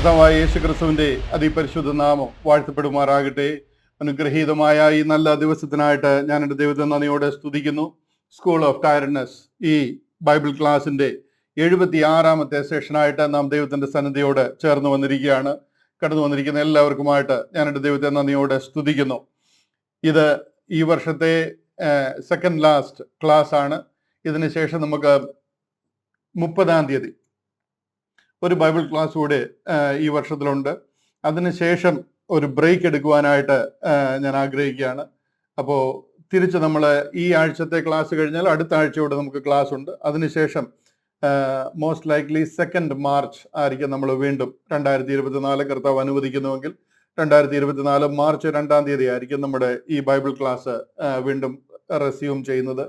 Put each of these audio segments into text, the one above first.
കർത്താവായ യേശു ക്രിസ്തുവിന്റെ അതിപരിശുദ്ധ നാമം വാഴ്ത്തപ്പെടുമാറാകട്ടെ. അനുഗ്രഹീതമായ ഈ നല്ല ദിവസത്തിനായിട്ട് ഞാൻ എൻ്റെ ദൈവത്തെ നന്ദിയോടെ സ്തുതിക്കുന്നു. സ്കൂൾ ഓഫ് ടയർഡ്നെസ് ഈ ബൈബിൾ ക്ലാസിന്റെ 76-ാമത്തെ സെഷനായിട്ട് നാം ദൈവത്തിന്റെ സന്നിധിയോട് ചേർന്ന് വന്നിരിക്കുകയാണ്. കടന്നു വന്നിരിക്കുന്ന എല്ലാവർക്കുമായിട്ട് ഞാൻ എൻ്റെ ദൈവത്തെ നന്ദിയോടെ സ്തുതിക്കുന്നു. ഇത് ഈ വർഷത്തെ സെക്കൻഡ് ലാസ്റ്റ് ക്ലാസ് ആണ്. ഇതിന് ശേഷം നമുക്ക് 30-ാം തീയതി ഒരു ബൈബിൾ ക്ലാസ് കൂടെ ഈ വർഷത്തിലുണ്ട്. അതിനുശേഷം ഒരു ബ്രേക്ക് എടുക്കുവാനായിട്ട് ഞാൻ ആഗ്രഹിക്കുകയാണ്. അപ്പോൾ തിരിച്ച് നമ്മൾ ഈ ആഴ്ചത്തെ ക്ലാസ് കഴിഞ്ഞാൽ അടുത്ത ആഴ്ചയോടെ നമുക്ക് ക്ലാസ് ഉണ്ട്. അതിനുശേഷം മോസ്റ്റ് ലൈക്ലി 2 മാർച്ച് ആയിരിക്കും നമ്മൾ വീണ്ടും 2024 കർത്താവ് അനുവദിക്കുന്നുവെങ്കിൽ 2024 മാർച്ച് 2-ാം തീയതി ആയിരിക്കും നമ്മുടെ ഈ ബൈബിൾ ക്ലാസ് വീണ്ടും റെസ്യൂം ചെയ്യുന്നത്,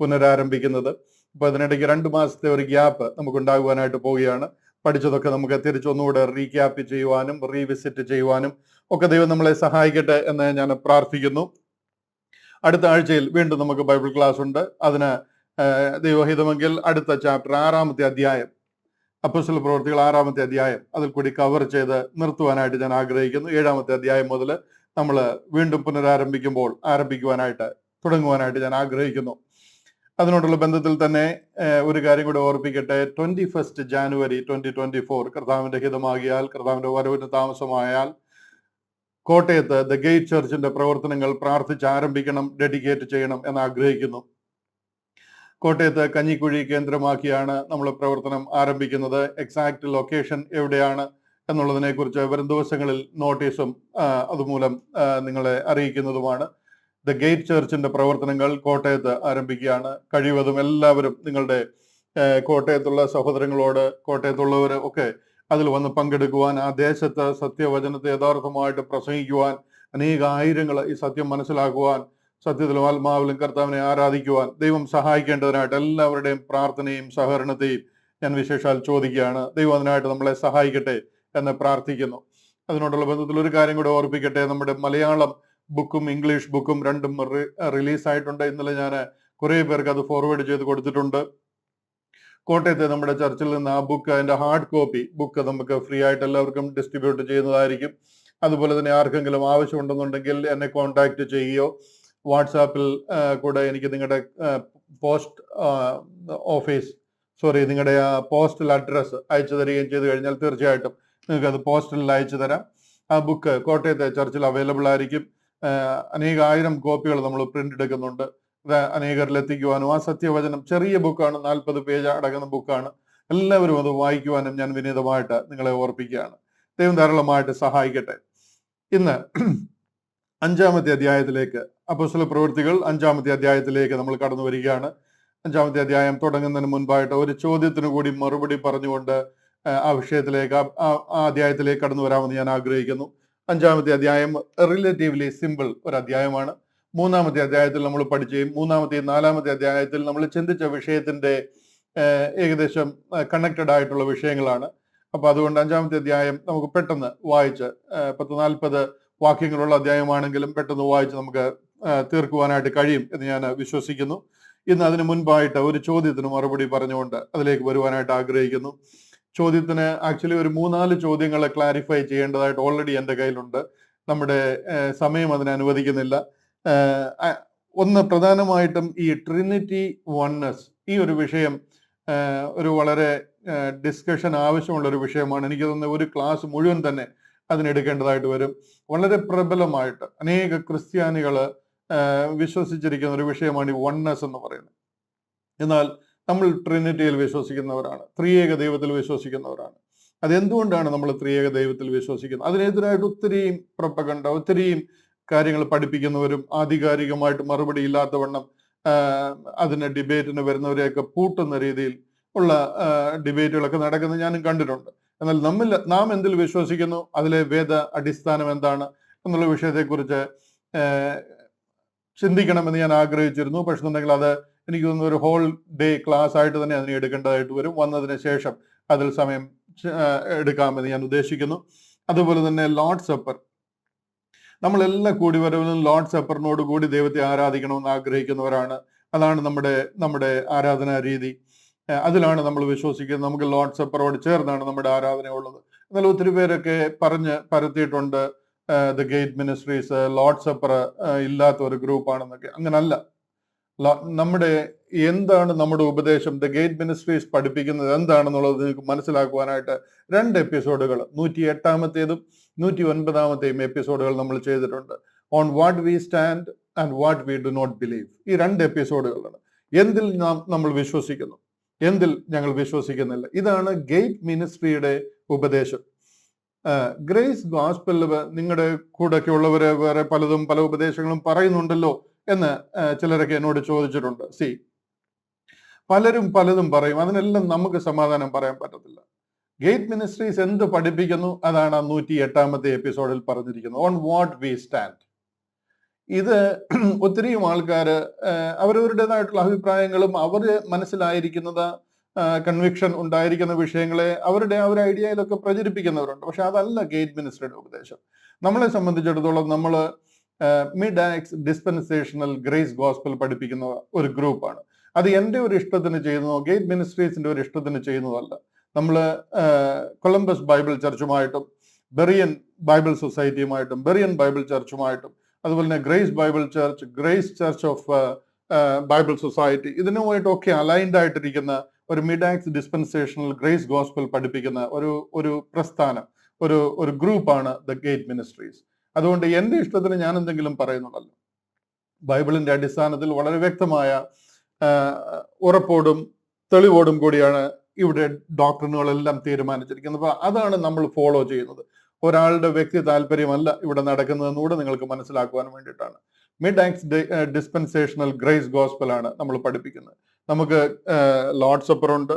പുനരാരംഭിക്കുന്നത്. അപ്പോൾ അതിനിടയ്ക്ക് 2 മാസത്തെ ഒരു ഗ്യാപ്പ് നമുക്ക് ഉണ്ടാകുവാനായിട്ട് പോവുകയാണ്. പഠിച്ചതൊക്കെ നമുക്ക് തിരിച്ചൊന്നുകൂടെ റീക്യാപ്പ് ചെയ്യുവാനും റീവിസിറ്റ് ചെയ്യുവാനും ഒക്കെ ദൈവം നമ്മളെ സഹായിക്കട്ടെ എന്ന് ഞാൻ പ്രാർത്ഥിക്കുന്നു. അടുത്ത ആഴ്ചയിൽ വീണ്ടും നമുക്ക് ബൈബിൾ ക്ലാസ് ഉണ്ട്. അതിന് ദൈവഹിതമെങ്കിൽ അടുത്ത ചാപ്റ്റർ 6-ാമത്തെ അധ്യായം, അപ്പോസ്തല പ്രവൃത്തികൾ 6-ാമത്തെ അധ്യായം അതിൽ കൂടി കവർ ചെയ്ത് നിർത്തുവാനായിട്ട് ഞാൻ ആഗ്രഹിക്കുന്നു. 7-ാമത്തെ അധ്യായം മുതൽ നമ്മൾ വീണ്ടും ആരംഭിക്കുവാനായിട്ട് തുടങ്ങുവാനായിട്ട് ഞാൻ ആഗ്രഹിക്കുന്നു. അതിനോടുള്ള ബന്ധത്തിൽ തന്നെ ഒരു കാര്യം കൂടെ ഓർപ്പിക്കട്ടെ. 21 ജാനുവരി 2024 കർത്താവിന്റെ ഹിതമാകിയാൽ, കർത്താവിന്റെ വരവിന് താമസമായാൽ കോട്ടയത്ത് ദ ഗേറ്റ് ചർച്ചിന്റെ പ്രവർത്തനങ്ങൾ പ്രാർത്ഥിച്ച് ആരംഭിക്കണം, ഡെഡിക്കേറ്റ് ചെയ്യണം എന്ന് ആഗ്രഹിക്കുന്നു. കോട്ടയത്ത് കഞ്ഞിക്കുഴി കേന്ദ്രമാക്കിയാണ് നമ്മൾ പ്രവർത്തനം ആരംഭിക്കുന്നത്. എക്സാക്ട് ലൊക്കേഷൻ എവിടെയാണ് എന്നുള്ളതിനെ കുറിച്ച് വരും ദിവസങ്ങളിൽ നോട്ടീസും അതുമൂലം നിങ്ങളെ അറിയിക്കുന്നതുമാണ്. ദ ഗേറ്റ് ചർച്ചിന്റെ പ്രവർത്തനങ്ങൾ കോട്ടയത്ത് ആരംഭിക്കുകയാണ്. കഴിവതും എല്ലാവരും നിങ്ങളുടെ കോട്ടയത്തുള്ള സഹോദരങ്ങളോട്, കോട്ടയത്തുള്ളവർ ഒക്കെ അതിൽ വന്ന് പങ്കെടുക്കുവാൻ, ആ ദേശത്ത് സത്യവചനത്തെ യഥാർത്ഥമായിട്ട് പ്രസംഗിക്കുവാൻ, ആയിരങ്ങൾ ഈ സത്യം മനസ്സിലാക്കുവാൻ, സത്യത്തിലും ആത്മാവിലും കർത്താവിനെ ആരാധിക്കുവാൻ ദൈവം സഹായിക്കേണ്ടതിനായിട്ട് എല്ലാവരുടെയും പ്രാർത്ഥനയും സഹകരണത്തെയും ഞാൻ വിശേഷാൽ ചോദിക്കുകയാണ്. ദൈവം അതിനായിട്ട് നമ്മളെ സഹായിക്കട്ടെ എന്ന് പ്രാർത്ഥിക്കുന്നു. അതിനോടുള്ള ബന്ധത്തിൽ ഒരു കാര്യം കൂടെ ഓർപ്പിക്കട്ടെ. നമ്മുടെ മലയാളം ബുക്കും ഇംഗ്ലീഷ് ബുക്കും രണ്ടും റിലീസായിട്ടുണ്ട്. ഇന്നലെ ഞാൻ കുറേ പേർക്ക് അത് ഫോർവേഡ് ചെയ്ത് കൊടുത്തിട്ടുണ്ട്. കോട്ടയത്തെ നമ്മുടെ ചർച്ചിൽ നിന്ന് ആ ബുക്ക്, അതിന്റെ ഹാർഡ് കോപ്പി ബുക്ക് നമുക്ക് ഫ്രീ ആയിട്ട് എല്ലാവർക്കും ഡിസ്ട്രിബ്യൂട്ട് ചെയ്യുന്നതായിരിക്കും. അതുപോലെ തന്നെ ആർക്കെങ്കിലും ആവശ്യമുണ്ടെന്നുണ്ടെങ്കിൽ എന്നെ കോൺടാക്ട് ചെയ്യുകയോ വാട്സാപ്പിൽ കൂടെ എനിക്ക് നിങ്ങളുടെ നിങ്ങളുടെ പോസ്റ്റൽ അഡ്രസ്സ് അയച്ചു തരികയും ചെയ്തു കഴിഞ്ഞാൽ തീർച്ചയായിട്ടും നിങ്ങൾക്ക് അത് പോസ്റ്റലിൽ അയച്ചു തരാം. ആ ബുക്ക് കോട്ടയത്തെ ചർച്ചിൽ അവൈലബിൾ ആയിരിക്കും. അനേകായിരം കോപ്പികൾ നമ്മൾ പ്രിന്റ് എടുക്കുന്നുണ്ട്. അനേകരിൽ എത്തിക്കുവാനും, ആ സത്യവചനം ചെറിയ ബുക്കാണ്, 40 പേജ് അടങ്ങുന്ന ബുക്കാണ്. എല്ലാവരും അത് വായിക്കുവാനും ഞാൻ വിനീതമായിട്ട് നിങ്ങളെ ഓർപ്പിക്കുകയാണ്. ദൈവം ധാരാളമായിട്ട് സഹായിക്കട്ടെ. ഇന്ന് 5-ാമത്തെ അധ്യായത്തിലേക്ക്, അപ്പോസ്തല പ്രവൃത്തികൾ 5-ാമത്തെ അധ്യായത്തിലേക്ക് നമ്മൾ കടന്നു വരികയാണ്. 5-ാമത്തെ അധ്യായം തുടങ്ങുന്നതിന് മുൻപായിട്ട് ഒരു ചോദ്യത്തിന് കൂടി മറുപടി പറഞ്ഞുകൊണ്ട് ആ വിഷയത്തിലേക്ക്, ആ അധ്യായത്തിലേക്ക് കടന്നു വരാമെന്ന് ഞാൻ ആഗ്രഹിക്കുന്നു. 5-ാമത്തെ അധ്യായം റിലേറ്റീവ്ലി സിമ്പിൾ ഒരു അധ്യായമാണ്. 3-ാമത്തെ അധ്യായത്തിൽ നമ്മൾ പഠിക്കുകയും 3-ാമത്തെയും 4-ാമത്തെ അധ്യായത്തിൽ നമ്മൾ ചിന്തിച്ച വിഷയത്തിന്റെ ഏകദേശം കണക്റ്റഡ് ആയിട്ടുള്ള വിഷയങ്ങളാണ്. അപ്പൊ അതുകൊണ്ട് 5-ാമത്തെ അധ്യായം നമുക്ക് പെട്ടെന്ന് വായിച്ച് 10-40 വാക്യങ്ങളുള്ള അധ്യായമാണെങ്കിലും പെട്ടെന്ന് വായിച്ച് നമുക്ക് തീർക്കുവാനായിട്ട് കഴിയും എന്ന് ഞാൻ വിശ്വസിക്കുന്നു. ഇന്ന് അതിന് മുൻപായിട്ട് ഒരു ചോദ്യത്തിന് മറുപടി പറഞ്ഞുകൊണ്ട് അതിലേക്ക് വരുവാനായിട്ട് ആഗ്രഹിക്കുന്നു. ചോദ്യത്തിന് ആക്ച്വലി ഒരു 3-4 ചോദ്യങ്ങൾ ക്ലാരിഫൈ ചെയ്യേണ്ടതായിട്ട് ഓൾറെഡി എൻ്റെ കയ്യിലുണ്ട്. നമ്മുടെ സമയം അതിന് അനുവദിക്കുന്നില്ല. ഒന്ന്, പ്രധാനമായിട്ടും ഈ ട്രിനിറ്റി വൺനെസ്, ഈ ഒരു വിഷയം ഒരു വളരെ ഡിസ്കഷൻ ആവശ്യമുള്ള ഒരു വിഷയമാണ്. എനിക്ക് തോന്നുന്നത് ഒരു ക്ലാസ് മുഴുവൻ തന്നെ അതിനെടുക്കേണ്ടതായിട്ട് വരും. വളരെ പ്രബലമായിട്ട് അനേക ക്രിസ്ത്യാനികൾ വിശ്വസിച്ചിരിക്കുന്ന ഒരു വിഷയമാണ് ഈ വൺനെസ് എന്ന് പറയുന്നത്. എന്നാൽ നമ്മൾ ട്രിനിറ്റിയിൽ വിശ്വസിക്കുന്നവരാണ്, ത്രിയേക ദൈവത്തിൽ വിശ്വസിക്കുന്നവരാണ്. അതെന്തുകൊണ്ടാണ് നമ്മൾ ത്രിയേക ദൈവത്തിൽ വിശ്വസിക്കുന്നത്? അതിനെതിരായിട്ട് ഒത്തിരിയും പ്രൊപ്പഗണ്ട, ഒത്തിരിയും കാര്യങ്ങൾ പഠിപ്പിക്കുന്നവരും ആധികാരികമായിട്ട് മറുപടി ഇല്ലാത്തവണ്ണം അതിന് ഡിബേറ്റിന് വരുന്നവരെയൊക്കെ പൂട്ടുന്ന രീതിയിൽ ഉള്ള ഡിബേറ്റുകളൊക്കെ നടക്കുന്നത് ഞാനും കണ്ടിട്ടുണ്ട്. എന്നാൽ നാം എന്തിൽ വിശ്വസിക്കുന്നു, അതിലെ വേദ അടിസ്ഥാനം എന്താണ് എന്നുള്ള വിഷയത്തെക്കുറിച്ച് ചിന്തിക്കണമെന്ന് ഞാൻ ആഗ്രഹിച്ചിരുന്നു. പക്ഷെ എന്നുണ്ടെങ്കിൽ അത് എനിക്ക് തോന്നുന്നു ഒരു ഹോൾ ഡേ ക്ലാസ് ആയിട്ട് തന്നെ അതിനെ എടുക്കേണ്ടതായിട്ട് വരും. വന്നതിന് ശേഷം അതിൽ സമയം എടുക്കാമെന്ന് ഞാൻ ഉദ്ദേശിക്കുന്നു. അതുപോലെ തന്നെ ലോർഡ് സപ്പർ, നമ്മളെല്ലാം കൂടി വരവിലും ലോർഡ് സപ്പറിനോട് കൂടി ദൈവത്തെ ആരാധിക്കണമെന്ന് ആഗ്രഹിക്കുന്നവരാണ്. അതാണ് നമ്മുടെ ആരാധനാ രീതി. അതിലാണ് നമ്മൾ വിശ്വസിക്കുന്നത്. നമുക്ക് ലോർഡ് സപ്പറോട് ചേർന്നാണ് നമ്മുടെ ആരാധന ഉള്ളത്. എന്നാൽ ഒത്തിരി പേരൊക്കെ പറഞ്ഞ് പരത്തിയിട്ടുണ്ട് the gate ministries Lord supper ഇല്ലാത്ത ഒരു ഗ്രൂപ്പാണെന്നൊക്കെ. അങ്ങനല്ല. നമ്മുടെ എന്താണ് നമ്മുടെ ഉപദേശം, ദ ഗേറ്റ് മിനിസ്ട്രീസ് പഠിപ്പിക്കുന്നത് എന്താണെന്നുള്ളത് നിങ്ങൾക്ക് മനസ്സിലാക്കുവാനായിട്ട് 2 എപ്പിസോഡുകൾ, 108-ാമത്തേതും 109-ാമത്തെയും എപ്പിസോഡുകൾ നമ്മൾ ചെയ്തിട്ടുണ്ട്. On what we stand and what we do not believe. ഈ 2 എപ്പിസോഡുകളാണ്. എന്തിൽ നമ്മൾ വിശ്വസിക്കുന്നു, എന്തിൽ ഞങ്ങൾ വിശ്വസിക്കുന്നില്ല. ഇതാണ് ഗേറ്റ് മിനിസ്ട്രിയുടെ ഉപദേശം. ഗ്രേസ് ഗോസ്പെൽ നിങ്ങളുടെ കൂടെയൊക്കെ ഉള്ളവര് വേറെ പലതും പല ഉപദേശങ്ങളും പറയുന്നുണ്ടല്ലോ എന്ന് ചിലരൊക്കെ എന്നോട് ചോദിച്ചിട്ടുണ്ട്. പലരും പലതും പറയും, അതിനെല്ലാം നമുക്ക് സമാധാനം പറയാൻ പറ്റത്തില്ല. ഗേറ്റ് മിനിസ്ട്രീസ് എന്ത് പഠിപ്പിക്കുന്നു അതാണ് 108-ാമത്തെ എപ്പിസോഡിൽ പറഞ്ഞിരിക്കുന്നത്, ഓൺ വാട്ട് വി സ്റ്റാൻഡ്. ഇത് ഒത്തിരിയും ആൾക്കാര് അവരവരുടേതായിട്ടുള്ള അഭിപ്രായങ്ങളും അവർ മനസ്സിലായിരിക്കുന്നത് കൺവിക്ഷൻ ഉണ്ടായിരിക്കുന്ന വിഷയങ്ങളെ അവരുടെ ആ ഒരു ഐഡിയയിലൊക്കെ പ്രചരിപ്പിക്കുന്നവരുണ്ട്. പക്ഷെ അതല്ല ഗേറ്റ് മിനിസ്ട്രിയുടെ ഉപദേശം. നമ്മളെ സംബന്ധിച്ചിടത്തോളം നമ്മൾ mid acts dispensational grace gospel പഠിപ്പിക്കുന്ന ഒരു ഗ്രൂപ്പാണ്. അത് എൻ്റെ ഒരു ഇഷ്ടത്തിന് ചെയ്യുന്നതോ ഗേറ്റ് മിനിസ്ട്രീസിന്റെ ഒരു ഇഷ്ടത്തിന് ചെയ്യുന്നതല്ല. നമ്മൾ കൊളംബസ് ബൈബിൾ ചർച്ചുമായിട്ടും ബെറിയൻ ബൈബിൾ സൊസൈറ്റിയുമായിട്ടും ബെറിയൻ ബൈബിൾ ചർച്ചുമായിട്ടും അതുപോലെ തന്നെ Grace Bible Church, Grace Church of Bible Society, ഇതിനുമായിട്ടൊക്കെ അലൈൻഡ് ആയിട്ടിരിക്കുന്ന ഒരു mid acts dispensational grace gospel പഠിപ്പിക്കുന്ന ഒരു പ്രസ്ഥാനം, ഒരു ഗ്രൂപ്പാണ് ദ ഗേറ്റ് മിനിസ്ട്രീസ്. അതുകൊണ്ട് എൻ്റെ ഇഷ്ടത്തിന് ഞാൻ എന്തെങ്കിലും പറയുന്നതല്ല. ബൈബിളിന്റെ അടിസ്ഥാനത്തിൽ വളരെ വ്യക്തമായ ഉറപ്പോടും തെളിവോടും കൂടിയാണ് ഇവിടെ ഡോക്ടറിനുകളെല്ലാം തീരുമാനിച്ചിരിക്കുന്നത്. അപ്പൊ അതാണ് നമ്മൾ ഫോളോ ചെയ്യുന്നത്. ഒരാളുടെ വ്യക്തി താല്പര്യമല്ല ഇവിടെ നടക്കുന്നതെന്നുകൂടെ നിങ്ങൾക്ക് മനസ്സിലാക്കുവാൻ വേണ്ടിയിട്ടാണ്. Mid acts dispensational grace gospel ആണ് നമ്മൾ പഠിപ്പിക്കുന്നത്. നമുക്ക് ലോർഡ് സപ്പർ ഉണ്ട്,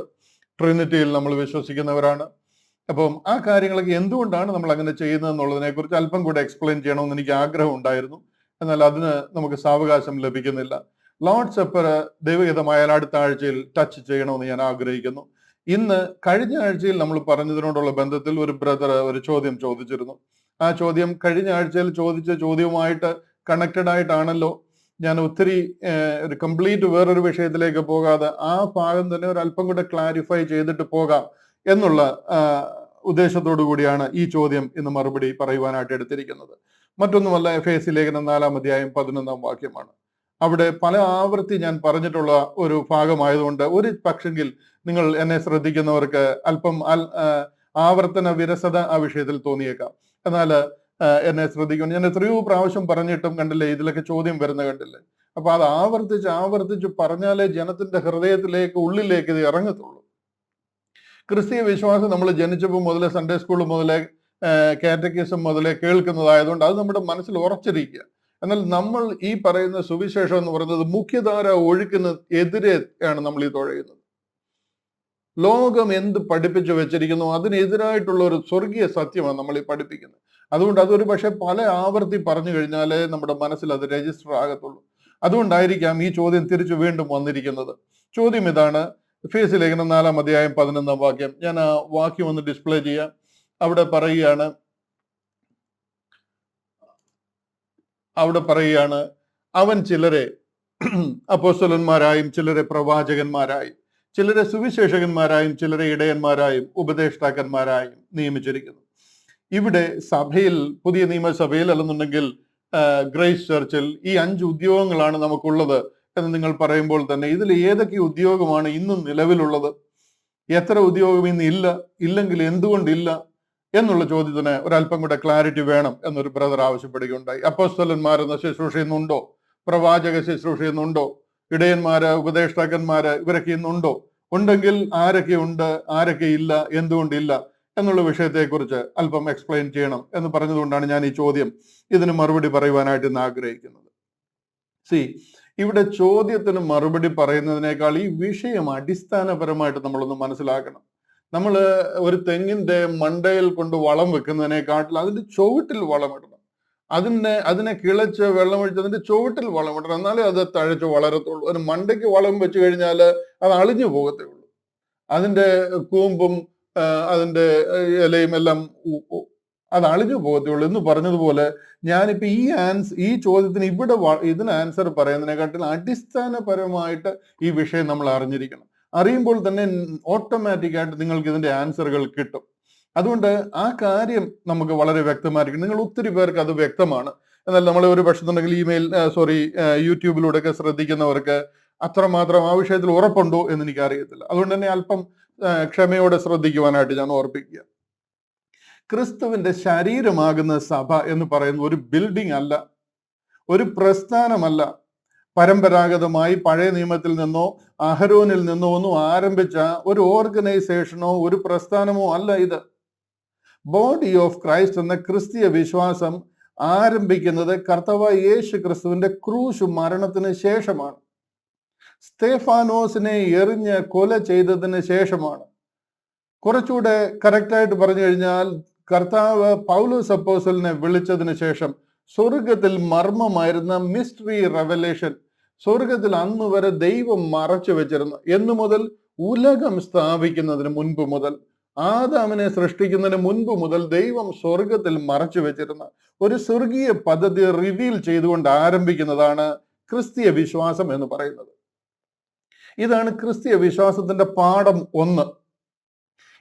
ട്രിനിറ്റിയിൽ നമ്മൾ വിശ്വസിക്കുന്നവരാണ്. അപ്പം ആ കാര്യങ്ങളൊക്കെ എന്തുകൊണ്ടാണ് നമ്മൾ അങ്ങനെ ചെയ്യുന്നത് എന്നുള്ളതിനെ കുറിച്ച് അല്പം കൂടെ എക്സ്പ്ലെയിൻ ചെയ്യണമെന്ന് എനിക്ക് ആഗ്രഹം ഉണ്ടായിരുന്നു. എന്നാൽ അതിന് നമുക്ക് സാവകാശം ലഭിക്കുന്നില്ല. ലോർഡ് സപ്പർ ദൈവഹിതമായാൽ അടുത്ത ആഴ്ചയിൽ ടച്ച് ചെയ്യണമെന്ന് ഞാൻ ആഗ്രഹിക്കുന്നു. കഴിഞ്ഞ ആഴ്ചയിൽ നമ്മൾ പറഞ്ഞതിനോടുള്ള ബന്ധത്തിൽ ഒരു ബ്രദർ ഒരു ചോദ്യം ചോദിച്ചിരുന്നു. ആ ചോദ്യം കഴിഞ്ഞ ആഴ്ചയിൽ ചോദിച്ച ചോദ്യവുമായിട്ട് കണക്റ്റഡ് ആയിട്ടാണല്ലോ. ഞാൻ ഒത്തിരി ഒരു കംപ്ലീറ്റ് വേറൊരു വിഷയത്തിലേക്ക് പോകാതെ ആ ഭാഗം തന്നെ ഒരു അല്പം കൂടെ ക്ലാരിഫൈ ചെയ്തിട്ട് പോകാം എന്നുള്ള ഉദ്ദേശത്തോടു കൂടിയാണ് ഈ ചോദ്യം ഇന്ന് മറുപടി പറയുവാനായിട്ട് എടുത്തിരിക്കുന്നത്. മറ്റൊന്നുമല്ല, എഫേസ്യ ലേഖനം 4-ാം 11-ാം വാക്യമാണ്. അവിടെ പല ആവർത്തി ഞാൻ പറഞ്ഞിട്ടുള്ള ഒരു ഭാഗമായതുകൊണ്ട് ഒരു പക്ഷെങ്കിൽ നിങ്ങൾ എന്നെ ശ്രദ്ധിക്കുന്നവർക്ക് അല്പം ആവർത്തന വിരസത ആ വിഷയത്തിൽ തോന്നിയേക്കാം. എന്നാൽ എന്നെ ശ്രദ്ധിക്കണം, ഞാൻ എത്രയോ പ്രാവശ്യം പറഞ്ഞിട്ടും കണ്ടില്ലേ ഇതിലൊക്കെ ചോദ്യം വരുന്ന കണ്ടില്ലേ. അപ്പൊ അത് ആവർത്തിച്ച് പറഞ്ഞാലേ ജനത്തിന്റെ ഹൃദയത്തിലേക്ക് ഉള്ളിലേക്ക് ഇത് ഇറങ്ങത്തുള്ളൂ. ക്രിസ്തീയ വിശ്വാസം നമ്മൾ ജനിച്ചപ്പോൾ മുതലേ സൺഡേ സ്കൂൾ മുതലേ കാറ്റക്കിസം മുതലേ കേൾക്കുന്നതായതുകൊണ്ട് അത് നമ്മുടെ മനസ്സിൽ ഉറച്ചിരിക്കുക. എന്നാൽ നമ്മൾ ഈ പറയുന്ന സുവിശേഷം എന്ന് പറയുന്നത് മുഖ്യധാര ഒഴുക്കിന് എതിരെ ആണ് നമ്മൾ ഈ തുഴയുന്നത്. ലോകം എന്ത് പഠിപ്പിച്ചു വെച്ചിരിക്കുന്നു അതിനെതിരായിട്ടുള്ള ഒരു സ്വർഗീയ സത്യമാണ് നമ്മൾ ഈ പഠിപ്പിക്കുന്നത്. അതുകൊണ്ട് അതൊരു പക്ഷെ പല ആവർത്തി പറഞ്ഞു കഴിഞ്ഞാലേ നമ്മുടെ മനസ്സിൽ അത് രജിസ്റ്റർ ആകത്തുള്ളൂ. അതുകൊണ്ടായിരിക്കാം ഈ ചോദ്യം തിരിച്ചു വീണ്ടും വന്നിരിക്കുന്നത്. ചോദ്യം ഇതാണ്, എഫേസ്യ ലേഖനം 4-ാം 11-ാം വാക്യം. ഞാൻ ആ വാക്യം ഒന്ന് ഡിസ്പ്ലേ ചെയ്യാം. അവിടെ പറയുകയാണ് അവൻ ചിലരെ അപ്പോസ്തലന്മാരായും ചിലരെ പ്രവാചകന്മാരായും ചിലരെ സുവിശേഷകന്മാരായും ചിലരെ ഇടയന്മാരായും ഉപദേഷ്ടാക്കന്മാരായും നിയമിച്ചിരിക്കുന്നു. ഇവിടെ സഭയിൽ, പുതിയ നിയമസഭയിൽ അല്ലെന്നുണ്ടെങ്കിൽ ഗ്രേസ് ചർച്ചിൽ ഈ 5 ഉദ്യോഗങ്ങളാണ് നമുക്കുള്ളത് എന്ന് നിങ്ങൾ പറയുമ്പോൾ തന്നെ ഇതിൽ ഏതൊക്കെ ഉദ്യോഗമാണ് ഇന്നും നിലവിലുള്ളത്, എത്ര ഉദ്യോഗം ഇന്ന് ഇല്ലെങ്കിൽ എന്തുകൊണ്ടില്ല എന്നുള്ള ചോദ്യത്തിന് ഒരല്പം കൂടെ ക്ലാരിറ്റി വേണം എന്നൊരു ബ്രദർ ആവശ്യപ്പെടുകയുണ്ടായി. അപ്പോസ്തലന്മാരെന്ന ശുശ്രൂഷ ഇന്നുണ്ടോ? പ്രവാചക ശുശ്രൂഷ ഇന്നുണ്ടോ? ഇടയന്മാര്, ഉപദേഷ്ടാക്കന്മാര് ഇവരൊക്കെ ഇന്നുണ്ടോ? ഉണ്ടെങ്കിൽ ആരൊക്കെ ഉണ്ട്, ആരൊക്കെ ഇല്ല, എന്തുകൊണ്ടില്ല എന്നുള്ള വിഷയത്തെക്കുറിച്ച് അല്പം എക്സ്പ്ലെയിൻ ചെയ്യണം എന്ന് പറഞ്ഞതുകൊണ്ടാണ് ഞാൻ ഈ ചോദ്യം ഇതിന് മറുപടി പറയുവാനായിട്ട് ഇന്ന് ആഗ്രഹിക്കുന്നത്. ഇവിടെ ചോദ്യത്തിന് മറുപടി പറയുന്നതിനേക്കാൾ ഈ വിഷയം അടിസ്ഥാനപരമായിട്ട് നമ്മളൊന്ന് മനസ്സിലാക്കണം. നമ്മൾ ഒരു തെങ്ങിന്റെ മണ്ടയിൽ കൊണ്ട് വളം വെക്കുന്നതിനെക്കാട്ടിൽ അതിന്റെ ചുവട്ടിൽ വളമിടണം. അതിനെ കിളച്ച് വെള്ളമൊഴിച്ച് അതിന്റെ ചുവട്ടിൽ വളമിടണം, എന്നാലേ അത് തഴച്ച് വളരത്തുള്ളൂ. ഒരു മണ്ടയ്ക്ക് വളം വെച്ച് കഴിഞ്ഞാൽ അത് അളിഞ്ഞു പോകത്തേ ഉള്ളൂ. അതിന്റെ കൂമ്പും അതിന്റെ ഇലയും എല്ലാം അത് അളിഞ്ഞു പോകത്തേ ഉള്ളൂ. എന്ന് പറഞ്ഞതുപോലെ ഞാനിപ്പോ ഈ ചോദ്യത്തിന് ഇതിന് ആൻസർ പറയുന്നതിനെക്കാട്ടിൽ അടിസ്ഥാനപരമായിട്ട് ഈ വിഷയം നമ്മൾ അറിഞ്ഞിരിക്കണം. അറിയുമ്പോൾ തന്നെ ഓട്ടോമാറ്റിക്കായിട്ട് നിങ്ങൾക്ക് ഇതിന്റെ ആൻസറുകൾ കിട്ടും. അതുകൊണ്ട് ആ കാര്യം നമുക്ക് വളരെ വ്യക്തമായിരിക്കും. നിങ്ങൾ ഒത്തിരി പേർക്ക് അത് വ്യക്തമാണ്. എന്നാൽ നമ്മൾ ഒരു പക്ഷത്തുണ്ടെങ്കിൽ യൂട്യൂബിലൂടെ ഒക്കെ ശ്രദ്ധിക്കുന്നവർക്ക് അത്രമാത്രം ആ വിഷയത്തിൽ ഉറപ്പുണ്ടോ എന്ന് എനിക്ക് അറിയത്തില്ല. അതുകൊണ്ട് തന്നെ അല്പം ക്ഷമയോടെ ശ്രദ്ധിക്കുവാനായിട്ട് ഞാൻ ഓർപ്പിക്കുക. ക്രിസ്തുവിന്റെ ശരീരമാകുന്ന സഭ എന്ന് പറയുന്ന ഒരു ബിൽഡിംഗ് അല്ല, ഒരു പ്രസ്ഥാനമല്ല. പരമ്പരാഗതമായി പഴയ നിയമത്തിൽ നിന്നോ അഹരോനിൽ നിന്നോ ഒന്നും ആരംഭിച്ച ഒരു ഓർഗനൈസേഷനോ ഒരു പ്രസ്ഥാനമോ അല്ല ഇത്. ബോഡി ഓഫ് ക്രൈസ്റ്റ് എന്ന ക്രിസ്തീയ വിശ്വാസം ആരംഭിക്കുന്നത് കർത്താവായ യേശു ക്രിസ്തുവിന്റെ ക്രൂശ് മരണത്തിന് ശേഷമാണ്. സ്തേഫാനോസിനെ എറിഞ്ഞ് കൊല ചെയ്തതിന് ശേഷമാണ്. കുറച്ചുകൂടെ കറക്റ്റായിട്ട് പറഞ്ഞു കഴിഞ്ഞാൽ കർത്താവ് പൗലോസ് അപ്പോസ്തലനെ വിളിച്ചതിന് ശേഷം സ്വർഗത്തിൽ മർമ്മമായിരുന്ന മിസ്റ്ററി റെവലേഷൻ സ്വർഗത്തിൽ അന്ന് വരെ ദൈവം മറച്ചു വെച്ചിരുന്നു. എന്നു മുതൽ? ഉലകം സ്ഥാപിക്കുന്നതിന് മുൻപ് മുതൽ, ആദാമിനെ സൃഷ്ടിക്കുന്നതിന് മുൻപ് മുതൽ ദൈവം സ്വർഗത്തിൽ മറച്ചു വെച്ചിരുന്ന ഒരു സ്വർഗീയ പദ്ധതി റിവീൽ ചെയ്തുകൊണ്ട് ആരംഭിക്കുന്നതാണ് ക്രിസ്തീയ വിശ്വാസം എന്ന് പറയുന്നത്. ഇതാണ് ക്രിസ്തീയ വിശ്വാസത്തിന്റെ പാഠം 1.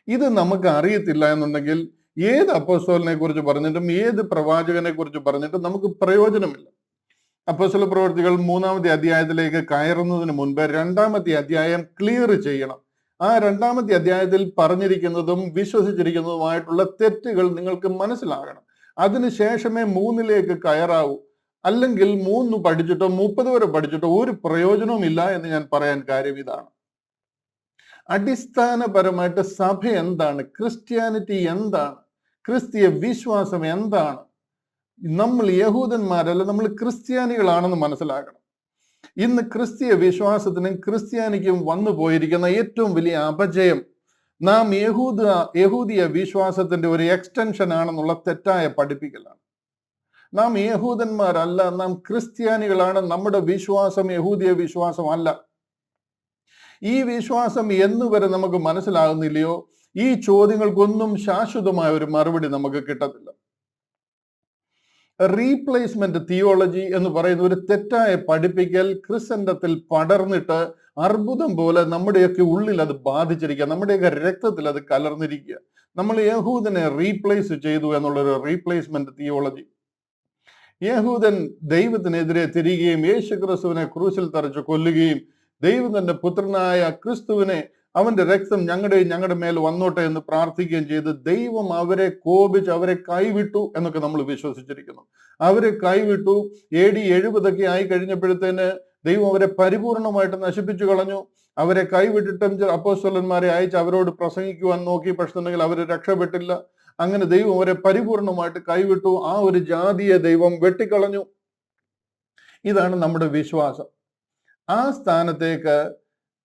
ഇത് നമുക്ക് അറിയത്തില്ല എന്നുണ്ടെങ്കിൽ ഏത് അപ്പോസ്തലനെ കുറിച്ച് പറഞ്ഞിട്ടും ഏത് പ്രവാചകനെ കുറിച്ച് പറഞ്ഞിട്ടും നമുക്ക് പ്രയോജനമില്ല. അപ്പോസ്തല പ്രവൃത്തികൾ 3-ാമത്തെ അധ്യായത്തിലേക്ക് കയറുന്നതിന് മുൻപ് 2-ാമത്തെ അധ്യായം ക്ലിയർ ചെയ്യണം. ആ 2-ാമത്തെ അധ്യായത്തിൽ പറഞ്ഞിരിക്കുന്നതും വിശ്വസിച്ചിരിക്കുന്നതുമായിട്ടുള്ള തെറ്റുകൾ നിങ്ങൾക്ക് മനസ്സിലാകണം. അതിനുശേഷമേ 3-ലേക്ക് കയറാവൂ. അല്ലെങ്കിൽ 3 പഠിച്ചിട്ടോ 30 വരെ പഠിച്ചിട്ടോ ഒരു പ്രയോജനവും ഇല്ല എന്ന് ഞാൻ പറയാൻ കാര്യം ഇതാണ്. അടിസ്ഥാനപരമായിട്ട് സഭ എന്താണ്, ക്രിസ്ത്യാനിറ്റി എന്താണ്, ക്രിസ്തീയ വിശ്വാസം എന്താണ്? നമ്മൾ യഹൂദന്മാരല്ല, നമ്മൾ ക്രിസ്ത്യാനികളാണെന്ന് മനസ്സിലാക്കണം. ഇന്ന് ക്രിസ്തീയ വിശ്വാസത്തിനും ക്രിസ്ത്യാനിക്കും വന്നു പോയിരിക്കുന്ന ഏറ്റവും വലിയ അപജയം നാം യഹൂദിയ വിശ്വാസത്തിന്റെ ഒരു എക്സ്റ്റൻഷൻ ആണെന്നുള്ള തെറ്റായ പഠിപ്പിക്കലാണ്. നാം യഹൂദന്മാരല്ല, നാം ക്രിസ്ത്യാനികളാണ്. നമ്മുടെ വിശ്വാസം യഹൂദിയ വിശ്വാസം അല്ല. ഈ വിശ്വാസം എന്നുവരെ നമുക്ക് മനസ്സിലാകുന്നില്ലയോ, ഈ ചോദ്യങ്ങൾക്കൊന്നും ശാശ്വതമായ ഒരു മറുപടി നമുക്ക് കിട്ടത്തില്ല. റീപ്ലേസ്മെന്റ് തിയോളജി എന്ന് പറയുന്ന ഒരു തെറ്റായ പഠിപ്പിക്കൽ ക്രിസ്തണ്ടത്തിൽ പടർന്നിട്ട് അർബുദം പോലെ നമ്മുടെയൊക്കെ ഉള്ളിൽ അത് ബാധിച്ചിരിക്കുക, നമ്മുടെയൊക്കെ രക്തത്തിൽ അത് കലർന്നിരിക്കുക. നമ്മൾ യഹൂദനെ റീപ്ലേസ് ചെയ്തു എന്നുള്ളൊരു റീപ്ലേസ്മെന്റ് തിയോളജി. യഹൂദൻ ദൈവത്തിനെതിരെ തിരികുകയും യേശു ക്രിസ്തുവിനെ ക്രൂശിൽ തറച്ച് കൊല്ലുകയും ദൈവം തന്റെ പുത്രനായ ക്രിസ്തുവിനെ അവന്റെ രക്തം ഞങ്ങളുടെ മേൽ വന്നോട്ടെ എന്ന് പ്രാർത്ഥിക്കുകയും ചെയ്ത് ദൈവം അവരെ കോപിച്ച് അവരെ കൈവിട്ടു എന്നൊക്കെ നമ്മൾ വിശ്വസിച്ചിരിക്കുന്നു. അവരെ കൈവിട്ടു. AD 70 ആയി കഴിഞ്ഞപ്പോഴത്തേന് ദൈവം അവരെ പരിപൂർണമായിട്ട് നശിപ്പിച്ചു കളഞ്ഞു. അവരെ കൈവിട്ടിട്ടും അപ്പോസ്തലന്മാരെ അയച്ച് അവരോട് പ്രസംഗിക്കുവാൻ നോക്കി, പക്ഷെ അവർ രക്ഷപ്പെട്ടില്ല. അങ്ങനെ ദൈവം അവരെ പരിപൂർണമായിട്ട് കൈവിട്ടു. ആ ഒരു ജാതിയെ ദൈവം വെട്ടിക്കളഞ്ഞു. ഇതാണ് നമ്മുടെ വിശ്വാസം. ആ സ്ഥാനത്തേക്ക്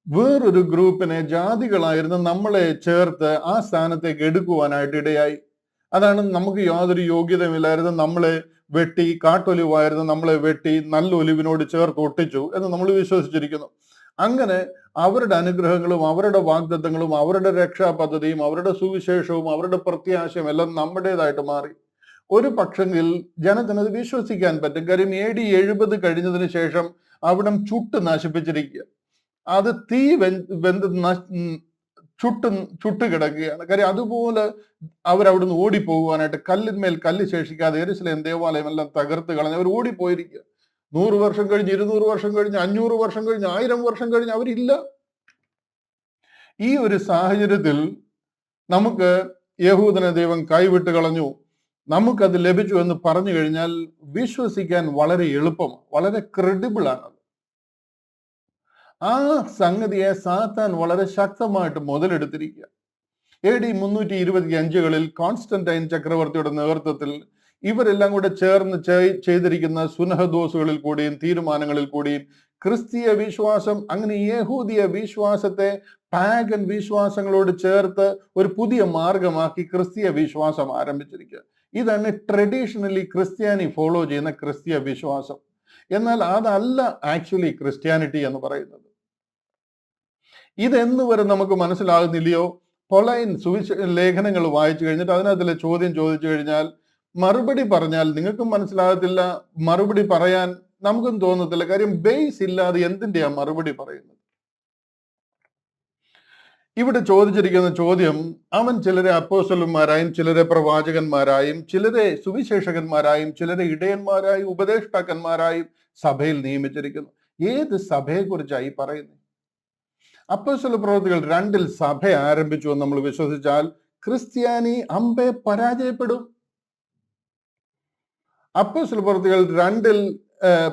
വേറൊരു ഗ്രൂപ്പിനെ, ജാതികളായിരുന്ന നമ്മളെ ചേർത്ത് ആ സ്ഥാനത്തേക്ക് എടുക്കുവാനായിട്ട് ഇടയായി. അതാണ് നമുക്ക് യാതൊരു യോഗ്യതയുമില്ലായിരുന്നു, നമ്മളെ വെട്ടി, കാട്ടൊലിവായിരുന്നു, നമ്മളെ വെട്ടി നല്ല ഒലിവിനോട് ചേർത്ത് ഒട്ടിച്ചു എന്ന് നമ്മൾ വിശ്വസിച്ചിരിക്കുന്നു. അങ്ങനെ അവരുടെ അനുഗ്രഹങ്ങളും അവരുടെ വാഗ്ദത്തങ്ങളും അവരുടെ രക്ഷാ പദ്ധതിയും അവരുടെ സുവിശേഷവും അവരുടെ പ്രത്യാശയും എല്ലാം നമ്മുടേതായിട്ട് മാറി. ഒരു പക്ഷെങ്കിൽ ജനത്തിനത് വിശ്വസിക്കാൻ പറ്റും. കാര്യം AD 70 കഴിഞ്ഞതിന് ശേഷം അവിടം ചുട്ട് നശിപ്പിച്ചിരിക്കുക. അത് തീ വെന്ത് ചുട്ട് കിടക്കുകയാണ്. കാര്യം അതുപോലെ അവരവിടുന്ന് ഓടിപ്പോകുവാനായിട്ട് കല്ലിന്മേൽ കല്ല് ശേഷിക്കാതെ യെരൂശലേം ദേവാലയം എല്ലാം തകർത്ത് കളഞ്ഞ് അവർ ഓടിപ്പോയിരിക്കുക. 100 വർഷം കഴിഞ്ഞ്, 200 വർഷം കഴിഞ്ഞ്, 500 വർഷം കഴിഞ്ഞ്, 1000 വർഷം കഴിഞ്ഞ് അവരില്ല. ഈ ഒരു സാഹചര്യത്തിൽ നമുക്ക് യഹൂദനെ ദൈവം കൈവിട്ട് കളഞ്ഞു, നമുക്കത് ലഭിച്ചു എന്ന് പറഞ്ഞു കഴിഞ്ഞാൽ വിശ്വസിക്കാൻ വളരെ എളുപ്പമാണ്, വളരെ ക്രെഡിബിൾ ആണ്. ആ സംഗതിയെ സാത്താൻ വളരെ ശക്തമായിട്ട് മുതലെടുത്തിരിക്കുക. AD 325 കോൺസ്റ്റന്റൈൻ ചക്രവർത്തിയുടെ നേതൃത്വത്തിൽ ഇവരെല്ലാം കൂടെ ചേർന്ന് ചെയ്തിരിക്കുന്ന സുനഹദോസുകളിൽ കൂടിയും തീരുമാനങ്ങളിൽ കൂടിയും ക്രിസ്തീയ വിശ്വാസം, അങ്ങനെ യഹൂദിയ വിശ്വാസത്തെ പാഗൻ വിശ്വാസങ്ങളോട് ചേർത്ത് ഒരു പുതിയ മാർഗമാക്കി ക്രിസ്തീയ വിശ്വാസം ആരംഭിച്ചിരിക്കുക. ഇതാണ് ട്രഡീഷണലി ക്രിസ്ത്യാനി ഫോളോ ചെയ്യുന്ന ക്രിസ്തീയ വിശ്വാസം. എന്നാൽ അതല്ല ആക്ച്വലി ക്രിസ്ത്യാനിറ്റി എന്ന് പറയുന്നത്. ഇതെന്ന് വരെ നമുക്ക് മനസ്സിലാകുന്നില്ലയോ? പൊളൈൻ ലേഖനങ്ങൾ വായിച്ചു കഴിഞ്ഞിട്ട് അതിനകത്തിലെ ചോദ്യം ചോദിച്ചു കഴിഞ്ഞാൽ മറുപടി പറഞ്ഞാൽ നിങ്ങൾക്കും മനസ്സിലാകത്തില്ല, മറുപടി പറയാൻ നമുക്കും തോന്നത്തില്ല. കാര്യം ബേസ് ഇല്ലാതെ എന്തിന്റെയാ മറുപടി പറയുന്നത്? ഇവിടെ ചോദിച്ചിരിക്കുന്ന ചോദ്യം, അവൻ ചിലരെ അപ്പോസ്തലന്മാരായും ചിലരെ പ്രവാചകന്മാരായും ചിലരെ സുവിശേഷകന്മാരായും ചിലരെ ഇടയന്മാരായും ഉപദേഷ്ടാക്കന്മാരായും സഭയിൽ നിയമിച്ചിരിക്കുന്നു. ഏത് സഭയെക്കുറിച്ചായി പറയുന്നത്? അപ്പോസ്തല പ്രവൃത്തികൾ 2 സഭ ആരംഭിച്ചു എന്ന് നമ്മൾ വിശ്വസിച്ചാൽ ക്രിസ്ത്യാനി അമ്പെ പരാജയപ്പെടും. അപ്പോസ്തല പ്രവൃത്തികൾ 2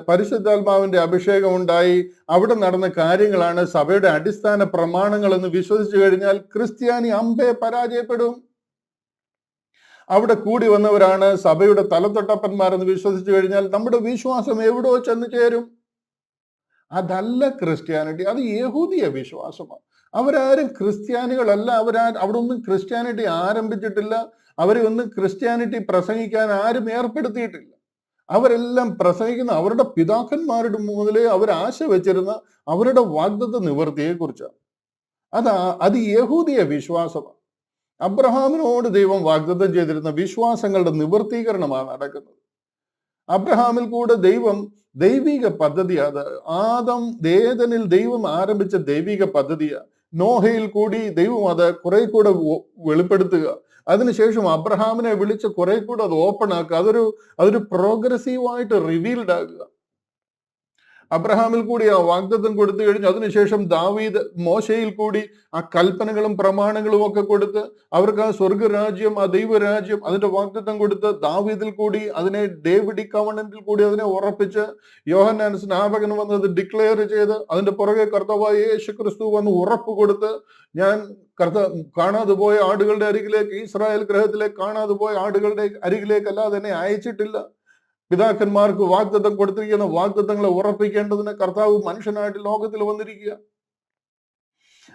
പരിശുദ്ധാത്മാവിന്റെ അഭിഷേകം ഉണ്ടായി, അവിടെ നടന്ന കാര്യങ്ങളാണ് സഭയുടെ അടിസ്ഥാന പ്രമാണങ്ങൾ എന്ന് വിശ്വസിച്ചു കഴിഞ്ഞാൽ ക്രിസ്ത്യാനി അമ്പെ പരാജയപ്പെടും. അവിടെ കൂടി വന്നവരാണ് സഭയുടെ തലതൊട്ടപ്പന്മാരെന്ന് വിശ്വസിച്ചു കഴിഞ്ഞാൽ നമ്മുടെ വിശ്വാസം എവിടോ ചെന്ന് ചേരും. അതല്ല ക്രിസ്ത്യാനിറ്റി, അത് യഹൂദിയ വിശ്വാസമാണ്. അവരാരും ക്രിസ്ത്യാനികളല്ല. അവിടെ ഒന്നും ക്രിസ്ത്യാനിറ്റി ആരംഭിച്ചിട്ടില്ല. അവരെ ഒന്നും ക്രിസ്ത്യാനിറ്റി പ്രസംഗിക്കാൻ ആരും ഏർപ്പെടുത്തിയിട്ടില്ല. അവരെല്ലാം പ്രസംഗിക്കുന്ന അവരുടെ പിതാക്കന്മാരുടെ മുതലേ അവർ ആശ വെച്ചിരുന്ന അവരുടെ വാഗ്ദത്ത നിവൃത്തിയെ കുറിച്ചാണ്. അത് യഹൂദിയ വിശ്വാസമാണ്. അബ്രഹാമിനോട് ദൈവം വാഗ്ദത്തം ചെയ്തിരുന്ന വിശ്വാസങ്ങളുടെ നിവൃത്തീകരണമാണ് നടക്കുന്നത്. അബ്രഹാമിൽ കൂടെ ദൈവിക പദ്ധതി, അത് ഏദനിൽ ദൈവം ആരംഭിച്ച ദൈവിക പദ്ധതിയാണ്. നോഹയിൽ കൂടി ദൈവം അത് കുറെ കൂടെ വെളിപ്പെടുത്തുക. അതിനുശേഷം അബ്രഹാമിനെ വിളിച്ച് കുറെ കൂടെ അത് ഓപ്പൺ ആക്കുക. അതൊരു പ്രോഗ്രസീവായിട്ട് റിവീൽഡ് ആകുക. അബ്രഹാമിൽ കൂടി ആ വാഗ്ദത്തം കൊടുത്തു കഴിഞ്ഞു. അതിനുശേഷം ദാവീദ് മോശയിൽ കൂടി ആ കൽപ്പനകളും പ്രമാണങ്ങളും ഒക്കെ കൊടുത്ത് അവർക്ക് ആ സ്വർഗരാജ്യം, ആ ദൈവരാജ്യം, അതിന്റെ വാഗ്ദത്തം കൊടുത്ത് ദാവീദിൽ കൂടി അതിനെ ഡേവിഡിക് കവണന്റിൽ കൂടി അതിനെ ഉറപ്പിച്ച് യോഹന്നാൻ സ്നാപകൻ വന്നത് ഡിക്ലെയർ ചെയ്ത് അതിന്റെ പുറകെ കർത്താവായ യേശു ക്രിസ്തു വന്ന് ഉറപ്പ് കൊടുത്ത്, ഞാൻ കാണാതെ പോയ ആടുകളുടെ അരികിലേക്ക്, ഇസ്രായേൽ ഗ്രഹത്തിലേക്ക് കാണാതെ പോയ ആടുകളുടെ അരികിലേക്ക് അല്ലാതെ എന്നെ അയച്ചിട്ടില്ല. പിതാക്കന്മാർക്ക് വാഗ്ദത്തം കൊടുത്തിരിക്കുന്ന വാഗ്ദത്തങ്ങളെ ഉറപ്പിക്കേണ്ടതിന് കർത്താവ് മനുഷ്യനായിട്ട് ലോകത്തിൽ വന്നിരിക്കുക.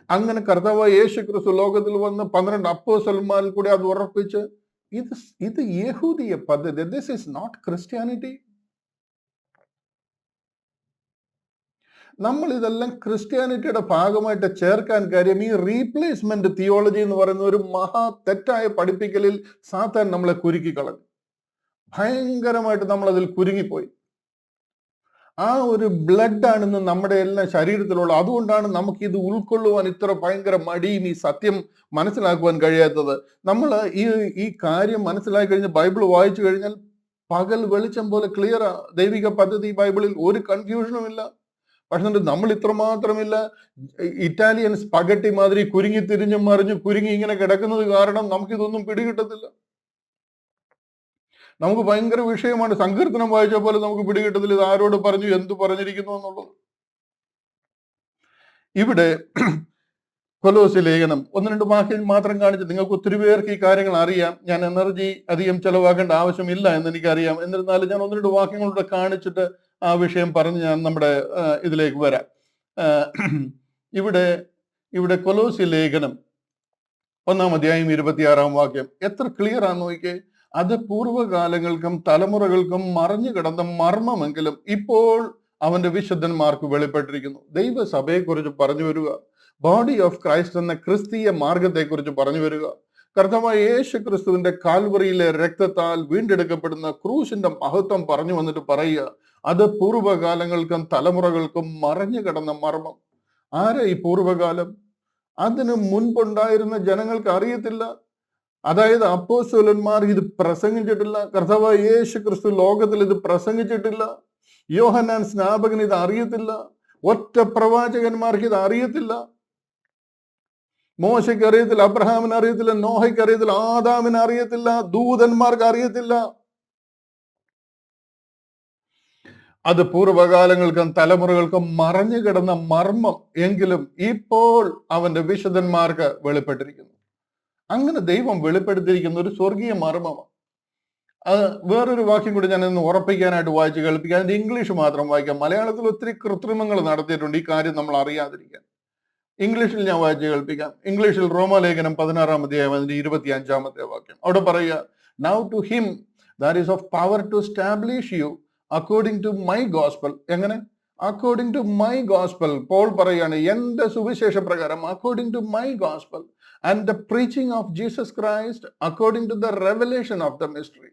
അങ്ങനെ കർത്താവ് യേശു ക്രിസ്തു ലോകത്തിൽ വന്ന് 12 അപ്പോസ്തലന്മാരിൽ കൂടി അത് ഉറപ്പിച്ച്, ഇത് യഹൂദിയ പദ്ധതി. This is not Christianity. നമ്മൾ ഇതെല്ലാം ക്രിസ്ത്യാനിറ്റിയുടെ ഭാഗമായിട്ട് ചേർക്കാൻ കാര്യം ഈ റീപ്ലേസ്മെന്റ് തിയോളജി എന്ന് പറയുന്ന ഒരു മഹാ തെറ്റായ പഠിപ്പിക്കലിൽ സാത്താൻ നമ്മളെ കുരുക്കി കളഞ്ഞു. ഭയങ്കരമായിട്ട് നമ്മൾ അതിൽ കുരുങ്ങിപ്പോയി. ആ ഒരു ബ്ലഡ് ആണെന്ന് നമ്മുടെ എല്ലാം ശരീരത്തിലുള്ള. അതുകൊണ്ടാണ് നമുക്ക് ഇത് ഉൾക്കൊള്ളുവാൻ ഇത്ര ഭയങ്കര മടിയും ഈ സത്യം മനസ്സിലാക്കുവാൻ കഴിയാത്തത്. നമ്മൾ ഈ കാര്യം മനസ്സിലാക്കി കഴിഞ്ഞ് ബൈബിൾ വായിച്ചു കഴിഞ്ഞാൽ പകൽ വെളിച്ചം പോലെ ക്ലിയറാ. ദൈവിക പദ്ധതി ബൈബിളിൽ ഒരു കൺഫ്യൂഷനും ഇല്ല. പക്ഷെ നമ്മൾ ഇത്രമാത്രമില്ല, ഇറ്റാലിയൻ സ്പഗട്ടി മാതിരി കുരുങ്ങി തിരിഞ്ഞും മറിഞ്ഞു കുരുങ്ങി ഇങ്ങനെ കിടക്കുന്നത് കാരണം നമുക്കിതൊന്നും പിടികിട്ടത്തില്ല. നമുക്ക് ഭയങ്കര വിഷയമാണ്. സങ്കീർത്തനം വായിച്ച പോലെ നമുക്ക് പിടികിട്ടത്തില്ല ഇത് ആരോട് പറഞ്ഞു, എന്തു പറഞ്ഞിരിക്കുന്നു എന്നുള്ളത്. ഇവിടെ കൊലോസ്യ ലേഖനം 1-2 വാക്യം മാത്രം കാണിച്ച് നിങ്ങൾക്ക് ഒത്തിരി പേർക്ക് ഈ കാര്യങ്ങൾ അറിയാം. ഞാൻ എനർജി അധികം ചെലവാക്കേണ്ട ആവശ്യമില്ല എന്ന് എനിക്കറിയാം. എന്നിരുന്നാലും ഞാൻ 1-2 വാക്യങ്ങളൂടെ കാണിച്ചിട്ട് ആ വിഷയം പറഞ്ഞ് ഞാൻ നമ്മുടെ ഇതിലേക്ക് വരാം. ഇവിടെ കൊലോസ്യ ലേഖനം 1-ാം അധ്യായം 26-ാം വാക്യം എത്ര ക്ലിയർ ആണെന്ന് നോക്കിയേ. അത് പൂർവ്വകാലങ്ങൾക്കും തലമുറകൾക്കും മറഞ്ഞു കിടന്ന മർമ്മമെങ്കിലും ഇപ്പോൾ അവന്റെ വിശുദ്ധന്മാർക്ക് വെളിപ്പെട്ടിരിക്കുന്നു. ദൈവസഭയെക്കുറിച്ച് പറഞ്ഞു വരിക, ബോഡി ഓഫ് ക്രൈസ്റ്റ് എന്ന ക്രിസ്തീയ മാർഗത്തെക്കുറിച്ച് പറഞ്ഞു വരിക, കർത്താവായ യേശു ക്രിസ്തുവിന്റെ കാൽവറിയിലെ രക്തത്താൽ വീണ്ടെടുക്കപ്പെടുന്ന ക്രൂശിന്റെ മഹത്വം പറഞ്ഞു വന്നിട്ട് പറയുക, അത് പൂർവ്വകാലങ്ങൾക്കും തലമുറകൾക്കും മറഞ്ഞു കിടന്ന മർമ്മം. ആരാ ഈ പൂർവ്വകാലം? അതിന് മുൻപുണ്ടായിരുന്ന ജനങ്ങൾക്ക് അറിയത്തില്ല. അതായത് അപ്പോസ്തലന്മാർ ഇത് പ്രസംഗിച്ചിട്ടില്ല. കർത്താവായ യേശു ക്രിസ്തു ലോകത്തിൽ ഇത് പ്രസംഗിച്ചിട്ടില്ല. യോഹന്നാൻ സ്നാപകൻ ഇത് അറിയത്തില്ല. ഒറ്റ പ്രവാചകന്മാർക്ക് ഇത് അറിയത്തില്ല. മോശയ്ക്ക് അറിയത്തില്ല, അബ്രഹാമിന് അറിയത്തില്ല, നോഹയ്ക്ക് അറിയത്തില്ല, ആദാമിന് അറിയത്തില്ല, ദൂതന്മാർക്ക് അറിയത്തില്ല. അത് പൂർവ്വകാലങ്ങൾക്കും തലമുറകൾക്കും മറഞ്ഞു കിടന്ന മർമ്മം എങ്കിലും ഇപ്പോൾ അവന്റെ വിശുദ്ധന്മാർക്ക് വെളിപ്പെട്ടിരിക്കുന്നു. അങ്ങനെ ദൈവം വെളിപ്പെടുത്തിയിരിക്കുന്ന ഒരു സ്വർഗീയ മർമ്മമാണ്. വേറൊരു വാക്യം കൂടി ഞാൻ ഇന്ന് ഉറപ്പിക്കാനായിട്ട് വായിച്ച് കേൾപ്പിക്കാം. അതിന്റെ ഇംഗ്ലീഷ് മാത്രം വായിക്കാം. മലയാളത്തിൽ ഒത്തിരി കൃത്രിമങ്ങൾ നടത്തിയിട്ടുണ്ട് ഈ കാര്യം നമ്മൾ അറിയാതിരിക്കാൻ. ഇംഗ്ലീഷിൽ ഞാൻ വായിച്ച് കേൾപ്പിക്കാം. ഇംഗ്ലീഷിൽ റോമാലേഖനം 16-ാം അധ്യായം അതിന്റെ 25-ാമത്തെ വാക്യം അവിടെ പറയുക, now to him that is of power to establish you according to my gospel. എങ്ങനെ? According to my gospel. Paul പറയാണ്, എന്റെ സുവിശേഷ പ്രകാരം, according to my gospel and the preaching of Jesus Christ according to the revelation of the mystery.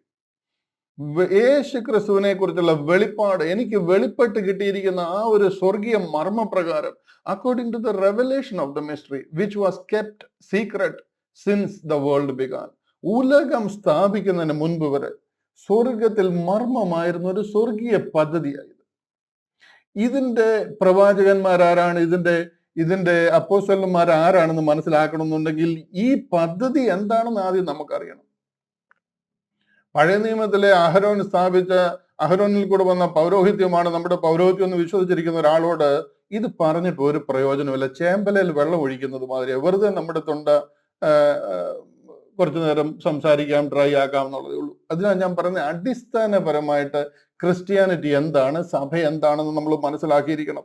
യേശു ക്രിസ്തുവിനെ കുറിച്ചുള്ള വെളിപ്പാട് എനിക്ക് വെളിപ്പെട്ട് കിട്ടിയിരിക്കുന്ന ആ ഒരു സ്വർഗീയ മർമ്മപ്രകാരം, according to the revelation of the mystery which was kept secret since the world began. ഉലകം സ്ഥാപിക്കുന്നതിന് മുൻപ് വരെ സ്വർഗത്തിൽ മർമ്മമായിരുന്ന ഒരു സ്വർഗീയ പദ്ധതിയായത്. ഇതിന്റെ പ്രവാചകന്മാരാരാണ്, ഇതിന്റെ അപ്പോസ്തലന്മാർ ആരാണെന്ന് മനസ്സിലാക്കണമെന്നുണ്ടെങ്കിൽ ഈ പദ്ധതി എന്താണെന്ന് ആദ്യം നമുക്കറിയണം. പഴയ നിയമത്തിലെ അഹരോൻ സ്ഥാപിച്ച, അഹരോനിൽ കൂടെ വന്ന പൗരോഹിത്യമാണ് നമ്മുടെ പൗരോഹിത്യം എന്ന് വിശ്വസിച്ചിരിക്കുന്ന ഒരാളോട് ഇത് പറഞ്ഞിട്ട് ഒരു പ്രയോജനമില്ല. ചേമ്പലയിൽ വെള്ളം ഒഴിക്കുന്നത് മാതിരി വെറുതെ നമ്മുടെ തൊണ്ട കുറച്ചു നേരം സംസാരിക്കാം, ഡ്രൈ ആക്കാം എന്നുള്ളതേ ഉള്ളൂ. അതിനാണ് ഞാൻ പറഞ്ഞത്, അടിസ്ഥാനപരമായിട്ട് ക്രിസ്ത്യാനിറ്റി എന്താണ്, സഭ എന്താണെന്ന് നമ്മൾ മനസ്സിലാക്കിയിരിക്കണം.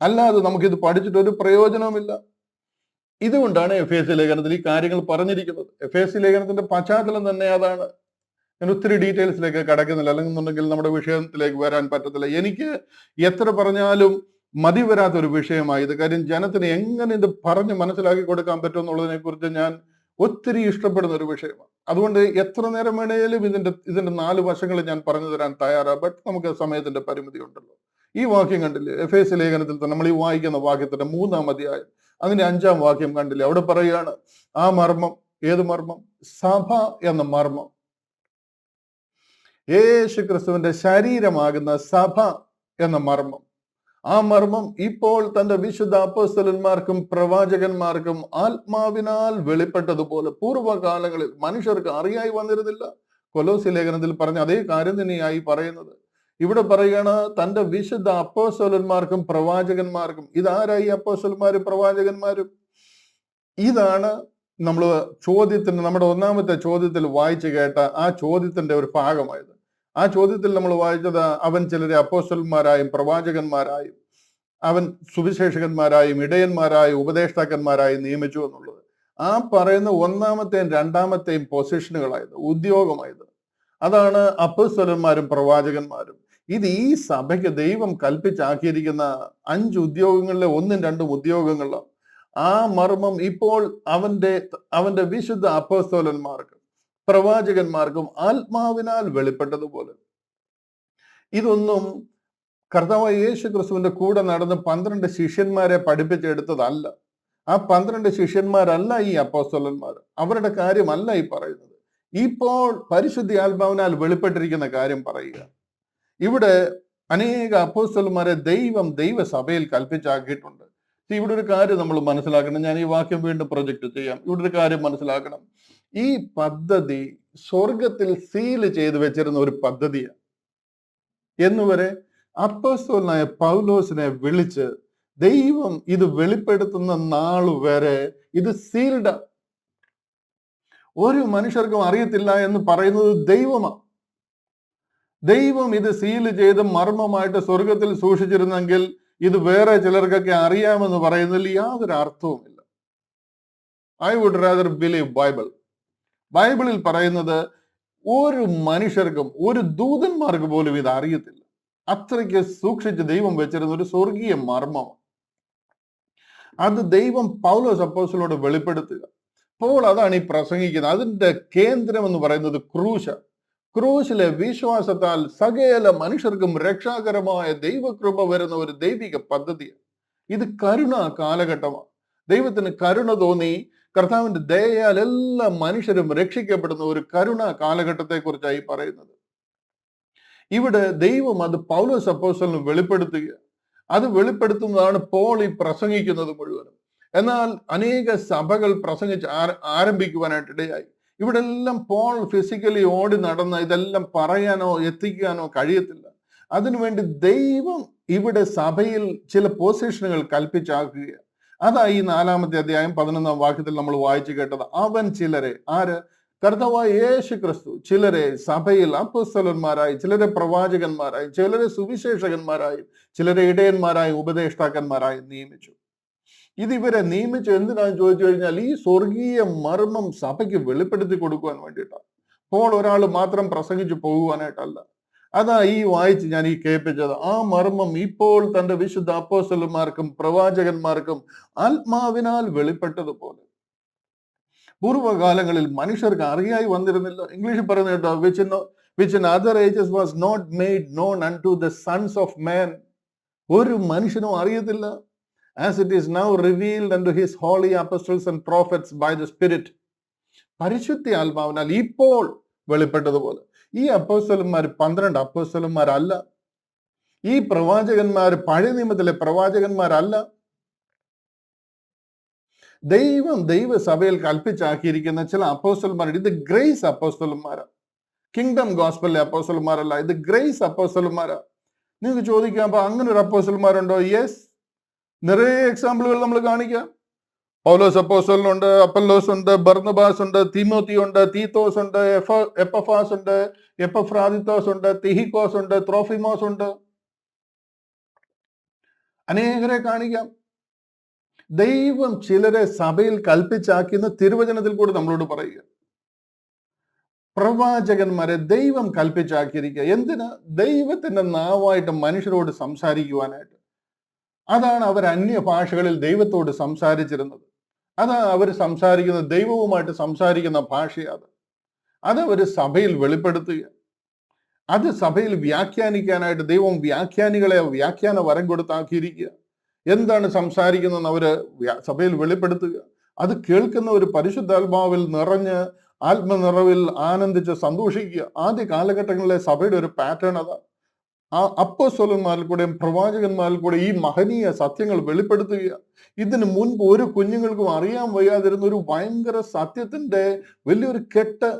അല്ലാതെ നമുക്കിത് പഠിച്ചിട്ട് ഒരു പ്രയോജനവുമില്ല. ഇതുകൊണ്ടാണ് എഫേസ്യ ലേഖനത്തിൽ ഈ കാര്യങ്ങൾ പറഞ്ഞിരിക്കുന്നത്. എഫേസ്യ ലേഖനത്തിന്റെ പശ്ചാത്തലം തന്നെ അതാണ്. ഞാൻ ഒത്തിരി ഡീറ്റെയിൽസിലേക്ക് കടക്കുന്നില്ല, അല്ലെങ്കിൽ നമ്മുടെ വിഷയത്തിലേക്ക് വരാൻ പറ്റത്തില്ല. എനിക്ക് എത്ര പറഞ്ഞാലും മതി വരാത്ത ഒരു വിഷയമായി ഇത്. കാര്യം ജനത്തിന് എങ്ങനെ ഇത് പറഞ്ഞ് മനസ്സിലാക്കി കൊടുക്കാൻ പറ്റും എന്നുള്ളതിനെ കുറിച്ച് ഞാൻ ഒത്തിരി ഇഷ്ടപ്പെടുന്ന ഒരു വിഷയമാണ്. അതുകൊണ്ട് എത്ര നേരം വേണേലും ഇതിന്റെ 4 വശങ്ങൾ ഞാൻ പറഞ്ഞു തരാൻ തയ്യാറാണ്. ബട്ട് നമുക്ക് സമയത്തിന്റെ പരിമിതി ഉണ്ടല്ലോ. ഈ വാക്യം കണ്ടില്ലേ, എഫേസ്യ ലേഖനത്തിൽ തന്നെ നമ്മൾ ഈ വായിക്കുന്ന വാക്യത്തിന്റെ 3-ാം അധ്യായം അതിന്റെ 5-ാം വാക്യം കണ്ടില്ലേ? അവിടെ പറയുകയാണ് ആ മർമ്മം. ഏത് മർമ്മം? സഭ എന്ന മർമ്മം. യേശു ക്രിസ്തുവിന്റെ ശരീരമാകുന്ന സഭ എന്ന മർമ്മം. ആ മർമ്മം ഇപ്പോൾ തന്റെ വിശുദ്ധ അപ്പോസ്തലന്മാർക്കും പ്രവാചകന്മാർക്കും ആത്മാവിനാൽ വെളിപ്പെട്ടതുപോലെ പൂർവ്വകാലങ്ങളിൽ മനുഷ്യർക്ക് അറിയായി വന്നിരുന്നില്ല. കൊലോസ്യ ലേഖനത്തിൽ പറഞ്ഞ അതേ കാര്യം തന്നെയായി പറയുന്നത്. ഇവിടെ പറയുകയാണ് തന്റെ വിശുദ്ധ അപ്പോസ്തലന്മാർക്കും പ്രവാചകന്മാർക്കും. ഇതാരായി അപ്പോസ്തലന്മാരും പ്രവാചകന്മാരും? ഇതാണ് നമ്മൾ നമ്മുടെ 1-ാമത്തെ ചോദ്യത്തിൽ വായിച്ചു കേട്ട ആ ചോദ്യത്തിന്റെ ഒരു ഭാഗമായത്. ആ ചോദ്യത്തിൽ നമ്മൾ വായിച്ചത് അവൻ ചിലരെ അപ്പോസ്തലന്മാരായും പ്രവാചകന്മാരായും അവൻ സുവിശേഷകന്മാരായും ഇടയന്മാരായും ഉപദേഷ്ടാക്കന്മാരായും നിയമിച്ചു എന്നുള്ളത്. ആ പറയുന്ന 1-ാമത്തെയും 2-ാമത്തെയും പൊസിഷനുകളായത്, ഉദ്യോഗമായത്. അതാണ് അപ്പോസ്തലന്മാരും പ്രവാചകന്മാരും. ഇത് ഈ സഭയ്ക്ക് ദൈവം കൽപ്പിച്ചാക്കിയിരിക്കുന്ന 5 ഉദ്യോഗങ്ങളിലെ 1-ഉം 2-ഉം ഉദ്യോഗങ്ങളാണ്. ആ മർമ്മം ഇപ്പോൾ അവന്റെ വിശുദ്ധ അപ്പോസ്തലന്മാർക്കും പ്രവാചകന്മാർക്കും ആത്മാവിനാൽ വെളിപ്പെട്ടതുപോലെ. ഇതൊന്നും കർത്താവായ യേശു ക്രിസ്തുവിന്റെ കൂടെ നടന്ന് 12 ശിഷ്യന്മാരെ പഠിപ്പിച്ചെടുത്തതല്ല. ആ 12 ശിഷ്യന്മാരല്ല ഈ അപ്പോസ്തലന്മാർ. അവരുടെ കാര്യമല്ല ഈ പറയുന്നത്. ഇപ്പോൾ പരിശുദ്ധ ആത്മാവിനാൽ വെളിപ്പെട്ടിരിക്കുന്ന കാര്യം പറയുക. ഇവിടെ അനേക അപ്പോസ്തലന്മാരെ ദൈവസഭയിൽ കൽപ്പിച്ചാക്കിയിട്ടുണ്ട്. ഇവിടെ ഒരു കാര്യം നമ്മൾ മനസ്സിലാക്കണം. ഞാൻ ഈ വാക്യം വീണ്ടും പ്രൊജക്ട് ചെയ്യാം. ഇവിടെ ഒരു കാര്യം മനസ്സിലാക്കണം. ഈ പദ്ധതി സ്വർഗത്തിൽ സീല് ചെയ്തു വെച്ചിരുന്ന ഒരു പദ്ധതിയാണ്. എന്നുവരെ അപ്പോസ്തലനായ പൗലോസിനെ വിളിച്ച് ദൈവം ഇത് വെളിപ്പെടുത്തുന്ന നാൾ വരെ ഇത് സീൽഡ്. ഒരു മനുഷ്യർക്കും അറിയത്തില്ല എന്ന് പറയുന്നത് ദൈവമാണ്. ദൈവം ഇത് സീല് ചെയ്ത് മർമ്മമായിട്ട് സ്വർഗത്തിൽ സൂക്ഷിച്ചിരുന്നെങ്കിൽ ഇത് വേറെ ചിലർക്കൊക്കെ അറിയാമെന്ന് പറയുന്നതിൽ യാതൊരു അർത്ഥവുമില്ല. ഐ വുഡ് റാദർ ബിലീവ് ബൈബിളിൽ പറയുന്നത് ഒരു മനുഷ്യർക്കും ഒരു ദൂതന്മാർക്ക് പോലും ഇത് അറിയത്തില്ല. അത്രയ്ക്ക് സൂക്ഷിച്ച് ദൈവം വെച്ചിരുന്ന ഒരു സ്വർഗീയ മർമ്മമാണ്. അത് ദൈവം പൗലോസ് അപ്പോസ്തലനോട് വെളിപ്പെടുത്തുക. അപ്പോൾ അതാണ് ഈ പ്രസംഗിക്കുന്നത്. അതിന്റെ കേന്ദ്രം എന്ന് പറയുന്നത് ക്രൂശിലെ വിശ്വാസത്താൽ സകല മനുഷ്യർക്കും രക്ഷാകരമായ ദൈവകൃപ വരുന്ന ഒരു ദൈവിക പദ്ധതിയാണ്. ഇത് കരുണ കാലഘട്ടമാണ്. ദൈവത്തിന് കരുണ തോന്നി കർത്താവിന്റെ ദയയാൽ എല്ലാ മനുഷ്യരും രക്ഷിക്കപ്പെടുന്ന ഒരു കരുണ കാലഘട്ടത്തെ കുറിച്ചായി പറയുന്നത്. ഇവിടെ ദൈവം അത് പൗലോസ് അപ്പോസ്തലന് വെളിപ്പെടുത്തുക. അത് വെളിപ്പെടുത്തുന്നതാണ് പോൾ ഈ പ്രസംഗിക്കുന്നത് മുഴുവനും. എന്നാൽ അനേക സഭകൾ പ്രസംഗിച്ച് ആരംഭിക്കുവാനായിട്ട് ഇടയായി. ഇവിടെ എല്ലാം പോൾ ഫിസിക്കലി ഓടി നടന്ന് ഇതെല്ലാം പറയാനോ എത്തിക്കാനോ കഴിയത്തില്ല. അതിനുവേണ്ടി ദൈവം ഇവിടെ സഭയിൽ ചില പൊസിഷനുകൾ കൽപ്പിച്ചാക്കുകയാണ്. അതായി ഈ 4-ാമത്തെ അധ്യായം 11-ാം വാക്യത്തിൽ നമ്മൾ വായിച്ചു കേട്ടത്. അവൻ ചിലരെ, ആര്? കർത്താവായ യേശു ക്രിസ്തു ചിലരെ സഭയിൽ അപ്പോസ്തലന്മാരായി, ചിലരെ പ്രവാചകന്മാരായി, ചിലരെ സുവിശേഷകന്മാരായി, ചിലരെ ഇടയന്മാരായി, ഉപദേഷ്ടാക്കന്മാരായി നിയമിച്ചു. ഇതിവരെ നിയമിച്ചു എന്തിനാന്ന് ചോദിച്ചു കഴിഞ്ഞാൽ ഈ സ്വർഗീയ മർമ്മം സഭയ്ക്ക് വെളിപ്പെടുത്തി കൊടുക്കുവാൻ വേണ്ടിയിട്ടാണ്. അപ്പോൾ ഒരാൾ മാത്രം പ്രസംഗിച്ചു പോകുവാനായിട്ടല്ല. അതാ ഈ വായിച്ച് ഞാൻ ഈ കേൾപ്പിച്ചത്. ആ മർമ്മം ഇപ്പോൾ തന്റെ വിശുദ്ധ അപ്പോസ്തലന്മാർക്കും പ്രവാചകന്മാർക്കും ആത്മാവിനാൽ വെളിപ്പെട്ടതുപോലെ പൂർവ്വകാലങ്ങളിൽ മനുഷ്യർക്ക് അറിയായി വന്നിരുന്നില്ല. ഇംഗ്ലീഷിൽ പറയുന്ന കേട്ടോ, which in other ages was not made known unto the sons of man. ഒരു മനുഷ്യനും അറിയത്തില്ല. As it is now revealed unto his holy apostles and prophets by the Spirit. പരിശുദ്ധ ആത്മാവിനാൽ ഇപ്പോൾ വെളിപ്പെട്ടതുപോലെ. ഈ അപ്പോസ്തലന്മാർ 12 അപ്പോസ്തലന്മാരല്ല. ഈ പ്രവാചകന്മാർ പഴയ നിയമത്തിലെ പ്രവാചകന്മാരല്ല. ദൈവസഭയിൽ കൽപ്പിച്ചാക്കിയിരിക്കുന്ന ചില അപ്പോസ്തലന്മാർ. ഇത് ഗ്രേസ് അപ്പോസ്തലന്മാരാണ്. കിങ്ഡം ഗോസ്പലിലെ അപ്പോസ്തലന്മാരല്ല, ഇത് ഗ്രേസ് അപ്പോസ്തലന്മാരാ. നിങ്ങൾക്ക് ചോദിക്കാം, അപ്പൊ അങ്ങനെ ഒരു അപ്പോസ്തലന്മാരുണ്ടോ? യെസ്, നിറയെ എക്സാമ്പിളുകൾ നമ്മൾ കാണിക്കാം. പൗലോസ് അപ്പോസ്തലനുണ്ട്, അപ്പല്ലോസ് ഉണ്ട്, ബർന്നബാസ് ഉണ്ട്, തീമോത്തി ഉണ്ട്, തീത്തോസ് ഉണ്ട്, എപ്പഫാസ് ഉണ്ട്, എപ്പഫ്രാദിത്തോസ് ഉണ്ട്, തിഹിക്കോസ് ഉണ്ട്, ത്രോഫിമോസ് ഉണ്ട്. അനേകരെ കാണിക്കാം. ദൈവം ചിലരെ സഭയിൽ കൽപ്പിച്ചാക്കിയെന്ന് തിരുവചനത്തിൽ കൂടി നമ്മളോട് പറയുക. പ്രവാചകന്മാരെ ദൈവം കൽപ്പിച്ചാക്കിയിരിക്കുക. എന്തിന്? ദൈവത്തിന്റെ നാവായിട്ട് മനുഷ്യരോട് സംസാരിക്കുവാനായിട്ട്. അതാണ് അവർ അന്യഭാഷകളിൽ ദൈവത്തോട് സംസാരിച്ചിരുന്നത്. അതാ അവർ സംസാരിക്കുന്ന ദൈവവുമായിട്ട് സംസാരിക്കുന്ന ഭാഷയാണ്. അത് അവർ സഭയിൽ വെളിപ്പെടുത്തുക. അത് സഭയിൽ വ്യാഖ്യാനിക്കാനായിട്ട് ദൈവം വ്യാഖ്യാനികളെ വ്യാഖ്യാന വരം കൊടുത്താക്കിയിരിക്കുക. എന്താണ് സംസാരിക്കുന്നതെന്ന് അവര് സഭയിൽ വെളിപ്പെടുത്തുക. അത് കേൾക്കുന്ന ഒരു പരിശുദ്ധാത്മാവിൽ നിറഞ്ഞ് ആത്മനിറവിൽ ആനന്ദിച്ച് സന്തോഷിക്കുക. ആദ്യ കാലഘട്ടങ്ങളിലെ സഭയുടെ ഒരു പാറ്റേൺ അതാണ്. ആ അപ്പോസ്തലന്മാരിൽ കൂടെയും പ്രവാചകന്മാരിൽ കൂടെ ഈ മഹനീയ സത്യങ്ങൾ വെളിപ്പെടുത്തുക. ഇതിന് മുൻപ് ഒരു കുഞ്ഞുങ്ങൾക്കും അറിയാൻ വയ്യാതിരുന്ന ഒരു ഭയങ്കര സത്യത്തിന്റെ വലിയൊരു കെട്ട്,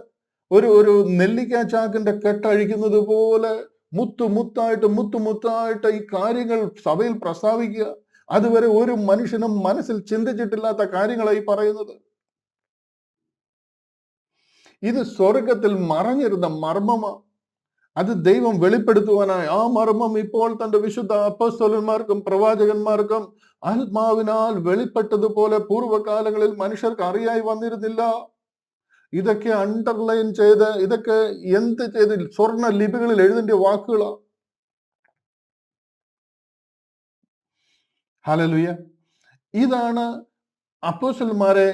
ഒരു നെല്ലിക്ക ചാക്കിന്റെ കെട്ടഴിക്കുന്നത് പോലെ മുത്തായിട്ട് ഈ കാര്യങ്ങൾ സഭയിൽ പ്രസ്താവിക്കുക. അതുവരെ ഒരു മനുഷ്യനും മനസ്സിൽ ചിന്തിച്ചിട്ടില്ലാത്ത കാര്യങ്ങളായി പറയുന്നത്. ഇത് സ്വർഗത്തിൽ മറഞ്ഞിരുന്ന മർമ്മമാണ്. അത് ദൈവം വെളിപ്പെടുത്തുവാനായി ആ മർമ്മം ഇപ്പോൾ തന്റെ വിശുദ്ധ അപ്പോസ്തലന്മാർക്കും പ്രവാചകന്മാർക്കും ആത്മാവിനാൽ വെളിപ്പെട്ടതുപോലെ പൂർവ്വകാലങ്ങളിൽ മനുഷ്യർക്ക് അറിയായി വന്നിരുന്നില്ല. ഇതൊക്കെ അണ്ടർലൈൻ ചെയ്ത്, ഇതൊക്കെ എന്ത് ചെയ്ത് സ്വർണ്ണ ലിപികളിൽ എഴുതേണ്ട വാക്കുകളാണ്. ഹല്ലേലൂയ. ഇതാണ് അപ്പോസ്തലന്മാരെ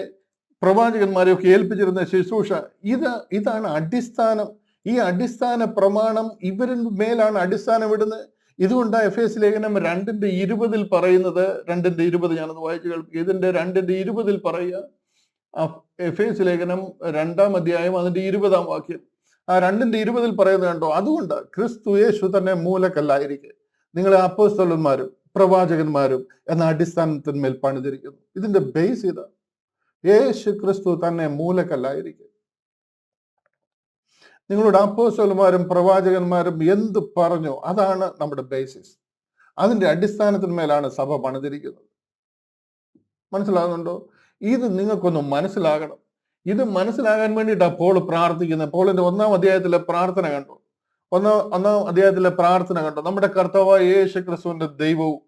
പ്രവാചകന്മാരെ ഒക്കെ ഏൽപ്പിച്ചിരുന്ന ശുശ്രൂഷ. ഇതാണ് അടിസ്ഥാനം. ഈ അടിസ്ഥാന പ്രമാണം ഇവരിൽ മേലാണ് അടിസ്ഥാനം ഇടുന്നത്. ഇതുകൊണ്ട് എഫേസ് ലേഖനം 2:20 പറയുന്നത്, 2:20 ഞാനത് വായിച്ചു കേൾപ്പിക്കും. ഇതിന്റെ 2:20 പറയുക. എഫേസ് ലേഖനം 2-ാം അധ്യായം അതിന്റെ 20-ാം വാക്യം. ആ 2:20 പറയുന്നത് കണ്ടോ? അതുകൊണ്ട് ക്രിസ്തു യേശു തന്നെ മൂലക്കല്ലായിരിക്കെ നിങ്ങളെ അപ്പോസ്തലന്മാരും പ്രവാചകന്മാരും എന്ന അടിസ്ഥാനത്തിന്മേൽ പണിതിരിക്കുന്നു. ഇതിന്റെ ബേസ് ഇതാ. യേശു ക്രിസ്തു തന്നെ മൂലക്കല്ലായിരിക്കെ. നിങ്ങളുടെ അപ്പോസ്തലന്മാരും പ്രവാചകന്മാരും എന്ത് പറഞ്ഞു അതാണ് നമ്മുടെ ബേസിസ്. അതിന്റെ അടിസ്ഥാനത്തിന്മേലാണ് സഭ പണിതിരിക്കുന്നത്. മനസ്സിലാകുന്നുണ്ടോ? ഇത് നിങ്ങൾക്കൊന്ന് മനസ്സിലാകണം. ഇത് മനസ്സിലാകാൻ വേണ്ടിയിട്ടാണ് പോൾ പ്രാർത്ഥിക്കുന്നത്. പോളിന്റെ 1-ാം അധ്യായത്തിലെ പ്രാർത്ഥന കണ്ടോ? ഒന്നാം അധ്യായത്തിലെ പ്രാർത്ഥന കണ്ടോ? നമ്മുടെ കർത്താവായ യേശു ക്രിസ്തുവിന്റെ ദൈവവും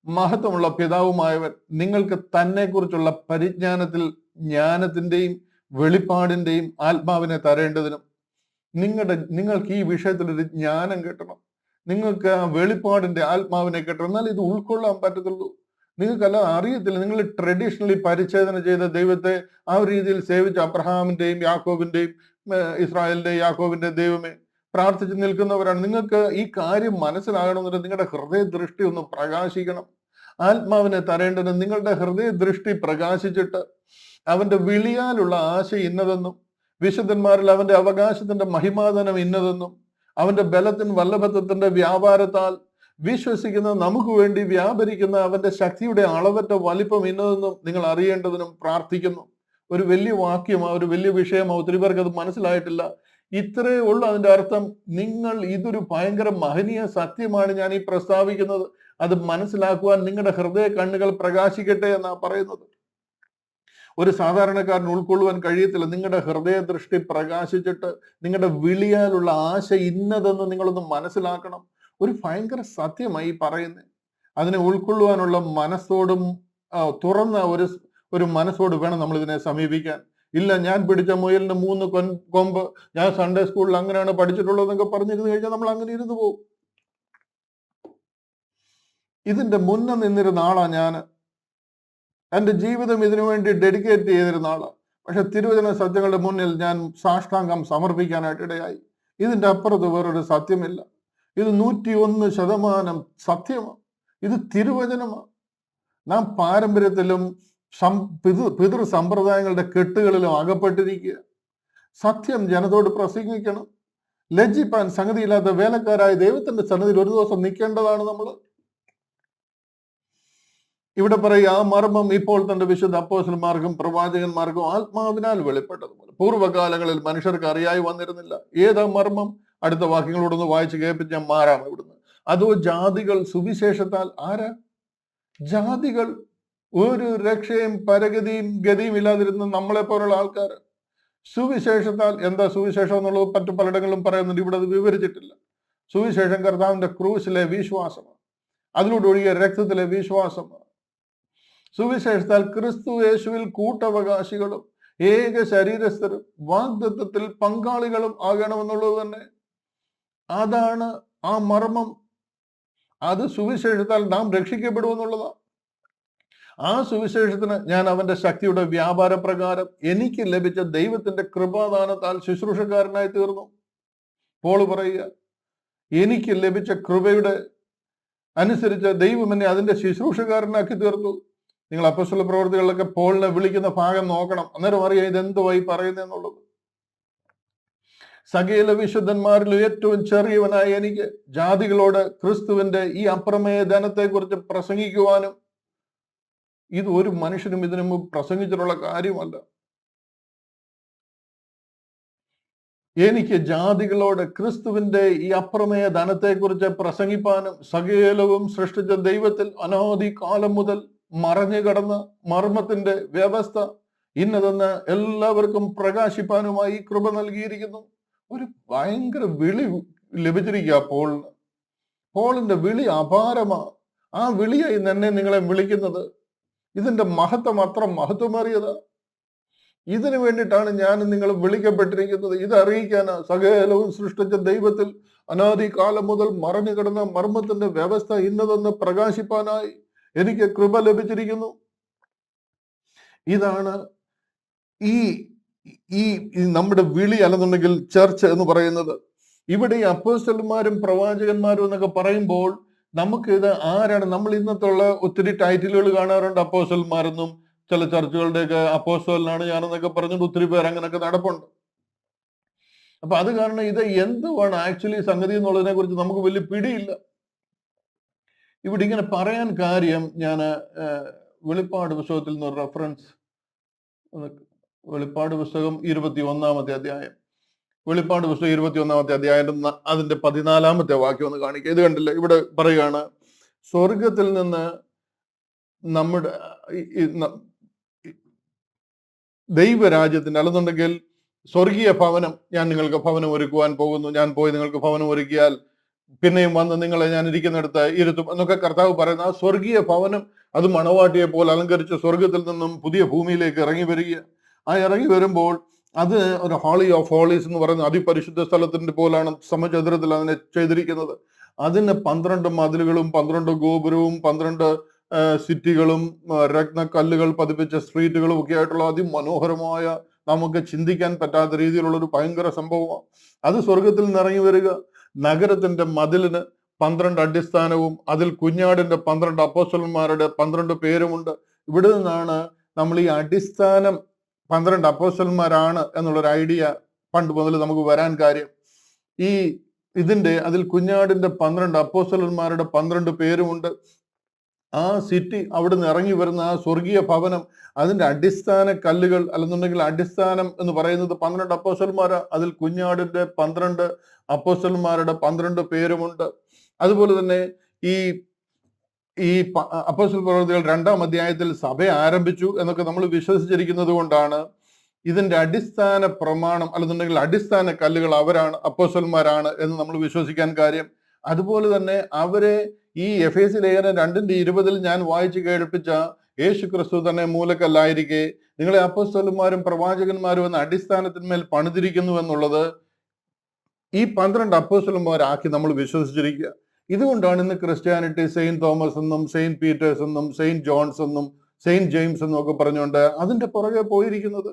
മഹത്വമുള്ള പിതാവുമായവൻ നിങ്ങൾക്ക് തന്നെ കുറിച്ചുള്ള പരിജ്ഞാനത്തിൽ ജ്ഞാനത്തിന്റെയും വെളിപ്പാടിന്റെയും ആത്മാവിനെ തരേണ്ടതിനും നിങ്ങൾക്ക് ഈ വിഷയത്തിൽ ഒരു ജ്ഞാനം കിട്ടണം. നിങ്ങൾക്ക് ആ വെളിപ്പാടിന്റെ ആത്മാവിനെ കിട്ടണം. എന്നാൽ ഇത് ഉൾക്കൊള്ളാൻ പറ്റത്തുള്ളൂ. നിങ്ങൾക്കെല്ലാം അറിയത്തില്ല. നിങ്ങൾ ട്രഡീഷണലി പരിച്ഛേദന ചെയ്ത ദൈവത്തെ ആ ഒരു രീതിയിൽ സേവിച്ച അബ്രഹാമിന്റെയും യാക്കോബിന്റെയും ഇസ്രായേലിന്റെയും യാക്കോബിന്റെ ദൈവമേ പ്രാർത്ഥിച്ച് നിൽക്കുന്നവരാണ്. നിങ്ങൾക്ക് ഈ കാര്യം മനസ്സിലാകണമെന്നുണ്ടെങ്കിൽ നിങ്ങളുടെ ഹൃദയ ദൃഷ്ടി ഒന്ന് പ്രകാശിക്കണം. ആത്മാവിനെ തരേണ്ടത് നിങ്ങളുടെ ഹൃദയ ദൃഷ്ടി പ്രകാശിച്ചിട്ട് അവന്റെ വിളിയാലുള്ള ആശ ഇന്നതെന്നും വിശുദ്ധന്മാരിൽ അവന്റെ അവകാശത്തിന്റെ മഹിമാധനം ഇന്നതെന്നും അവന്റെ ബലത്തിൻ വല്ലഭത്വത്തിന്റെ വ്യാപാരത്താൽ വിശ്വസിക്കുന്ന നമുക്ക് വേണ്ടി വ്യാപരിക്കുന്ന അവന്റെ ശക്തിയുടെ അളവറ്റ വലിപ്പം ഇന്നതെന്നും നിങ്ങൾ അറിയേണ്ടതിനും പ്രാർത്ഥിക്കുന്നു. ഒരു വലിയ വാക്യമാ, ഒരു വലിയ വിഷയമാ. ഒത്തിരി പേർക്ക് അത് മനസ്സിലായിട്ടില്ല. ഇത്രയേ ഉള്ളൂ അതിന്റെ അർത്ഥം. നിങ്ങൾ ഇതൊരു ഭയങ്കര മഹനീയ സത്യമാണ് ഞാൻ ഈ പ്രസ്താവിക്കുന്നത്. അത് മനസ്സിലാക്കുവാൻ നിങ്ങളുടെ ഹൃദയ കണ്ണുകൾ പ്രകാശിക്കട്ടെ എന്നാ പറയുന്നത്. ഒരു സാധാരണക്കാരന് ഉൾക്കൊള്ളുവാൻ കഴിയത്തില്ല. നിങ്ങളുടെ ഹൃദയ ദൃഷ്ടി പ്രകാശിച്ചിട്ട് നിങ്ങളുടെ വിളിയാലുള്ള ആശ ഇന്നതെന്ന് നിങ്ങളൊന്ന് മനസ്സിലാക്കണം. ഒരു ഭയങ്കര സത്യമായി പറയുന്നത്. അതിനെ ഉൾക്കൊള്ളുവാനുള്ള മനസ്സോടും തുറന്ന ഒരു മനസ്സോട് വേണം നമ്മൾ ഇതിനെ സമീപിക്കാൻ. ഇല്ല, ഞാൻ പിടിച്ച മുയലിന് 3 കൊമ്പ്, ഞാൻ സൺഡേ സ്കൂളിൽ അങ്ങനെയാണ് പഠിച്ചിട്ടുള്ളതെന്നൊക്കെ പറഞ്ഞിരുന്നു കഴിഞ്ഞാൽ നമ്മൾ അങ്ങനെ ഇരുന്ന് പോകും. ഇതിന്റെ മുന്നേ നിന്നിരുന്ന ആളാ ഞാൻ. എൻ്റെ ജീവിതം ഇതിനു വേണ്ടി ഡെഡിക്കേറ്റ് ചെയ്തിരുന്ന ആളാണ്. പക്ഷെ തിരുവചന സത്യങ്ങളുടെ മുന്നിൽ ഞാൻ സാഷ്ടാംഗം സമർപ്പിക്കാനായിട്ട് ഇടയായി. ഇതിൻ്റെ അപ്പുറത്ത് വേറൊരു സത്യമില്ല. ഇത് 101% സത്യമാണ്. ഇത് തിരുവചനമാണ്. നാം പാരമ്പര്യത്തിലും പിതൃ സമ്പ്രദായങ്ങളുടെ കെട്ടുകളിലും അകപ്പെട്ടിരിക്കുക. സത്യം ജനത്തോട് പ്രസംഗിക്കണം. ലജ്ജിപ്പാൻ സംഗതിയില്ലാത്ത വേലക്കാരായ ദൈവത്തിന്റെ സന്നിധിയിൽ ഒരു ദിവസം നിൽക്കേണ്ടതാണ് നമ്മൾ. ഇവിടെ പറയുക, ആ മർമ്മം ഇപ്പോൾ തന്റെ വിശുദ്ധ അപ്പോസ്തലന്മാർക്കും പ്രവാചകന്മാർക്കും ആത്മാവിനാൽ വെളിപ്പെട്ടതുപോലെ പൂർവ്വകാലങ്ങളിൽ മനുഷ്യർക്ക് അറിയായി വന്നിരുന്നില്ല. ഏതാ മർമ്മം? അടുത്ത വാക്യങ്ങളോടൊന്ന് വായിച്ച് കേൾപ്പിച്ച് ഞാൻ മാറാം ഇവിടുന്ന്. അതോ ജാതികൾ സുവിശേഷത്താൽ ആരാ? ജാതികൾ ഒരു രക്ഷയും പരഗതിയും ഗതിയും ഇല്ലാതിരുന്ന നമ്മളെ പോലുള്ള ആൾക്കാർ സുവിശേഷത്താൽ. എന്താ സുവിശേഷം എന്നുള്ളത് മറ്റു പലയിടങ്ങളിലും പറയുന്നുണ്ട്, ഇവിടെ അത് വിവരിച്ചിട്ടില്ല. സുവിശേഷം കർത്താവിന്റെ ക്രൂശിലെ വിശ്വാസമാണ്, അതിലൂടെ ഒഴുകിയ രക്തത്തിലെ വിശ്വാസമാണ്. സുവിശേഷത്താൽ ക്രിസ്തു യേശുവിൽ കൂട്ടവകാശികളും ഏക ശരീരസ്ഥരും വാഗ്ദത്തത്തിൽ പങ്കാളികളും ആകണമെന്നുള്ളത് തന്നെ. അതാണ് ആ മർമ്മം. അത് സുവിശേഷത്താൽ നാം രക്ഷിക്കപ്പെടുമെന്നുള്ളതാണ്. ആ സുവിശേഷത്തിന് ഞാൻ അവന്റെ ശക്തിയുടെ വ്യാപാര പ്രകാരം എനിക്ക് ലഭിച്ച ദൈവത്തിന്റെ കൃപാദാനത്താൽ ശുശ്രൂഷക്കാരനായി തീർന്നു. പോള് പറയുക, എനിക്ക് ലഭിച്ച കൃപയുടെ അനുസരിച്ച് ദൈവം എന്നെ അതിന്റെ ശുശ്രൂഷക്കാരനാക്കി തീർത്തു. നിങ്ങൾ അപ്പോസ്തല പ്രവർത്തികളിലൊക്കെ പോളിനെ വിളിക്കുന്ന ഭാഗം നോക്കണം. അന്നേരം അറിയാം ഇതെന്തുവായി പറയുന്നതെന്നുള്ളത്. സകല വിശുദ്ധന്മാരിൽ ഏറ്റവും ചെറിയവനായ എനിക്ക് ജാതികളോട് ക്രിസ്തുവിന്റെ ഈ അപ്രമേയ ധനത്തെ കുറിച്ച് പ്രസംഗിക്കുവാനും, ഇത് ഒരു മനുഷ്യനും ഇതിനു മുമ്പ് പ്രസംഗിച്ചിട്ടുള്ള കാര്യമല്ല. എനിക്ക് ജാതികളോട് ക്രിസ്തുവിന്റെ ഈ അപ്രമേയ ധനത്തെ കുറിച്ച് പ്രസംഗിപ്പാനും സകലവും സൃഷ്ടിച്ച ദൈവത്തിൽ അനാദി കാലം മുതൽ മറഞ്ഞു കടന്ന മർമ്മത്തിന്റെ വ്യവസ്ഥ ഇന്നതെന്ന് എല്ലാവർക്കും പ്രകാശിപ്പാനുമായി കൃപ നൽകിയിരിക്കുന്നു. ഒരു ഭയങ്കര വിളി ലഭിച്ചിരിക്കുക പോളിന്. പോളിന്റെ വിളി അപാരമാണ്. ആ വിളിയായി തന്നെ നിങ്ങളെ വിളിക്കുന്നത്. ഇതിന്റെ മഹത്വം അത്ര മഹത്വമേറിയതാ. ഇതിനു വേണ്ടിയിട്ടാണ് ഞാൻ നിങ്ങൾ വിളിക്കപ്പെട്ടിരിക്കുന്നത്. ഇത് അറിയിക്കാനാ സകലവും സൃഷ്ടിച്ച ദൈവത്തിൽ അനാദി കാലം മുതൽ മറഞ്ഞു കിടന്ന മർമ്മത്തിന്റെ വ്യവസ്ഥ ഇന്നതെന്ന് പ്രകാശിപ്പാനായി എനിക്ക് കൃപ ലഭിച്ചിരിക്കുന്നു. ഇതാണ് ഈ ഈ നമ്മുടെ വിളി, അല്ലെന്നുണ്ടെങ്കിൽ ചർച്ച് എന്ന് പറയുന്നത്. ഇവിടെ ഈ അപ്പോസ്തലന്മാരും പ്രവാചകന്മാരും എന്നൊക്കെ പറയുമ്പോൾ നമുക്ക് ഇത് ആരാണ്? നമ്മൾ ഇന്നത്തുള്ള ഒത്തിരി ടൈറ്റിലുകൾ കാണാറുണ്ട്. അപ്പോസ്തലന്മാരെന്നും ചില ചർച്ചുകളുടെയൊക്കെ അപ്പോസ്തലനാണ് ഞാനെന്നൊക്കെ പറഞ്ഞിട്ട് ഒത്തിരി പേർ അങ്ങനെയൊക്കെ നടപ്പുണ്ട്. അപ്പൊ അത് കാരണം ഇത് എന്തുവാണ് ആക്ച്വലി സംഗതി എന്നുള്ളതിനെ കുറിച്ച് നമുക്ക് വലിയ പിടിയില്ല. ഇവിടെ ഇങ്ങനെ പറയാൻ കാര്യം, ഞാൻ വെളിപ്പാട് പുസ്തകത്തിൽ നിന്ന് ഒരു റെഫറൻസ്, വെളിപ്പാട് പുസ്തകം 21-ാമത്തെ അധ്യായം, വെളിപ്പാട് പുസ്തകം 21-ാമത്തെ അധ്യായം അതിന്റെ 14-ാമത്തെ വാക്യം ഒന്ന് കാണിക്കുക. ഇത് കണ്ടില്ല, ഇവിടെ പറയുകയാണ്, സ്വർഗത്തിൽ നിന്ന് നമ്മുടെ ദൈവരാജ്യത്തിന്റെ, അല്ലെന്നുണ്ടെങ്കിൽ സ്വർഗീയ ഭവനം, ഞാൻ നിങ്ങൾക്ക് ഭവനം ഒരുക്കുവാൻ പോകുന്നു, ഞാൻ പോയി നിങ്ങൾക്ക് ഭവനം ഒരുക്കിയാൽ പിന്നെയും വന്ന് നിങ്ങളെ ഞാൻ ഇരിക്കുന്നിടത്ത് ഇരുത്തും എന്നൊക്കെ കർത്താവ് പറയുന്ന ആ സ്വർഗീയ ഭവനം, അത് മണവാട്ടിയെ പോലെ അലങ്കരിച്ച് സ്വർഗത്തിൽ നിന്നും പുതിയ ഭൂമിയിലേക്ക് ഇറങ്ങി വരിക. ആ ഇറങ്ങി വരുമ്പോൾ അത് ഒരു ഹോളി ഓഫ് ഹോളീസ് എന്ന് പറയുന്ന അതിപരിശുദ്ധ സ്ഥലത്തിന്റെ പോലാണ് സമചതുരത്തിൽ അതിനെ ചെയ്തിരിക്കുന്നത്. അതിന് 12 മതിലുകളും 12 ഗോപുരവും 12 സിറ്റികളും രത്നക്കല്ലുകൾ പതിപ്പിച്ച സ്ട്രീറ്റുകളും ഒക്കെ ആയിട്ടുള്ള അതിമനോഹരമായ, നമുക്ക് ചിന്തിക്കാൻ പറ്റാത്ത രീതിയിലുള്ള ഒരു ഭയങ്കര സംഭവമാണ്. അത് സ്വർഗത്തിൽ നിന്ന് ഇറങ്ങി വരിക. നഗരത്തിന്റെ മതിലിന് 12 അടിസ്ഥാനവും അതിൽ കുഞ്ഞാടിന്റെ 12 അപ്പോസ്തലന്മാരുടെ 12 പേരുമുണ്ട്. ഇവിടെ നിന്നാണ് നമ്മൾ ഈ അടിസ്ഥാനം 12 അപ്പോസ്തലന്മാരാണ് എന്നുള്ളൊരു ഐഡിയ പണ്ട് മുതൽ നമുക്ക് വരാൻ കാര്യം. അതിൽ കുഞ്ഞാടിന്റെ 12 അപ്പോസ്തലന്മാരുടെ 12 പേരുമുണ്ട്. ആ സിറ്റി, അവിടെ നിന്ന് ഇറങ്ങി വരുന്ന ആ സ്വർഗീയ ഭവനം, അതിന്റെ അടിസ്ഥാന കല്ലുകൾ, അല്ലെന്നുണ്ടെങ്കിൽ അടിസ്ഥാനം എന്ന് പറയുന്നത് 12 അപ്പോസ്തലന്മാരാ. അതിൽ കുഞ്ഞാടിന്റെ 12 അപ്പോസ്തലന്മാരുടെ 12 പേരുമുണ്ട്. അതുപോലെ തന്നെ ഈ അപ്പോസ്തല പ്രവൃത്തികൾ 2-ാം അധ്യായത്തിൽ സഭ ആരംഭിച്ചു എന്നൊക്കെ നമ്മൾ വിശ്വസിച്ചിരിക്കുന്നത് കൊണ്ടാണ് ഇതിന്റെ അടിസ്ഥാന പ്രമാണം, അല്ലെന്നുണ്ടെങ്കിൽ അടിസ്ഥാന കല്ലുകൾ അവരാണ്, അപ്പോസ്തലന്മാരാണ് എന്ന് നമ്മൾ വിശ്വസിക്കാൻ കാര്യം. അതുപോലെ തന്നെ അവരെ ഈ എഫേസ്യ ലേഖനം 2:20 ഞാൻ വായിച്ചു കേൾപ്പിച്ച യേശു ക്രിസ്തു തന്നെ മൂലക്കല്ലായിരിക്കെ നിങ്ങളെ അപ്പോസ്തലന്മാരും പ്രവാചകന്മാരും എന്ന അടിസ്ഥാനത്തിന്മേൽ പണിതിരിക്കുന്നു എന്നുള്ളത് ഈ 12 അപ്പോസ്തലന്മാരാക്കി നമ്മൾ വിശ്വസിച്ചിരിക്കുക. ഇതുകൊണ്ടാണ് ഇന്ന് ക്രിസ്ത്യാനിറ്റി സെയിന്റ് തോമസ് എന്നും സെയിന്റ് പീറ്റേഴ്സ് എന്നും സെയിന്റ് ജോൺസ് എന്നും സെയിന്റ് ജെയിംസ് എന്നും ഒക്കെ പറഞ്ഞുകൊണ്ട് അതിന്റെ പുറകെ പോയിരിക്കുന്നത്.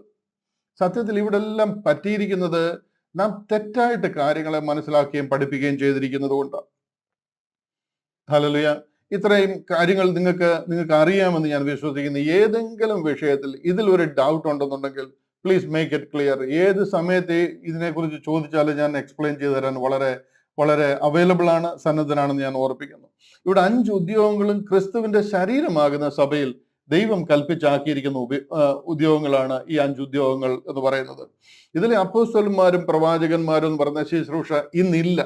സത്യത്തിൽ ഇവിടെ എല്ലാം പറ്റിയിരിക്കുന്നത് നാം തെറ്റായിട്ട് കാര്യങ്ങളെ മനസ്സിലാക്കുകയും പഠിപ്പിക്കുകയും ചെയ്തിരിക്കുന്നത് കൊണ്ടാണ്. ഹല്ലേലൂയ. ഇത്രയും കാര്യങ്ങൾ നിങ്ങൾക്ക് അറിയാമെന്ന് ഞാൻ വിശ്വസിക്കുന്നു. ഏതെങ്കിലും വിഷയത്തിൽ ഇതിൽ ഒരു ഡൗട്ട് ഉണ്ടെന്നുണ്ടെങ്കിൽ പ്ലീസ് മേക്ക് ഇറ്റ് ക്ലിയർ. ഏത് സമയത്ത് ഇതിനെക്കുറിച്ച് ചോദിച്ചാലും ഞാൻ എക്സ്പ്ലെയിൻ ചെയ്തു തരാൻ വളരെ വളരെ അവൈലബിൾ ആണ്, സന്നദ്ധനാണെന്ന് ഞാൻ ഓർപ്പിക്കുന്നു. ഇവിടെ 5 ഉദ്യോഗങ്ങളും ക്രിസ്തുവിന്റെ ശരീരമാകുന്ന സഭയിൽ ദൈവം കൽപ്പിച്ചാക്കിയിരിക്കുന്ന ഉദ്യോഗങ്ങളാണ് ഈ 5 ഉദ്യോഗങ്ങൾ എന്ന് പറയുന്നത്. ഇതിലെ അപ്പോസ്തലന്മാരും പ്രവാചകന്മാരും എന്ന് പറഞ്ഞ ശുശ്രൂഷ ഇന്നില്ല.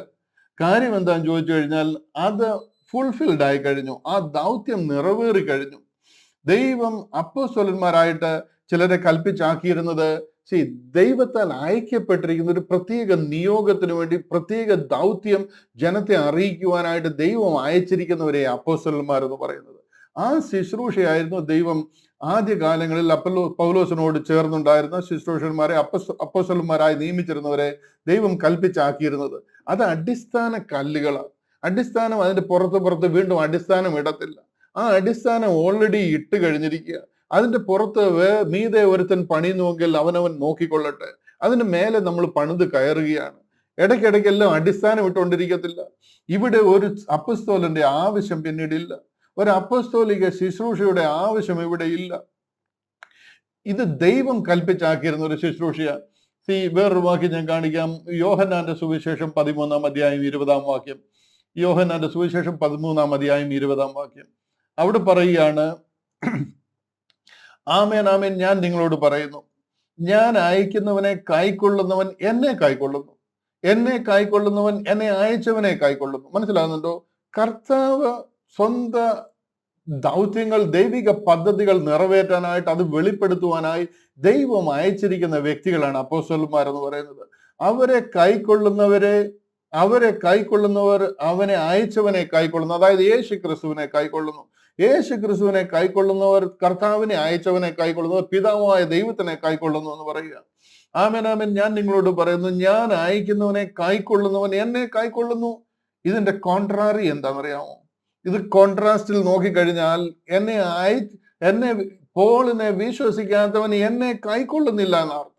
കാര്യം എന്താണെന്ന് ചോദിച്ചു കഴിഞ്ഞാൽ അത് ഫുൾഫിൽഡ് ആയി കഴിഞ്ഞു. ആ ദൗത്യം നിറവേറി കഴിഞ്ഞു. ദൈവം അപ്പോസ്തലന്മാരായിട്ട് ചിലരെ കൽപ്പിച്ചാക്കിയിരുന്നത് ദൈവത്താൽ അയക്കപ്പെട്ടിരിക്കുന്ന ഒരു പ്രത്യേക നിയോഗത്തിന് വേണ്ടി, പ്രത്യേക ദൗത്യം ജനത്തെ അറിയിക്കുവാനായിട്ട് ദൈവം അയച്ചിരിക്കുന്നവരെ അപ്പോസ്തലന്മാർ എന്ന് പറയുന്നത്. ആ ശുശ്രൂഷയായിരുന്നു ദൈവം ആദ്യകാലങ്ങളിൽ പൗലോസിനോട് ചേർന്നുണ്ടായിരുന്ന ശുശ്രൂഷന്മാരെ അപ്പോസ്തലന്മാരായി നിയമിച്ചിരുന്നവരെ ദൈവം കൽപ്പിച്ചാക്കിയിരുന്നത്. അത് അടിസ്ഥാന കല്ലുകളാണ്. അടിസ്ഥാനം അതിന്റെ പുറത്ത് വീണ്ടും അടിസ്ഥാനം ഇടത്തില്ല. ആ അടിസ്ഥാനം ഓൾറെഡി ഇട്ട് കഴിഞ്ഞിരിക്കുക. അതിന്റെ പുറത്ത് മീതെ ഒരുത്തൻ പണിയുന്നുവെങ്കിൽ അവനവൻ നോക്കിക്കൊള്ളട്ടെ. അതിന് മേലെ നമ്മൾ പണിത് കയറുകയാണ്. ഇടയ്ക്കിടയ്ക്കെല്ലാം അടിസ്ഥാനം ഇട്ടുകൊണ്ടിരിക്കത്തില്ല. ഇവിടെ ഒരു അപ്പസ്തോലന്റെ ആവശ്യം പിന്നീടില്ല. ഒരു അപ്പസ്തോലിക ശുശ്രൂഷയുടെ ആവശ്യം ഇവിടെ ഇല്ല. ഇത് ദൈവം കൽപ്പിച്ചാക്കിയിരുന്ന ഒരു ശുശ്രൂഷയാണ്. വേറൊരു വാക്യം ഞാൻ കാണിക്കാം. യോഹന്നാന്റെ സുവിശേഷം 13-ാം അധ്യായം 20-ാം വാക്യം. യോഹന്നാന്റെ സുവിശേഷം 13-ാം അധ്യായം 20-ാം വാക്യം. അവിടെ പറയുകയാണ്, ആമേൻ ആമേൻ ഞാൻ നിങ്ങളോട് പറയുന്നു, ഞാൻ അയക്കുന്നവനെ കൈക്കൊള്ളുന്നവൻ എന്നെ കൈക്കൊള്ളുന്നു, എന്നെ കൈക്കൊള്ളുന്നവൻ എന്നെ അയച്ചവനെ കൈക്കൊള്ളുന്നു. മനസ്സിലാകുന്നുണ്ടോ? കർത്താവ് സ്വന്തം ദൗത്യങ്ങൾ, ദൈവിക പദ്ധതികൾ നിറവേറ്റാനായിട്ട്, അത് വെളിപ്പെടുത്തുവാനായി ദൈവം അയച്ചിരിക്കുന്ന വ്യക്തികളാണ് അപ്പോസ്തലന്മാർ എന്ന് പറയുന്നത്. അവരെ കൈക്കൊള്ളുന്നവർ അവനെ അയച്ചവനെ കൈക്കൊള്ളുന്നു. അതായത് യേശു ക്രിസ്തുവിനെ കൈക്കൊള്ളുന്നു. യേശു ക്രിസ്തുവിനെ കൈക്കൊള്ളുന്നവർ കർത്താവിനെ അയച്ചവനെ കൈക്കൊള്ളുന്നവർ പിതാവായ ദൈവത്തിനെ കൈക്കൊള്ളുന്നു എന്ന് പറയുക. ആമേൻ ആമേൻ ഞാൻ നിങ്ങളോട് പറയുന്നു, ഞാൻ അയക്കുന്നവനെ കൈക്കൊള്ളുന്നവൻ എന്നെ കൈക്കൊള്ളുന്നു. ഇതിന്റെ കോൺട്രാറി എന്താണെന്നറിയാമോ? ഇത് കോൺട്രാസ്റ്റിൽ നോക്കിക്കഴിഞ്ഞാൽ എന്നെ പോളിനെ വിശ്വസിക്കാത്തവൻ എന്നെ കൈക്കൊള്ളുന്നില്ല എന്നർത്ഥം.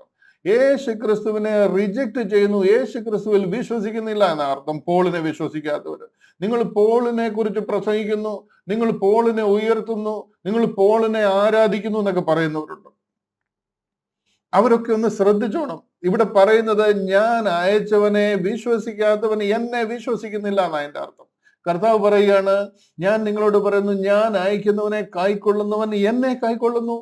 യേശു ക്രിസ്തുവിനെ റിജക്ട് ചെയ്യുന്നു, യേശു ക്രിസ്തുവിൽ വിശ്വസിക്കുന്നില്ല എന്നർത്ഥം. പോളിനെ വിശ്വസിക്കാത്തവര്, നിങ്ങൾ പോളിനെ കുറിച്ച് പ്രസംഗിക്കുന്നു, നിങ്ങൾ പോളിനെ ഉയർത്തുന്നു, നിങ്ങൾ പോളിനെ ആരാധിക്കുന്നു എന്നൊക്കെ പറയുന്നവരുണ്ട്. അവരൊക്കെ ഒന്ന് ശ്രദ്ധിച്ചോണം. ഇവിടെ പറയുന്നത് ഞാൻ അയച്ചവനെ വിശ്വസിക്കാത്തവൻ എന്നെ വിശ്വസിക്കുന്നില്ല എന്നാണ് അതിന്റെ അർത്ഥം. കർത്താവ് പറയുകയാണ്, ഞാൻ നിങ്ങളോട് പറയുന്നു, ഞാൻ അയക്കുന്നവനെ കൈക്കൊള്ളുന്നവൻ എന്നെ കൈക്കൊള്ളുന്നു.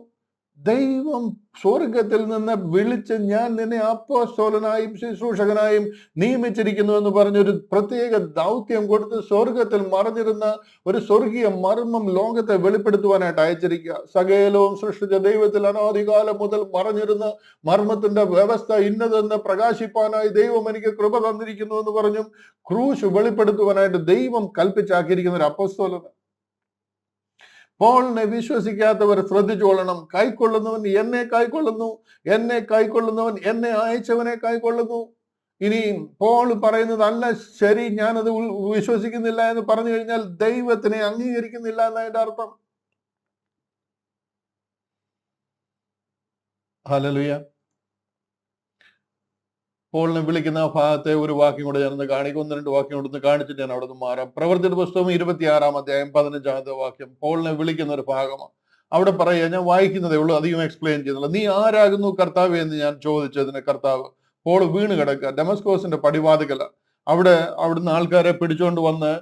ദൈവം സ്വർഗത്തിൽ നിന്ന് വിളിച്ച് ഞാൻ നിന്നെ അപ്പോസ്തലനായും ശുശ്രൂഷകനായും നിയമിച്ചിരിക്കുന്നു എന്ന് പറഞ്ഞൊരു പ്രത്യേക ദൗത്യം കൊടുത്ത് സ്വർഗത്തിൽ മറഞ്ഞിരുന്ന ഒരു സ്വർഗീയ മർമ്മം ലോകത്തെ വെളിപ്പെടുത്തുവാനായിട്ട് അയച്ചിരിക്കുക. സകലവും സൃഷ്ടിച്ച ദൈവത്തിൽ അനാദികാലം മുതൽ മറഞ്ഞിരുന്ന മർമ്മത്തിന്റെ വ്യവസ്ഥ ഇന്നതെന്ന് പ്രകാശിപ്പാനായി ദൈവം എനിക്ക് കൃപ തന്നിരിക്കുന്നു എന്ന് പറഞ്ഞും ക്രൂശ് വെളിപ്പെടുത്തുവാനായിട്ട് ദൈവം കൽപ്പിച്ചാക്കിയിരിക്കുന്ന ഒരു അപ്പോസ്തലൻ. പോളിനെ വിശ്വസിക്കാത്തവർ ശ്രദ്ധിച്ചുകൊള്ളണം. കൈക്കൊള്ളുന്നവൻ എന്നെ കൈക്കൊള്ളുന്നു, എന്നെ കൈക്കൊള്ളുന്നവൻ എന്നെ അയച്ചവനെ കൈക്കൊള്ളുന്നു. ഇനി പോൾ പറയുന്നത് അല്ല ശരി, ഞാനത് വിശ്വസിക്കുന്നില്ല എന്ന് പറഞ്ഞു കഴിഞ്ഞാൽ ദൈവത്തിനെ അംഗീകരിക്കുന്നില്ല എന്നതിന്റെ അർത്ഥം. ഹല്ലേലൂയ. പോളിനെ വിളിക്കുന്ന ഭാഗത്തെ ഒരു വാക്യം കൂടെ ഞാനൊന്ന് കാണിക്കും. 1-2 വാക്യം കൂടെ കാണിച്ചിട്ട് ഞാൻ അവിടെ നിന്ന് മാറാം. പ്രവർത്തിയുടെ പുസ്തകം 26-ാം അധ്യായം 15-ാമത്തെ വാക്യം പോളിനെ വിളിക്കുന്ന ഒരു ഭാഗമാണ്. അവിടെ പറയുക, ഞാൻ വായിക്കുന്നതേ ഉള്ളൂ, അധികം എക്സ്പ്ലെയിൻ ചെയ്യുന്നില്ല. നീ ആരാകുന്നു കർത്താവ് എന്ന് ഞാൻ ചോദിച്ചതിന് കർത്താവ്, പോൾ വീണ് കിടക്കുക, ഡെമസ്കോസിന്റെ പടിവാതിക്കല. അവിടുന്ന് ആൾക്കാരെ പിടിച്ചുകൊണ്ട് വന്ന്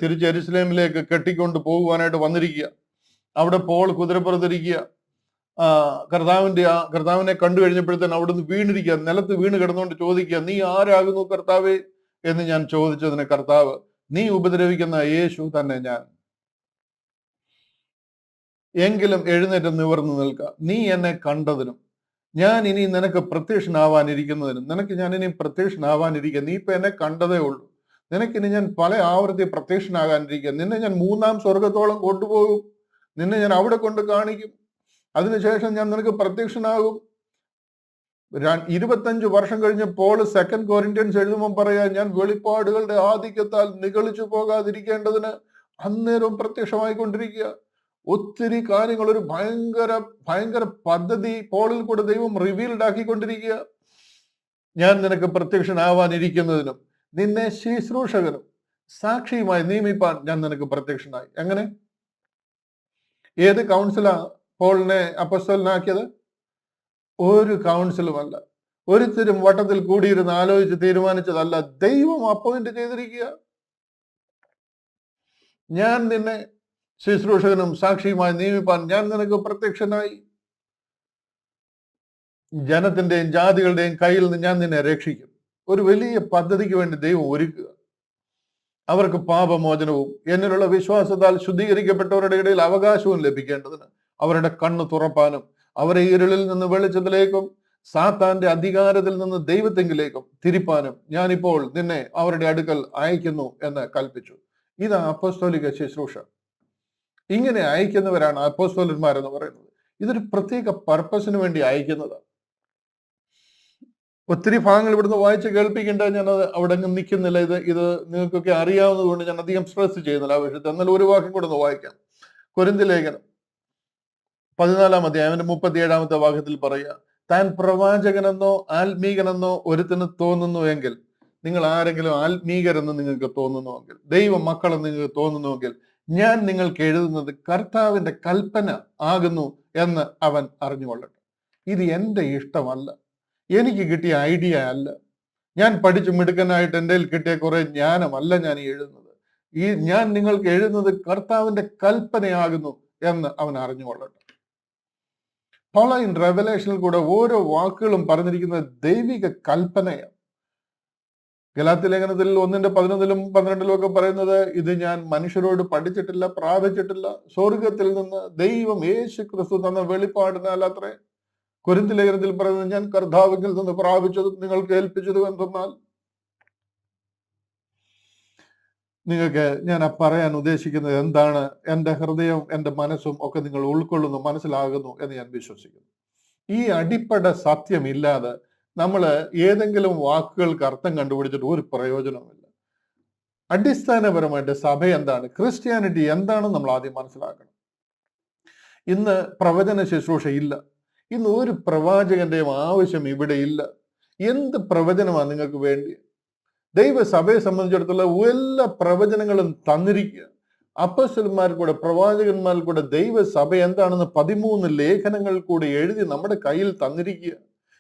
തിരിച്ച് യെരുശലേമിലേക്ക് കെട്ടിക്കൊണ്ട് പോകുവാനായിട്ട് വന്നിരിക്കുക. അവിടെ പോൾ കുതിരപ്പുറത്തിരിക്കുക. കർത്താവിനെ കണ്ടു കഴിഞ്ഞപ്പോഴത്തേന് അവിടുന്ന് വീണിരിക്കുക, നിലത്ത് വീണ് കിടന്നുകൊണ്ട് ചോദിക്കുക, നീ ആരാകുന്നു കർത്താവേ എന്ന് ഞാൻ ചോദിച്ചതിന് കർത്താവ്, നീ ഉപദ്രവിക്കുന്ന യേശു തന്നെ ഞാൻ. എങ്കിലും എഴുന്നേറ്റ് നിവർന്നു നിൽക്കുക, നീ എന്നെ കണ്ടതിനും ഞാൻ ഇനി നിനക്ക് പ്രത്യക്ഷനാവാനിരിക്കുന്നതിനും. ഞാൻ ഇനി പ്രത്യക്ഷനാവാനിരിക്കുക. നീ ഇപ്പൊ എന്നെ കണ്ടതേ ഉള്ളൂ, നിനക്കിനി ഞാൻ പല ആവർത്തി പ്രത്യക്ഷനാകാനിരിക്കുക. നിന്നെ ഞാൻ 3-ാം സ്വർഗത്തോളം കൊണ്ടുപോകും, നിന്നെ ഞാൻ അവിടെ കൊണ്ട് കാണിക്കും, അതിനുശേഷം ഞാൻ നിനക്ക് പ്രത്യക്ഷനാകും. 25 വർഷം കഴിഞ്ഞ് പോൾ 2 കൊരിന്ത്യൻസ് എഴുതുമ്പോൾ പറയാ, ഞാൻ വെളിപ്പാടുകളുടെ ആധിക്യത്താൽ നിഗളിച്ചു പോകാതിരിക്കേണ്ടതിന് അന്നേരം പ്രത്യക്ഷമായിക്കൊണ്ടിരിക്കുക. ഒത്തിരി കാര്യങ്ങൾ, ഒരു ഭയങ്കര പദ്ധതി പോളിൽ കൂടെ ദൈവം റിവീൽഡ് ആക്കിക്കൊണ്ടിരിക്കുക. ഞാൻ നിനക്ക് പ്രത്യക്ഷനാവാനിരിക്കുന്നതിനും നിന്നെ ശുശ്രൂഷകനും സാക്ഷിയുമായി നിയമിപ്പാൻ ഞാൻ നിനക്ക് പ്രത്യക്ഷനായി. എങ്ങനെ? ഏത് കൗൺസിലാ പോളിനെ അപ്പസ്തലനാക്കിയത്? ഒരു കൗൺസിലുമല്ല, ഒരുത്തരും വട്ടത്തിൽ കൂടിയിരുന്ന് ആലോചിച്ച് തീരുമാനിച്ചതല്ല, ദൈവം അപ്പോയിന്റ് ചെയ്തിരിക്കുക. ഞാൻ നിന്നെ ശുശ്രൂഷകനും സാക്ഷിയുമായി നിയമിപ്പാൻ ഞാൻ നിനക്ക് പ്രത്യക്ഷനായി. ജനത്തിന്റെയും ജാതികളുടെയും കയ്യിൽ നിന്ന് ഞാൻ നിന്നെ രക്ഷിക്കും. ഒരു വലിയ പദ്ധതിക്ക് വേണ്ടി ദൈവം ഒരുക്കുക. അവർക്ക് പാപമോചനവും എന്നിലുള്ള വിശ്വാസത്താൽ ശുദ്ധീകരിക്കപ്പെട്ടവരുടെ ഇടയിൽ അവകാശവും ലഭിക്കേണ്ടതിന് അവരുടെ കണ്ണ് തുറപ്പാനും അവരെ ഇരുളിൽ നിന്ന് വെളിച്ചത്തിലേക്കും സാത്താന്റെ അധികാരത്തിൽ നിന്ന് ദൈവത്തെങ്കിലേക്കും തിരിപ്പാനും ഞാനിപ്പോൾ നിന്നെ അവരുടെ അടുക്കൽ അയക്കുന്നു എന്ന് കൽപ്പിച്ചു. ഇത് അപ്പോസ്തോലിക ശുശ്രൂഷ. ഇങ്ങനെ അയക്കുന്നവരാണ് അപ്പോസ്തലന്മാരെന്ന് പറയുന്നത്. ഇതൊരു പ്രത്യേക പർപ്പസിന് വേണ്ടി അയക്കുന്നതാണ്. ഒത്തിരി ഭാഗങ്ങൾ ഇവിടുന്ന് വായിച്ച് കേൾപ്പിക്കേണ്ട, ഞാൻ അവിടെ നിൽക്കുന്നില്ല. ഇത് നിങ്ങൾക്കൊക്കെ അറിയാവുന്നത് കൊണ്ട് ഞാൻ അധികം സ്ട്രെസ് ചെയ്യുന്നില്ല ആ വിഷയത്തിൽ. എന്നാൽ ഒരു വാക്യം കൂടെ ഒന്ന് വായിക്കാം. കൊരിന്ത്യർ ലേഖനം 14 അധ്യായം 37 വാക്യത്തിൽ പറയുക, താൻ പ്രവാചകനെന്നോ ആത്മീകനെന്നോ ഒരുത്തിന് തോന്നുന്നുവെങ്കിൽ, നിങ്ങൾ ആരെങ്കിലും ആത്മീകരെന്ന് നിങ്ങൾക്ക് തോന്നുന്നുവെങ്കിൽ, ദൈവ മക്കളെന്ന് നിങ്ങൾക്ക് തോന്നുന്നുവെങ്കിൽ, ഞാൻ നിങ്ങൾക്ക് എഴുതുന്നത് കർത്താവിന്റെ കൽപ്പന ആകുന്നു എന്ന് അവൻ അറിഞ്ഞുകൊള്ളട്ടെ. ഇത് എൻ്റെ ഇഷ്ടമല്ല, എനിക്ക് കിട്ടിയ ഐഡിയ അല്ല, ഞാൻ പഠിച്ചു മിടുക്കനായിട്ട് എൻ്റെ കിട്ടിയ കുറെ ജ്ഞാനമല്ല ഞാൻ ഈ എഴുതുന്നത്. ഞാൻ നിങ്ങൾക്ക് എഴുതുന്നത് കർത്താവിന്റെ കൽപ്പനയാകുന്നു എന്ന് അവൻ അറിഞ്ഞുകൊള്ളട്ടെ. പൗലോസ് റെവലേഷനിൽ കൂടെ ഓരോ വാക്കുകളും പറഞ്ഞിരിക്കുന്നത് ദൈവിക കൽപ്പനയാണ്. ഗലാത്യ ലേഖനത്തിൽ 1:11-12 ഒക്കെ പറയുന്നത്, ഇത് ഞാൻ മനുഷ്യരോട് പഠിച്ചിട്ടില്ല, പ്രാപിച്ചിട്ടില്ല, സ്വർഗത്തിൽ നിന്ന് ദൈവം യേശു ക്രിസ്തു തന്ന വെളിപ്പാടിനാൽ അത്രേ. കൊരിന്ത്യർ ലേഖനത്തിൽ പറയുന്നത്, ഞാൻ കർത്താവിൽ നിന്ന് പ്രാപിച്ചതും നിങ്ങൾക്ക് ഏൽപ്പിച്ചതും എന്തെന്നാൽ. നിങ്ങൾക്ക് ഞാൻ പറയാൻ ഉദ്ദേശിക്കുന്നത് എന്താണ്, എൻ്റെ ഹൃദയവും എൻ്റെ മനസ്സും ഒക്കെ നിങ്ങൾ ഉൾക്കൊള്ളുന്നു, മനസ്സിലാകുന്നു എന്ന് ഞാൻ വിശ്വസിക്കുന്നു. ഈ അടിപ്പട സത്യമില്ലാതെ നമ്മൾ ഏതെങ്കിലും വാക്കുകൾക്ക് അർത്ഥം കണ്ടുപിടിച്ചിട്ട് ഒരു പ്രയോജനവുമില്ല. അടിസ്ഥാനപരമായിട്ട് സഭ എന്താണ്, ക്രിസ്ത്യാനിറ്റി എന്താണെന്ന് നമ്മൾ ആദ്യം മനസ്സിലാക്കണം. ഇന്ന് പ്രവചന ശുശ്രൂഷ ഇല്ല. ഇന്ന് ഒരു പ്രവാചകന്റെയും ആവശ്യം ഇവിടെ ഇല്ല. എന്ത് പ്രവചനമാണ് നിങ്ങൾക്ക് വേണ്ടി? ദൈവസഭയെ സംബന്ധിച്ചിടത്തോളം എല്ലാ പ്രവചനങ്ങളും തന്നിരിക്കുക. അപ്പോസ്തലന്മാർക്കൂടെ പ്രവാചകന്മാർക്കൂടെ ദൈവസഭ എന്താണെന്ന് 13 ലേഖനങ്ങൾ കൂടി എഴുതി നമ്മുടെ കയ്യിൽ തന്നിരിക്കുക.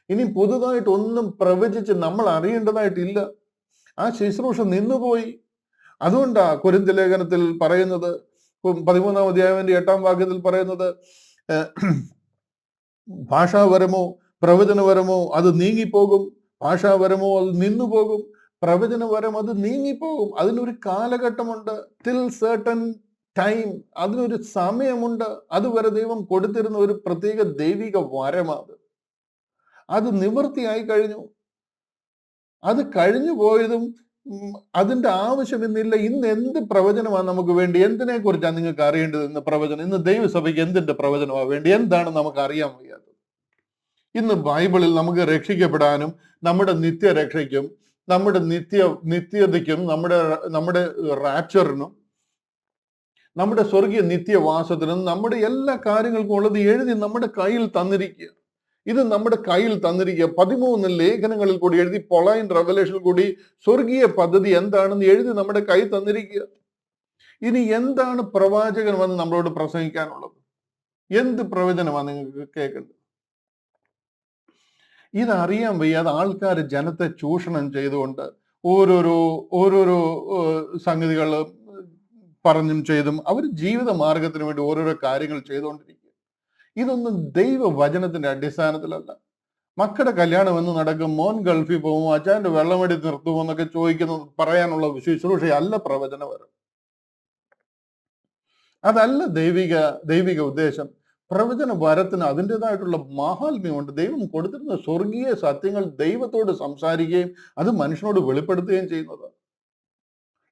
ഇനി പുതുതായിട്ട് ഒന്നും പ്രവചിച്ച് നമ്മൾ അറിയേണ്ടതായിട്ടില്ല. ആ ശുശ്രൂഷ നിന്നുപോയി. അതുകൊണ്ടാ കൊരിന്ത്യർ ലേഖനത്തിൽ പറയുന്നത്, 13 അധ്യായം 8 വാക്യത്തിൽ പറയുന്നത്, ഭാഷാവരമോ പ്രവചനവരമോ അത് നീങ്ങിപ്പോകും, ഭാഷാവരമോ അത് നിന്നുപോകും, പ്രവചനവരം അത് നീങ്ങിപ്പോകും. അതിനൊരു കാലഘട്ടമുണ്ട്, ടിൽ സർട്ടൻ ടൈം, അതിനൊരു സമയമുണ്ട്. അതുവരെ ദൈവം കൊടുത്തിരുന്ന ഒരു പ്രത്യേക ദൈവിക വരമാണ്. അത് നിവൃത്തിയായി കഴിഞ്ഞു. അത് കഴിഞ്ഞു പോയതും അതിന്റെ ആവശ്യം ഇന്നില്ല. ഇന്ന് എന്ത് പ്രവചനമാണ് നമുക്ക് വേണ്ടി? എന്തിനെ കുറിച്ചാണ് നിങ്ങൾക്ക് അറിയേണ്ടത്? ഇന്ന് പ്രവചനം, ഇന്ന് ദൈവസഭയ്ക്ക് എന്തിന്റെ പ്രവചനമാണ് വേണ്ടി? എന്താണ് നമുക്ക് അറിയാൻ വയ്യാത്തത്? ഇന്ന് ബൈബിളിൽ നമുക്ക് രക്ഷിക്കപ്പെടാനും നമ്മുടെ നിത്യരക്ഷയ്ക്കും നമ്മുടെ നിത്യതയ്ക്കും നമ്മുടെ റാപ്ചറിനും നമ്മുടെ സ്വർഗീയ നിത്യവാസത്തിനും നമ്മുടെ എല്ലാ കാര്യങ്ങൾക്കും ഉള്ളത് എഴുതി നമ്മുടെ കയ്യിൽ തന്നിരിക്കുക. ഇത് നമ്മുടെ കയ്യിൽ തന്നിരിക്കുക. 13 ലേഖനങ്ങളിൽ കൂടി എഴുതി, പൗലോസ് റെവലേഷനിൽ കൂടി സ്വർഗീയ പദ്ധതി എന്താണെന്ന് എഴുതി നമ്മുടെ കയ്യിൽ തന്നിരിക്കുക. ഇനി എന്താണ് പ്രവാചകൻ വന്ന് നമ്മളോട് പ്രസംഗിക്കാനുള്ളത്? എന്ത് പ്രവചനമാണ് നിങ്ങൾക്ക് കേൾക്കേണ്ടത്? ഇതറിയാൻ വയ്യാതെ ആൾക്കാർ ജനത്തെ ചൂഷണം ചെയ്തുകൊണ്ട് ഓരോരോ സംഗതികൾ പറഞ്ഞും ചെയ്തും അവർ ജീവിത മാർഗത്തിന് വേണ്ടി ഓരോരോ കാര്യങ്ങൾ ചെയ്തുകൊണ്ടിരിക്കുക. ഇതൊന്നും ദൈവവചനത്തിന്റെ അടിസ്ഥാനത്തിലല്ല. മക്കളുടെ കല്യാണം എന്ന് നടക്കും, മോൻ ഗൾഫിൽ പോകുമോ, അച്ഛൻ്റെ വെള്ളമടി നിർത്തുമോ എന്നൊക്കെ ചോദിക്കുന്നത് പറയാനുള്ള ശുശ്രൂഷയല്ല പ്രവചനവരം. അതല്ല ദൈവിക ഉദ്ദേശം. പ്രവചന വരത്തിന് അതിൻ്റെതായിട്ടുള്ള മാഹാത്മ്യമുണ്ട്. ദൈവം കൊടുത്തിരുന്ന സ്വർഗീയ സത്യങ്ങൾ ദൈവത്തോട് സംസാരിക്കുകയും അത് മനുഷ്യനോട് വെളിപ്പെടുത്തുകയും ചെയ്യുന്നത്.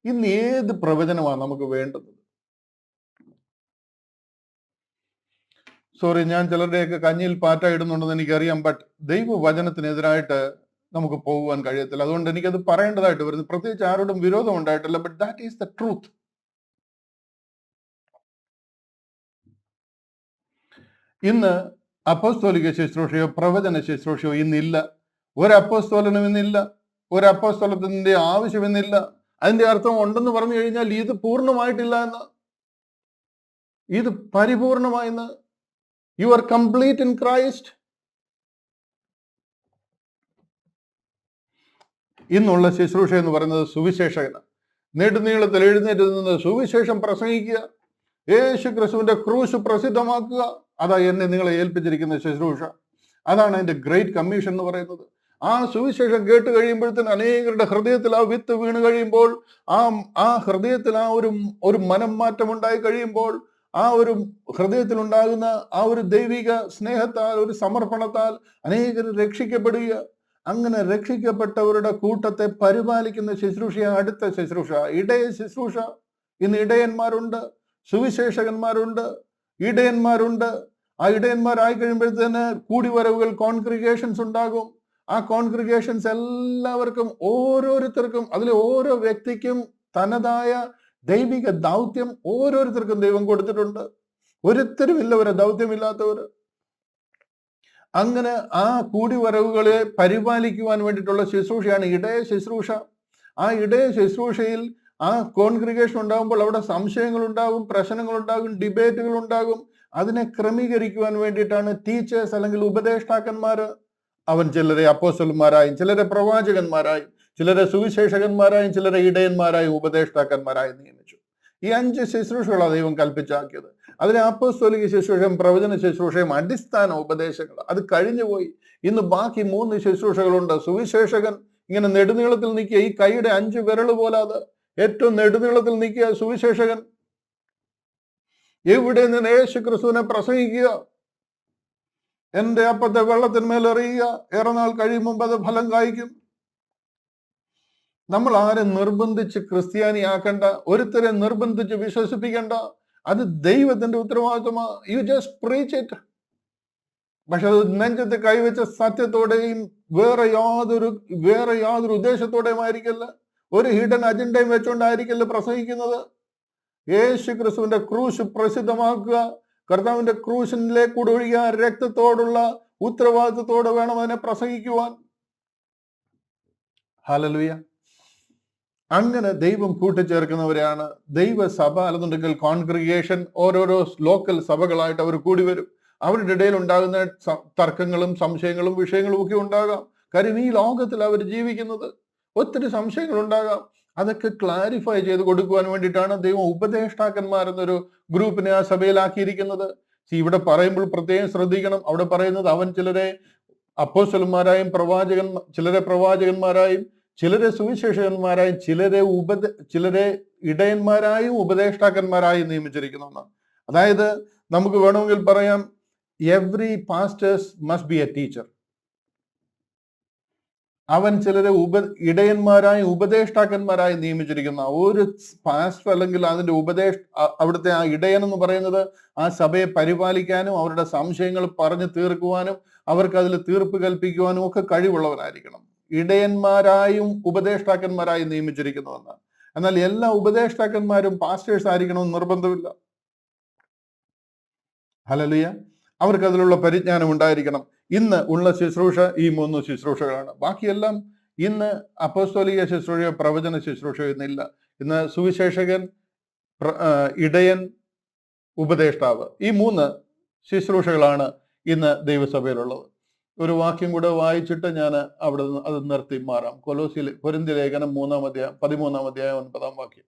ഇന്ന് ഏത് പ്രവചനമാണ് നമുക്ക് വേണ്ടത്? സോറി, ഞാൻ ചിലരുടെയൊക്കെ കഞ്ഞിയിൽ പാറ്റ ഇടുന്നുണ്ടെന്ന് എനിക്കറിയാം. ബട്ട് ദൈവവചനത്തിനെതിരായിട്ട് നമുക്ക് പോകുവാൻ കഴിയത്തില്ല. അതുകൊണ്ട് എനിക്കത് പറയേണ്ടതായിട്ട് വരുന്നു. പ്രത്യേകിച്ച് ആരോടും വിരോധം ഉണ്ടായിട്ടില്ല. But that is the truth. ഇന്ന് അപ്പോസ്തോലിക ശുശ്രൂഷയോ പ്രവചന ശുശ്രൂഷയോ ഇന്നില്ല. ഒരു അപ്പോസ്തലനും ഇന്നില്ല, ഒരു അപ്പോസ്തലത്തിന്റെ ആവശ്യമെന്നില്ല. അതിന്റെ അർത്ഥം ഉണ്ടെന്ന് പറഞ്ഞു കഴിഞ്ഞാൽ ഇത് പൂർണ്ണമായിട്ടില്ല എന്ന്, ഇത് പരിപൂർണമായെന്ന്. You are complete in Christ. ഇന്നുള്ള ശുശ്രൂഷ എന്ന് പറയുന്നത് സുവിശേഷകന് നെടുനീളത്തിൽ എഴുന്നേറ്റ് നിന്ന് സുവിശേഷം പ്രസംഗിക്കുക, യേശു ക്രിസ്തുവിന്റെ ക്രൂശ് പ്രസിദ്ധമാക്കുക. അതാ എന്നെ നിങ്ങളെ ഏൽപ്പിച്ചിരിക്കുന്ന ശുശ്രൂഷ. അതാണ് അതിന്റെ ഗ്രേറ്റ് കമ്മീഷൻ എന്ന് പറയുന്നത്. ആ സുവിശേഷം കേട്ട് കഴിയുമ്പോഴത്തേന് അനേകരുടെ ഹൃദയത്തിൽ ആ വിത്ത് വീണ് കഴിയുമ്പോൾ, ആ ഹൃദയത്തിൽ ആ ഒരു മനം മാറ്റം ഉണ്ടായി കഴിയുമ്പോൾ, ആ ഒരു ഹൃദയത്തിൽ ഉണ്ടാകുന്ന ആ ഒരു ദൈവിക സ്നേഹത്താൽ, ഒരു സമർപ്പണത്താൽ അനേകർ രക്ഷിക്കപ്പെടുക. അങ്ങനെ രക്ഷിക്കപ്പെട്ടവരുടെ കൂട്ടത്തെ പരിപാലിക്കുന്ന ശുശ്രൂഷയാണ് അടുത്ത ശുശ്രൂഷ, ഇടയ ശുശ്രൂഷ. ഇന്ന് ഇടയന്മാരുണ്ട്, സുവിശേഷകന്മാരുണ്ട്, ഇടയന്മാരുണ്ട്. ആ ഇടയന്മാരായി കഴിയുമ്പോഴത്തേന് കൂടിവരവുകൾ, കോൺഗ്രിഗേഷൻസ് ഉണ്ടാകും. ആ കോൺഗ്രിഗേഷൻസ് എല്ലാവർക്കും, ഓരോരുത്തർക്കും, അതിലെ ഓരോ വ്യക്തിക്കും തനതായ ദൈവിക ദൗത്യം ഓരോരുത്തർക്കും ദൈവം കൊടുത്തിട്ടുണ്ട്. ഒരുത്തരുമില്ല ഒരു ദൗത്യമില്ലാത്തവർ. അങ്ങനെ ആ കൂടിവരവുകളെ പരിപാലിക്കുവാൻ വേണ്ടിയിട്ടുള്ള ശുശ്രൂഷയാണ് ഇടയ ശുശ്രൂഷ. ആ ഇടയ ശുശ്രൂഷയിൽ ആ കോൺഗ്രിഗേഷൻ ഉണ്ടാകുമ്പോൾ അവിടെ സംശയങ്ങൾ ഉണ്ടാകും, പ്രശ്നങ്ങൾ ഉണ്ടാകും, ഡിബേറ്റുകൾ ഉണ്ടാകും. അതിനെ ക്രമീകരിക്കുവാൻ വേണ്ടിയിട്ടാണ് ടീച്ചേഴ്സ് അല്ലെങ്കിൽ ഉപദേഷ്ടാക്കന്മാർ. അവൻ ചിലരെ അപ്പോസ്തലന്മാരായും, ചിലരെ പ്രവാചകന്മാരായും, ചിലരെ സുവിശേഷകന്മാരായും, ചിലരെ ഇടയന്മാരായും, ഉപദേഷ്ടാക്കന്മാരായും നിയമിച്ചു. ഈ 5 ശുശ്രൂഷകളാണ് ദൈവം കൽപ്പിച്ചാക്കിയത്. അതിലെ അപ്പോസ്തോലിക ശുശ്രൂഷയും പ്രവചന ശുശ്രൂഷയും അടിസ്ഥാന ഉപദേശങ്ങൾ, അത് കഴിഞ്ഞുപോയി. ഇന്ന് ബാക്കി 3 ശുശ്രൂഷകളുണ്ട്. സുവിശേഷകൻ ഇങ്ങനെ നെടുനീളത്തിൽ നിൽക്കുക, ഈ കൈയുടെ 5 വിരൽ പോലെ അത് ഏറ്റവും നെടുനീളത്തിൽ നിൽക്കുക സുവിശേഷകൻ. എവിടെ നിന്ന് യേശു ക്രിസ്തുവിനെ പ്രസംഗിക്കുക, എന്റെ അപ്പത്തെ വെള്ളത്തിന്മേൽ എറിയുക, ഏറെ നാൾ കഴിയും മുമ്പ് അത് ഫലം കായ്ക്കും. നമ്മൾ ആരും നിർബന്ധിച്ച് ക്രിസ്ത്യാനിയാക്കണ്ട, ഒരുത്തരെ നിർബന്ധിച്ച് വിശ്വസിപ്പിക്കണ്ട. അത് ദൈവത്തിന്റെ ഉത്തരവാദിത്വമാണ്. You just preach it. പക്ഷെ അത് നെഞ്ചത്ത് കൈവച്ച സത്യത്തോടെയും വേറെ യാതൊരു ഉദ്ദേശത്തോടെയും ആയിരിക്കല്ല, ഒരു ഹിഡൻ അജണ്ടയും വെച്ചുകൊണ്ടായിരിക്കല്ല പ്രസംഗിക്കുന്നത്. യേശു ക്രിസ്തുവിന്റെ ക്രൂശ് പ്രസിദ്ധമാക്കുക, കർത്താവിന്റെ ക്രൂശിലേക്കൂടെ ഒഴുകിയ രക്തത്തോടുള്ള ഉത്തരവാദിത്വത്തോടെ വേണം അതിനെ പ്രസംഗിക്കുവാൻ. ഹല്ലേലൂയ. അങ്ങനെ ദൈവം കൂട്ടിച്ചേർക്കുന്നവരെയാണ് ദൈവസഭ, അല്ലെന്നുണ്ടെങ്കിൽ കോൺഗ്രിഗേഷൻ. ഓരോരോ ലോക്കൽ സഭകളായിട്ട് അവർ കൂടി വരും. അവരുടെ ഇടയിൽ ഉണ്ടാകുന്ന തർക്കങ്ങളും സംശയങ്ങളും വിഷയങ്ങളും ഒക്കെ ഉണ്ടാകാം. കാര്യം ഈ ലോകത്തിൽ അവർ ജീവിക്കുന്നത്, ഒത്തിരി സംശയങ്ങൾ ഉണ്ടാകാം. അതൊക്കെ ക്ലാരിഫൈ ചെയ്ത് കൊടുക്കുവാൻ വേണ്ടിയിട്ടാണ് ദൈവം ഉപദേഷ്ടാക്കന്മാരെന്നൊരു ഗ്രൂപ്പിനെ ആ സഭയിലാക്കിയിരിക്കുന്നത്. ഇവിടെ പറയുമ്പോൾ പ്രത്യേകം ശ്രദ്ധിക്കണം. അവിടെ പറയുന്നത് അവൻ ചിലരെ അപ്പോസ്തലന്മാരായും ചിലരെ പ്രവാചകന്മാരായും, ചിലരെ സുവിശേഷകന്മാരായും, ചിലരെ ഇടയന്മാരായും ഉപദേഷ്ടാക്കന്മാരായും നിയമിച്ചിരിക്കുന്നു. അതായത് നമുക്ക് വേണമെങ്കിൽ പറയാം, every pastors must be A teacher. അവൻ ചിലരെ ഇടയന്മാരായും ഉപദേഷ്ടാക്കന്മാരായും നിയമിച്ചിരിക്കുന്ന ഒരു പാസ്റ്റർ അല്ലെങ്കിൽ അതിന്റെ അവിടുത്തെ ആ ഇടയൻ എന്ന് പറയുന്നത് ആ സഭയെ പരിപാലിക്കാനും അവരുടെ സംശയങ്ങൾ പറഞ്ഞു തീർക്കുവാനും അവർക്ക് അതിൽ തീർപ്പ് കൽപ്പിക്കുവാനും ഒക്കെ കഴിവുള്ളവനായിരിക്കണം. ഇടയന്മാരായും ഉപദേഷ്ടാക്കന്മാരായും നിയമിച്ചിരിക്കുന്നുവെന്ന്. എന്നാൽ എല്ലാ ഉപദേഷ്ടാക്കന്മാരും പാസ്റ്റേഴ്സ് ആയിരിക്കണമെന്ന് നിർബന്ധമില്ല. ഹല്ലേലൂയ. അവർക്ക് അതിലുള്ള പരിജ്ഞാനം ഉണ്ടായിരിക്കണം. ഇന്ന് ഉള്ള ശുശ്രൂഷ ഈ 3 ശുശ്രൂഷകളാണ്. ബാക്കിയെല്ലാം ഇന്ന് അപ്പോസ്തോലിക ശുശ്രൂഷയോ പ്രവചന ശുശ്രൂഷയോ ഇന്നില്ല. ഇന്ന് സുവിശേഷകൻ, ഇടയൻ, ഉപദേഷ്ടാവ്, ഈ 3 ശുശ്രൂഷകളാണ് ഇന്ന് ദൈവസഭയിലുള്ളത്. ഒരു വാക്യം കൂടെ വായിച്ചിട്ട് ഞാൻ അവിടെ അത് നിർത്തി മാറാം. കൊരിന്ത്യ ലേഖനം 13-ാം അധ്യായം 9-ാം വാക്യം.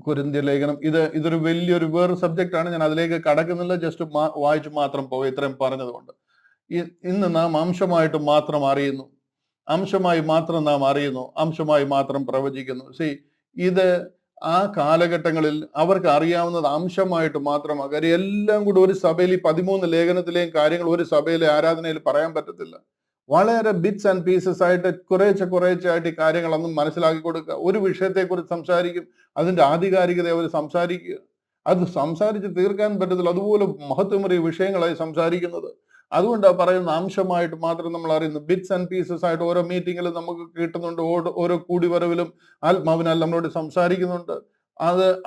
കൊരിന്ത്യ ലേഖനം ഇതൊരു വലിയൊരു വേറെ സബ്ജക്റ്റ് ആണ്. ഞാൻ അതിലേക്ക് കടക്കുന്നില്ല, ജസ്റ്റ് വായിച്ചു മാത്രം പോയി ഇത്രയും പറഞ്ഞതുകൊണ്ട്. ഇന്ന് നാം അംശമായിട്ട് മാത്രം അറിയുന്നു, അംശമായി മാത്രം നാം അറിയുന്നു, അംശമായി മാത്രം പ്രവചിക്കുന്നു. ഇത് ആ കാലഘട്ടങ്ങളിൽ അവർക്ക് അറിയാവുന്നത് അംശമായിട്ട് മാത്രമാണ്. കാര്യം എല്ലാം കൂടി ഒരു സഭയിൽ ഈ 13 ലേഖനത്തിലെയും കാര്യങ്ങൾ ഒരു സഭയിലെ ആരാധനയിൽ പറയാൻ പറ്റത്തില്ല. വളരെ ബിറ്റ്സ് ആൻഡ് പീസസ് ആയിട്ട് കുറേശ്ശെ ഈ കാര്യങ്ങളൊന്നും മനസ്സിലാക്കി കൊടുക്കുക. ഒരു വിഷയത്തെക്കുറിച്ച് സംസാരിക്കും, അതിന്റെ ആധികാരികത അവർ സംസാരിക്കുക. അത് സംസാരിച്ച് തീർക്കാൻ പറ്റത്തില്ല, അതുപോലെ മഹത്വമേറിയ വിഷയങ്ങളായി സംസാരിക്കുന്നത്. അതുകൊണ്ടാണ് പറയുന്ന അംശമായിട്ട് മാത്രം നമ്മൾ അറിയുന്നു. ബിറ്റ്സ് ആൻഡ് പീസസ് ആയിട്ട് ഓരോ മീറ്റിങ്ങിലും നമുക്ക് കിട്ടുന്നുണ്ട്, ഓരോ കൂടിവരവിലും ആത്മാവിനാൽ നമ്മളോട് സംസാരിക്കുന്നുണ്ട്.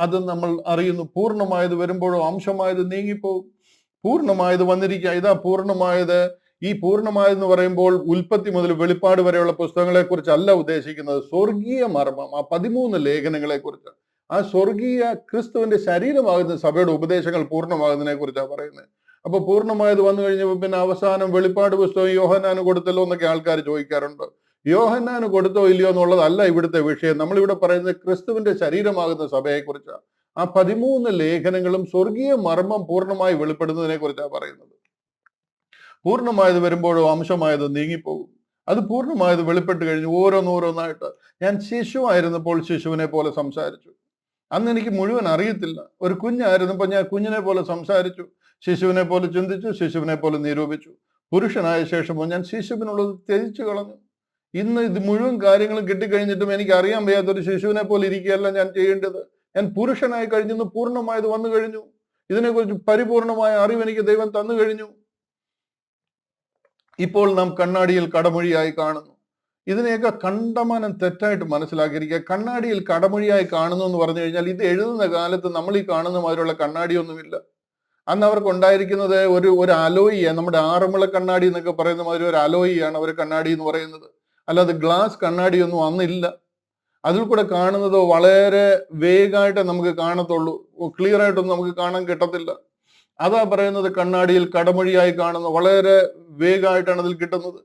അത് നമ്മൾ അറിയുന്നു. പൂർണ്ണമായത് വരുമ്പോഴോ അംശമായത് നീങ്ങിപ്പോകും. പൂർണ്ണമായത് വന്നിരിക്കുക. ഇതാ പൂർണ്ണമായത് ഈ പൂർണ്ണമായെന്ന് പറയുമ്പോൾ ഉൽപ്പത്തി മുതൽ വെളിപ്പാട് വരെയുള്ള പുസ്തകങ്ങളെ കുറിച്ചല്ല ഉദ്ദേശിക്കുന്നത്. സ്വർഗീയ മർമ്മം, ആ 13 ലേഖനങ്ങളെ കുറിച്ച്, ആ സ്വർഗീയ ക്രിസ്തുവിന്റെ ശരീരമാകുന്ന സഭയുടെ ഉപദേശങ്ങൾ പൂർണ്ണമാകുന്നതിനെ കുറിച്ചാണ് പറയുന്നത്. അപ്പൊ പൂർണ്ണമായത് വന്നു കഴിഞ്ഞപ്പോൾ പിന്നെ അവസാനം വെളിപ്പാട് പുസ്തകം യോഹന്നാന് കൊടുത്തല്ലോ എന്നൊക്കെ ആൾക്കാർ ചോദിക്കാറുണ്ട്. യോഹന്നാന് കൊടുത്തോ ഇല്ലയോ എന്നുള്ളതല്ല ഇവിടുത്തെ വിഷയം. നമ്മളിവിടെ പറയുന്നത് ക്രിസ്തുവിന്റെ ശരീരമാകുന്ന സഭയെ കുറിച്ചാണ്. ആ 13 ലേഖനങ്ങളും സ്വർഗീയ മർമ്മം പൂർണ്ണമായി വെളിപ്പെടുന്നതിനെ കുറിച്ചാണ് പറയുന്നത്. പൂർണ്ണമായത് വരുമ്പോഴോ അംശമായത് നീങ്ങിപ്പോകും. അത് പൂർണ്ണമായത് വെളിപ്പെട്ട് കഴിഞ്ഞ് ഓരോന്നോരോന്നായിട്ട്. ഞാൻ ശിശുവായിരുന്നപ്പോൾ ശിശുവിനെ പോലെ സംസാരിച്ചു. അന്ന് എനിക്ക് മുഴുവൻ അറിയത്തില്ല. ഒരു കുഞ്ഞായിരുന്നപ്പോൾ ഞാൻ കുഞ്ഞിനെ പോലെ സംസാരിച്ചു, ശിശുവിനെ പോലെ ചിന്തിച്ചു, ശിശുവിനെ പോലെ നിരൂപിച്ചു. പുരുഷനായ ശേഷമോ ഞാൻ ശിശുവിനുള്ളത് ത്യജിച്ചു കളഞ്ഞു. ഇന്ന് ഇത് മുഴുവൻ കാര്യങ്ങളും കിട്ടിക്കഴിഞ്ഞിട്ടും എനിക്ക് അറിയാൻ വയ്യാത്തൊരു ശിശുവിനെ പോലെ ഇരിക്കുകയല്ല ഞാൻ ചെയ്യേണ്ടത്. ഞാൻ പുരുഷനായി കഴിഞ്ഞു, പൂർണ്ണമായത് വന്നു കഴിഞ്ഞു. ഇതിനെക്കുറിച്ച് പരിപൂർണമായ അറിവ് എനിക്ക് ദൈവം തന്നു കഴിഞ്ഞു. ഇപ്പോൾ നാം കണ്ണാടിയിൽ കടമൊഴിയായി കാണുന്നു. ഇതിനെയൊക്കെ കണ്ടമാനം തെറ്റായിട്ട് മനസ്സിലാക്കിയിരിക്കുക. കണ്ണാടിയിൽ കടമൊഴിയായി കാണുന്നു എന്ന് പറഞ്ഞു കഴിഞ്ഞാൽ ഇത് എഴുതുന്ന കാലത്ത് നമ്മൾ ഈ കാണുന്ന മാതിരിയുള്ള കണ്ണാടിയൊന്നുമില്ല. അന്ന് അവർക്ക് ഉണ്ടായിരിക്കുന്നത് ഒരു അലോയിയാണ്. നമ്മുടെ ആറന്മുള കണ്ണാടി എന്നൊക്കെ പറയുന്ന മാതിരി ഒരു അലോയിയാണ് അവർ കണ്ണാടി എന്ന് പറയുന്നത്. അല്ലാതെ ഗ്ലാസ് കണ്ണാടിയൊന്നും അന്നില്ല. അതിൽ കൂടെ കാണുന്നത് വളരെ വേഗമായിട്ട് നമുക്ക് കാണത്തുള്ളൂ, ക്ലിയർ ആയിട്ടൊന്നും നമുക്ക് കാണാൻ കിട്ടത്തില്ല. അതാ പറയുന്നത് കണ്ണാടിയിൽ കടമൊഴിയായി കാണുന്നു, വളരെ വേഗമായിട്ടാണ് അതിൽ കിട്ടുന്നത്.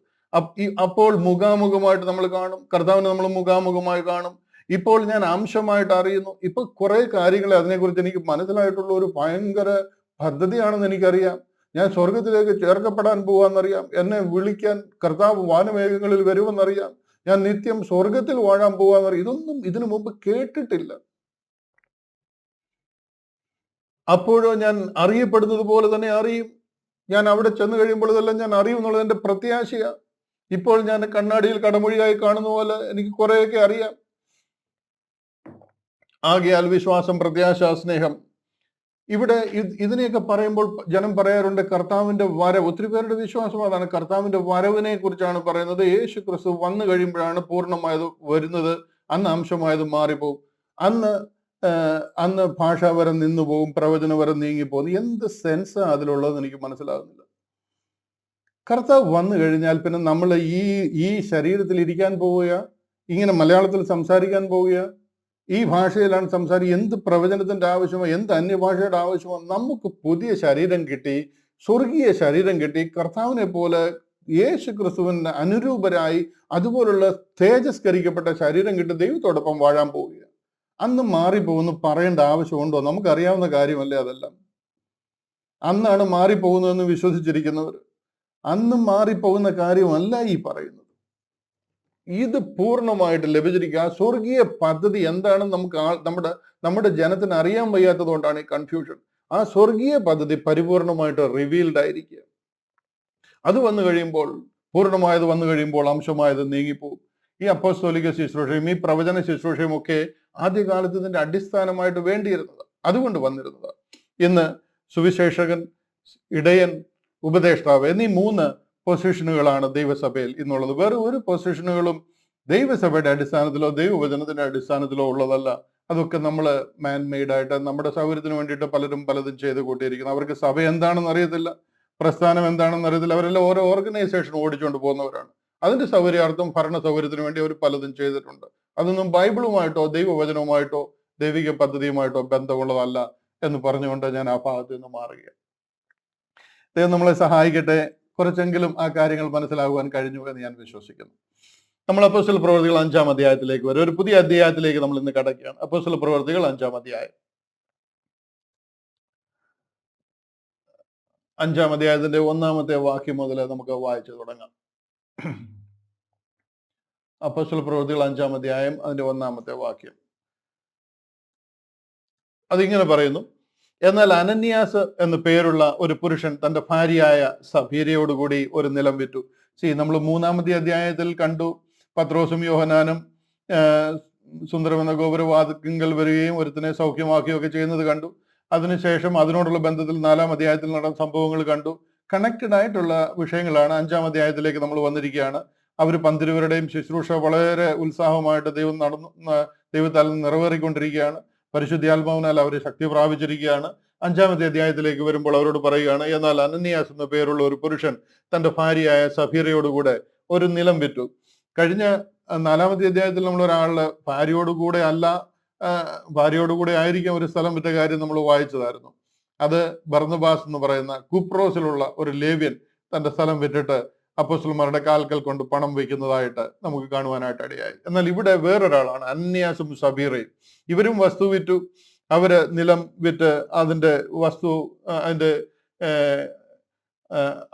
അപ്പോൾ മുഖാമുഖമായിട്ട് നമ്മൾ കാണും, കർത്താവിനെ നമ്മൾ മുഖാമുഖമായി കാണും. ഇപ്പോൾ ഞാൻ അംശമായിട്ട് അറിയുന്നു. ഇപ്പൊ കുറെ കാര്യങ്ങളെ അതിനെക്കുറിച്ച് എനിക്ക് മനസ്സിലായിട്ടുള്ള ഒരു ഭയങ്കര പദ്ധതിയാണെന്ന് എനിക്കറിയാം. ഞാൻ സ്വർഗത്തിലേക്ക് ചേർക്കപ്പെടാൻ പോവാന്നറിയാം. എന്നെ വിളിക്കാൻ കർത്താവ് വാനമേഘങ്ങളിൽ വരുമെന്നറിയാം. ഞാൻ നിത്യം സ്വർഗത്തിൽ വാഴാൻ പോവാന്നറിയാം. ഇതൊന്നും ഇതിനു മുമ്പ് കേട്ടിട്ടില്ല. അപ്പോഴോ ഞാൻ അറിയപ്പെടുന്നത് പോലെ തന്നെ അറിയും. ഞാൻ അവിടെ ചെന്ന് കഴിയുമ്പോൾ ഇതെല്ലാം ഞാൻ അറിയും എന്നുള്ളത് എൻ്റെ പ്രത്യാശയാണ്. ഇപ്പോൾ ഞാൻ കണ്ണാടിയിൽ കടമൊഴിയായി കാണുന്ന പോലെ എനിക്ക് കുറെയൊക്കെ അറിയാം. ആകയാൽ വിശ്വാസം, പ്രത്യാശ, സ്നേഹം. ഇവിടെ ഇതിനെയൊക്കെ പറയുമ്പോൾ ജനം പറയാറുണ്ട് കർത്താവിന്റെ വരവ്. ഒത്തിരി പേരുടെ വിശ്വാസം അതാണ്, കർത്താവിന്റെ വരവിനെ കുറിച്ചാണ് പറയുന്നത്. യേശു ക്രിസ്തു വന്നു കഴിയുമ്പോഴാണ് പൂർണ്ണമായത് വരുന്നത്. അന്ന് അംശമായത് മാറിപ്പോകും. അന്ന് ഭാഷാവരം നിന്നു പോകും, പ്രവചനവരം നീങ്ങിപ്പോകും. എന്ത് സെൻസാ അതിലുള്ളതെന്ന് എനിക്ക് മനസ്സിലാകുന്നില്ല. കർത്താവ് വന്നു കഴിഞ്ഞാൽ പിന്നെ നമ്മൾ ഈ ശരീരത്തിൽ ഇരിക്കാൻ പോവുക, ഇങ്ങനെ മലയാളത്തിൽ സംസാരിക്കാൻ പോവുക, ഈ ഭാഷയിലാണ് സംസാരിക്കുക. എന്ത് പ്രവചനത്തിന്റെ ആവശ്യമോ, എന്ത് അന്യഭാഷയുടെ ആവശ്യമോ? നമുക്ക് പുതിയ ശരീരം കിട്ടി, സ്വർഗീയ ശരീരം കിട്ടി. കർത്താവിനെ പോലെ യേശു ക്രിസ്തുവിന് അനുരൂപരായി അതുപോലുള്ള തേജസ്കരിക്കപ്പെട്ട ശരീരം കിട്ടി ദൈവത്തോടൊപ്പം വാഴാൻ പോവുക. അന്ന് മാറിപ്പോകുന്നു പറയേണ്ട ആവശ്യമുണ്ടോ? നമുക്കറിയാവുന്ന കാര്യമല്ലേ അതെല്ലാം. അന്നാണ് മാറിപ്പോകുന്നതെന്ന് വിശ്വസിച്ചിരിക്കുന്നവർ. അന്ന് മാറിപ്പോകുന്ന കാര്യമല്ല ഈ പറയുന്നത്. ഇത് പൂർണ്ണമായിട്ട് ലഭിച്ചിരിക്കുക. ആ സ്വർഗീയ പദ്ധതി എന്താണെന്ന് നമുക്ക് നമ്മുടെ ജനത്തിന് അറിയാൻ വയ്യാത്തത് കൊണ്ടാണ് ഈ കൺഫ്യൂഷൻ. ആ സ്വർഗീയ പദ്ധതി പരിപൂർണമായിട്ട് റിവീൽഡ് ആയിരിക്കുക. അത് വന്നു കഴിയുമ്പോൾ, പൂർണ്ണമായത് വന്നു കഴിയുമ്പോൾ അംശമായത് നീങ്ങിപ്പോകും. ഈ അപ്പോസ്തോലിക ശുശ്രൂഷയും ഈ പ്രവചന ശുശ്രൂഷയും ഒക്കെ ആദ്യകാലത്ത് ഇതിന്റെ അടിസ്ഥാനമായിട്ട് വേണ്ടിയിരുന്നത്, അതുകൊണ്ട് വന്നിരുന്നത്. ഇന്ന് സുവിശേഷകൻ, ഇടയൻ, ഉപദേഷ്ടാവ് എന്നീ 3 പൊസിഷനുകളാണ് ദൈവസഭയിൽ ഇന്നുള്ളത്. വേറെ ഒരു പൊസിഷനുകളും ദൈവസഭയുടെ അടിസ്ഥാനത്തിലോ ദൈവവചനത്തിന്റെ അടിസ്ഥാനത്തിലോ ഉള്ളതല്ല. അതൊക്കെ നമ്മൾ മാൻമെയ്ഡായിട്ട് നമ്മുടെ സൗകര്യത്തിന് വേണ്ടിയിട്ട് പലരും പലതും ചെയ്ത് കൂട്ടിയിരിക്കുന്നു. അവർക്ക് സഭ എന്താണെന്ന് അറിയത്തില്ല, പ്രസ്ഥാനം എന്താണെന്ന് അറിയത്തില്ല. അവരെല്ലാം ഓരോ ഓർഗനൈസേഷൻ ഓടിച്ചുകൊണ്ട് പോകുന്നവരാണ്. അതിന്റെ സൗകര്യാർത്ഥം, ഭരണ സൗകര്യത്തിന് വേണ്ടി അവർ പലതും ചെയ്തിട്ടുണ്ട്. അതൊന്നും ബൈബിളുമായിട്ടോ ദൈവവചനവുമായിട്ടോ ദൈവിക പദ്ധതിയുമായിട്ടോ ബന്ധമുള്ളതല്ല എന്ന് പറഞ്ഞുകൊണ്ട് ഞാൻ ആ ഭാഗത്ത് നിന്ന് മാറുകയാണ്. ദൈവം നമ്മളെ സഹായിക്കട്ടെ. കുറച്ചെങ്കിലും ആ കാര്യങ്ങൾ മനസ്സിലാകുവാൻ കഴിഞ്ഞു എന്ന് ഞാൻ വിശ്വസിക്കുന്നു. നമ്മൾ അപ്പോസ്തല പ്രവൃത്തികൾ 5-ാം അധ്യായത്തിലേക്ക് വരും. ഒരു പുതിയ അധ്യായത്തിലേക്ക് നമ്മൾ ഇന്ന് കടക്കുകയാണ്. അപ്പോസ്തല പ്രവൃത്തികൾ 5-ാം അധ്യായം. 5-ാം അധ്യായത്തിന്റെ 1-ാമത്തെ വാക്യം മുതൽ നമുക്ക് വായിച്ചു തുടങ്ങാം. അപ്പോസ്തല പ്രവൃത്തികൾ 5-ാം അധ്യായം അതിന്റെ 1-ാമത്തെ വാക്യം. അതിങ്ങനെ പറയുന്നു: എന്നാൽ അനന്യാസ് എന്ന് പേരുള്ള ഒരു പുരുഷൻ തന്റെ ഭാര്യയായ സഫീരയോടുകൂടി ഒരു നിലം വിറ്റു. നമ്മൾ 3-ാമത്തെ അധ്യായത്തിൽ കണ്ടു, പത്രോസും യോഹന്നാനും സുന്ദരമെന്ന ഗോപുരവാതിൽക്കൽ വരികയും ഒരുത്തിനെ സൗഖ്യമാക്കുകയും ഒക്കെ ചെയ്യുന്നത് കണ്ടു. അതിനുശേഷം അതിനോടുള്ള ബന്ധത്തിൽ 4-ാം അധ്യായത്തിൽ നടന്ന സംഭവങ്ങൾ കണ്ടു. കണക്റ്റഡ് ആയിട്ടുള്ള വിഷയങ്ങളാണ്. 5-ാം അധ്യായത്തിലേക്ക് നമ്മൾ വന്നിരിക്കുകയാണ്. അവർ 12 ശുശ്രൂഷ വളരെ ഉത്സാഹമായിട്ട് ദൈവത്താൽ നിറവേറിക്കൊണ്ടിരിക്കുകയാണ്. പരിശുദ്ധാത്മാവിനാൽ അവർ ശക്തി പ്രാപിച്ചിരിക്കുകയാണ്. 5-ാമത്തെ അധ്യായത്തിലേക്ക് വരുമ്പോൾ അവരോട് പറയുകയാണ്, എന്നാൽ അനന്യാസ് എന്ന പേരുള്ള ഒരു പുരുഷൻ തന്റെ ഭാര്യയായ സഫീറയോടുകൂടെ ഒരു നിലം വിറ്റു. കഴിഞ്ഞ 4-ാമത്തെ അധ്യായത്തിൽ നമ്മൾ ഒരാളുടെ ഭാര്യയോടുകൂടെ അല്ല, ഭാര്യയോടുകൂടെ ആയിരിക്കും ഒരു സ്ഥലം വിറ്റ കാര്യം നമ്മൾ വായിച്ചതായിരുന്നു. അത് ബർന്നബാസ് എന്ന് പറയുന്ന കുപ്രോസിലുള്ള ഒരു ലേവ്യൻ തന്റെ സ്ഥലം വിറ്റിട്ട് അപ്പോസ്തലന്മാരുടെ കാൽക്കൽ കൊണ്ട് പണം വയ്ക്കുന്നതായിട്ട് നമുക്ക് കാണുവാനായിട്ട് ഇടയായി. എന്നാൽ ഇവിടെ വേറൊരാളാണ് അനന്യാസും സഫീറയും. ഇവരും വസ്തു വിറ്റു. അവര് നിലം വിറ്റ് അതിന്റെ വസ്തു അതിന്റെ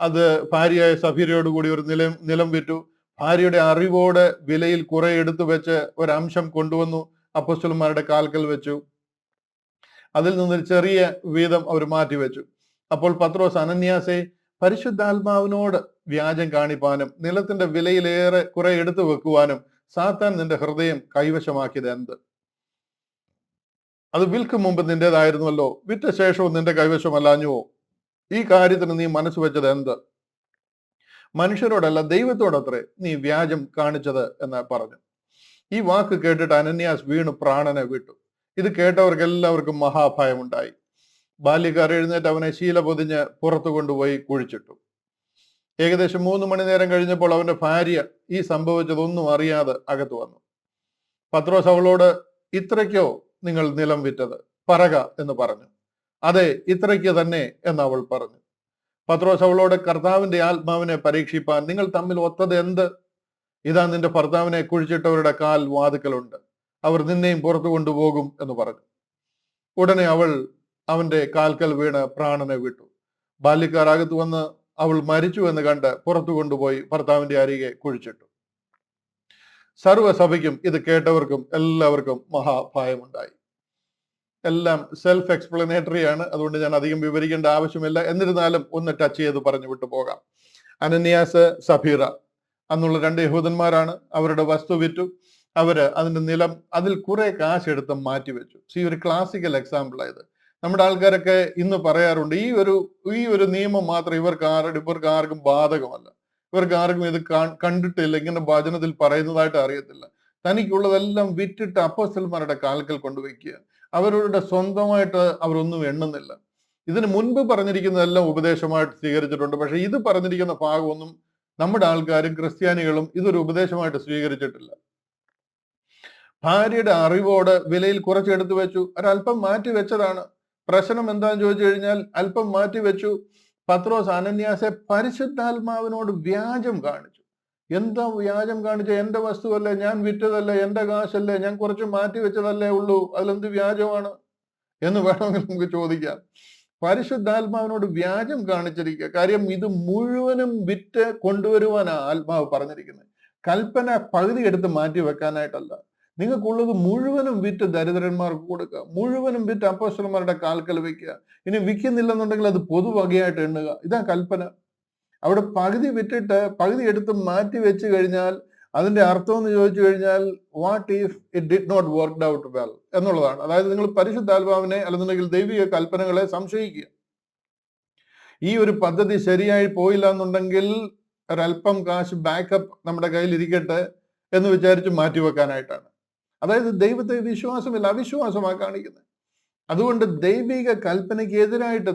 അത് ഭാര്യയായ സഫീറയോട് കൂടി ഒരു നിലം വിറ്റു. ഭാര്യയുടെ അറിവോടെ വിലയിൽ കുറെ എടുത്തു വെച്ച് ഒരംശം കൊണ്ടുവന്നു അപ്പോസ്തലന്മാരുടെ കാൽക്കൽ വെച്ചു. അതിൽ നിന്നൊരു ചെറിയ വീതം അവർ മാറ്റിവെച്ചു. അപ്പോൾ പത്രോസ്, അനന്യാസെ, പരിശുദ്ധാത്മാവിനോട് വ്യാജം കാണിപ്പാനും നിലത്തിന്റെ വിലയിലേറെ കുറെ എടുത്തു വെക്കുവാനും സാത്താൻ നിന്റെ ഹൃദയം കൈവശമാക്കിയത് എന്ത്? അത് വിൽക്കും മുമ്പ് നിന്റേതായിരുന്നല്ലോ, വിറ്റ ശേഷവും നിന്റെ കൈവശമല്ലാഞ്ഞുവോ? ഈ കാര്യത്തിന് നീ മനസ്സ് വെച്ചത് എന്ത്? മനുഷ്യരോടല്ല ദൈവത്തോടത്രേ നീ വ്യാജം കാണിച്ചത് എന്ന് പറഞ്ഞു. ഈ വാക്ക് കേട്ടിട്ട് അനന്യാസ് വീണു പ്രാണനെ വിട്ടു. ഇത് കേട്ടവർക്ക് എല്ലാവർക്കും മഹാഭയമുണ്ടായി. ബാല്യക്കാർ എഴുന്നേറ്റ് അവനെ ശീല പൊതിഞ്ഞ് പുറത്തു കൊണ്ടുപോയി കുഴിച്ചിട്ടു. ഏകദേശം 3 മണി നേരം കഴിഞ്ഞപ്പോൾ അവന്റെ ഭാര്യ ഈ സംഭവിച്ചതൊന്നും അറിയാതെ അകത്തു വന്നു. പത്രോസ് അവളോട്, ഇത്രയ്ക്കോ നിങ്ങൾ നിലം വിറ്റത്? പറക എന്ന് പറഞ്ഞു. അതെ, ഇത്രയ്ക്ക് തന്നെ എന്ന് അവൾ പറഞ്ഞു. പത്രോസ് അവളോട്, കർത്താവിന്റെ ആത്മാവിനെ പരീക്ഷിപ്പാൻ നിങ്ങൾ തമ്മിൽ ഒത്തത് എന്ത്? ഇതാ നിന്റെ ഭർത്താവിനെ കുഴിച്ചിട്ടവരുടെ കാൽ വാതിക്കലുണ്ട്, അവർ നിന്നെയും പുറത്തു കൊണ്ടുപോകും എന്ന് പറഞ്ഞു. ഉടനെ അവൾ അവന്റെ കാൽക്കൽ വീണ് പ്രാണനെ വിട്ടു. ബാല്യക്കാർ അകത്ത് വന്ന് അവൾ മരിച്ചു എന്ന് കണ്ട് പുറത്തു കൊണ്ടുപോയി ഭർത്താവിന്റെ അരികെ കുഴിച്ചിട്ടു. സർവ്വസഭയ്ക്കും ഇത് കേട്ടവർക്കും എല്ലാവർക്കും മഹാഭയമുണ്ടായി. എല്ലാം സെൽഫ് എക്സ്പ്ലനേറ്ററി ആണ്, അതുകൊണ്ട് ഞാൻ അധികം വിവരിക്കേണ്ട ആവശ്യമില്ല. എന്നിരുന്നാലും ഒന്ന് ടച്ച് ചെയ്ത് പറഞ്ഞു വിട്ടു പോകാം. അനന്യാസ്, സഫീറ അന്നുള്ള 2 യഹൂദന്മാരാണ്. അവരുടെ വസ്തു വിറ്റു. അവര് അതിന്റെ നിലം അതിൽ കുറെ കാശ് എടുത്ത് മാറ്റിവെച്ചു. ഒരു ക്ലാസിക്കൽ എക്സാമ്പിൾ ആയത്. നമ്മുടെ ആൾക്കാരൊക്കെ ഇന്ന് പറയാറുണ്ട്, ഈ ഒരു നിയമം മാത്രം ഇവർക്ക് ആർക്കും ബാധകമല്ല, ഇവർക്ക് ആർക്കും ഇത് കണ്ടിട്ടില്ല, ഇങ്ങനെ വചനത്തിൽ പറയുന്നതായിട്ട് അറിയത്തില്ല. തനിക്കുള്ളതെല്ലാം വിറ്റിട്ട് അപ്പോസ്തലന്മാരുടെ കാൽക്കൽ കൊണ്ടുവയ്ക്കുക. അവരുടെ സ്വന്തമായിട്ട് അവരൊന്നും എണ്ണുന്നില്ല. ഇതിന് മുൻപ് പറഞ്ഞിരിക്കുന്നതെല്ലാം ഉപദേശമായിട്ട് സ്വീകരിച്ചിട്ടുണ്ട്. പക്ഷെ ഇത് പറഞ്ഞിരിക്കുന്ന ഭാഗമൊന്നും നമ്മുടെ ആൾക്കാരും ക്രിസ്ത്യാനികളും ഇതൊരു ഉപദേശമായിട്ട് സ്വീകരിച്ചിട്ടില്ല. ഭാര്യയുടെ അറിവോട് വിലയിൽ കുറച്ചെടുത്തു വെച്ചു, ഒരല്പം മാറ്റി വെച്ചതാണ്. പ്രശ്നം എന്താന്ന് ചോദിച്ചു കഴിഞ്ഞാൽ അല്പം മാറ്റി വെച്ചു. പത്രോസ് അനന്യാസെ പരിശുദ്ധാത്മാവിനോട് വ്യാജം കാണിച്ചു. എന്താ വ്യാജം കാണിച്ച? എന്റെ വസ്തുവല്ലേ, ഞാൻ വിറ്റതല്ലേ, എന്റെ കാശല്ലേ, ഞാൻ കുറച്ച് മാറ്റി വെച്ചതല്ലേ ഉള്ളൂ, അതിലെന്ത് വ്യാജമാണ് എന്ന് വേണമെങ്കിൽ നമുക്ക് ചോദിക്കാം. പരിശുദ്ധാത്മാവിനോട് വ്യാജം കാണിച്ചിരിക്കുക. കാര്യം ഇത് മുഴുവനും വിറ്റ് കൊണ്ടുവരുവാനാ ആത്മാവ് പറഞ്ഞിരിക്കുന്നത്. കൽപ്പന പകുതി എടുത്ത് മാറ്റി വെക്കാനായിട്ടല്ല. നിങ്ങൾക്കുള്ളത് മുഴുവനും വിറ്റ് ദരിദ്രന്മാർക്ക് കൊടുക്കുക, മുഴുവനും വിറ്റ് അപ്പോസ്തലന്മാരുടെ കാൽക്കൽ വെക്കുക. ഇനി വിൽക്കുന്നില്ലെന്നുണ്ടെങ്കിൽ അത് പൊതുവകയായിട്ട് എണ്ണുക. ഇതാ കൽപ്പന. അവിടെ പകുതി വിറ്റിട്ട് പകുതി എടുത്ത് മാറ്റി വെച്ച് കഴിഞ്ഞാൽ അതിന്റെ അർത്ഥം എന്ന് ചോദിച്ചു കഴിഞ്ഞാൽ what if it did not worked out well എന്നുള്ളതാണ്. അതായത് നിങ്ങൾ പരിശുദ്ധാത്മാവിനെ അല്ലെന്നുണ്ടെങ്കിൽ ദൈവിക കൽപ്പനകളെ സംശയിക്കുക. ഈ ഒരു പദ്ധതി ശരിയായി പോയില്ല എന്നുണ്ടെങ്കിൽ ഒരല്പം കാശ് ബാക്കപ്പ് നമ്മുടെ കയ്യിൽ ഇരിക്കട്ടെ എന്ന് വിചാരിച്ച് മാറ്റിവെക്കാനായിട്ടാണ്. അതായത് ദൈവത്തെ വിശ്വാസമില്ല, അവിശ്വാസമാണ് കാണിക്കുന്നത്. അതുകൊണ്ട് ദൈവിക കൽപ്പനയ്ക്ക് എതിരായിട്ട്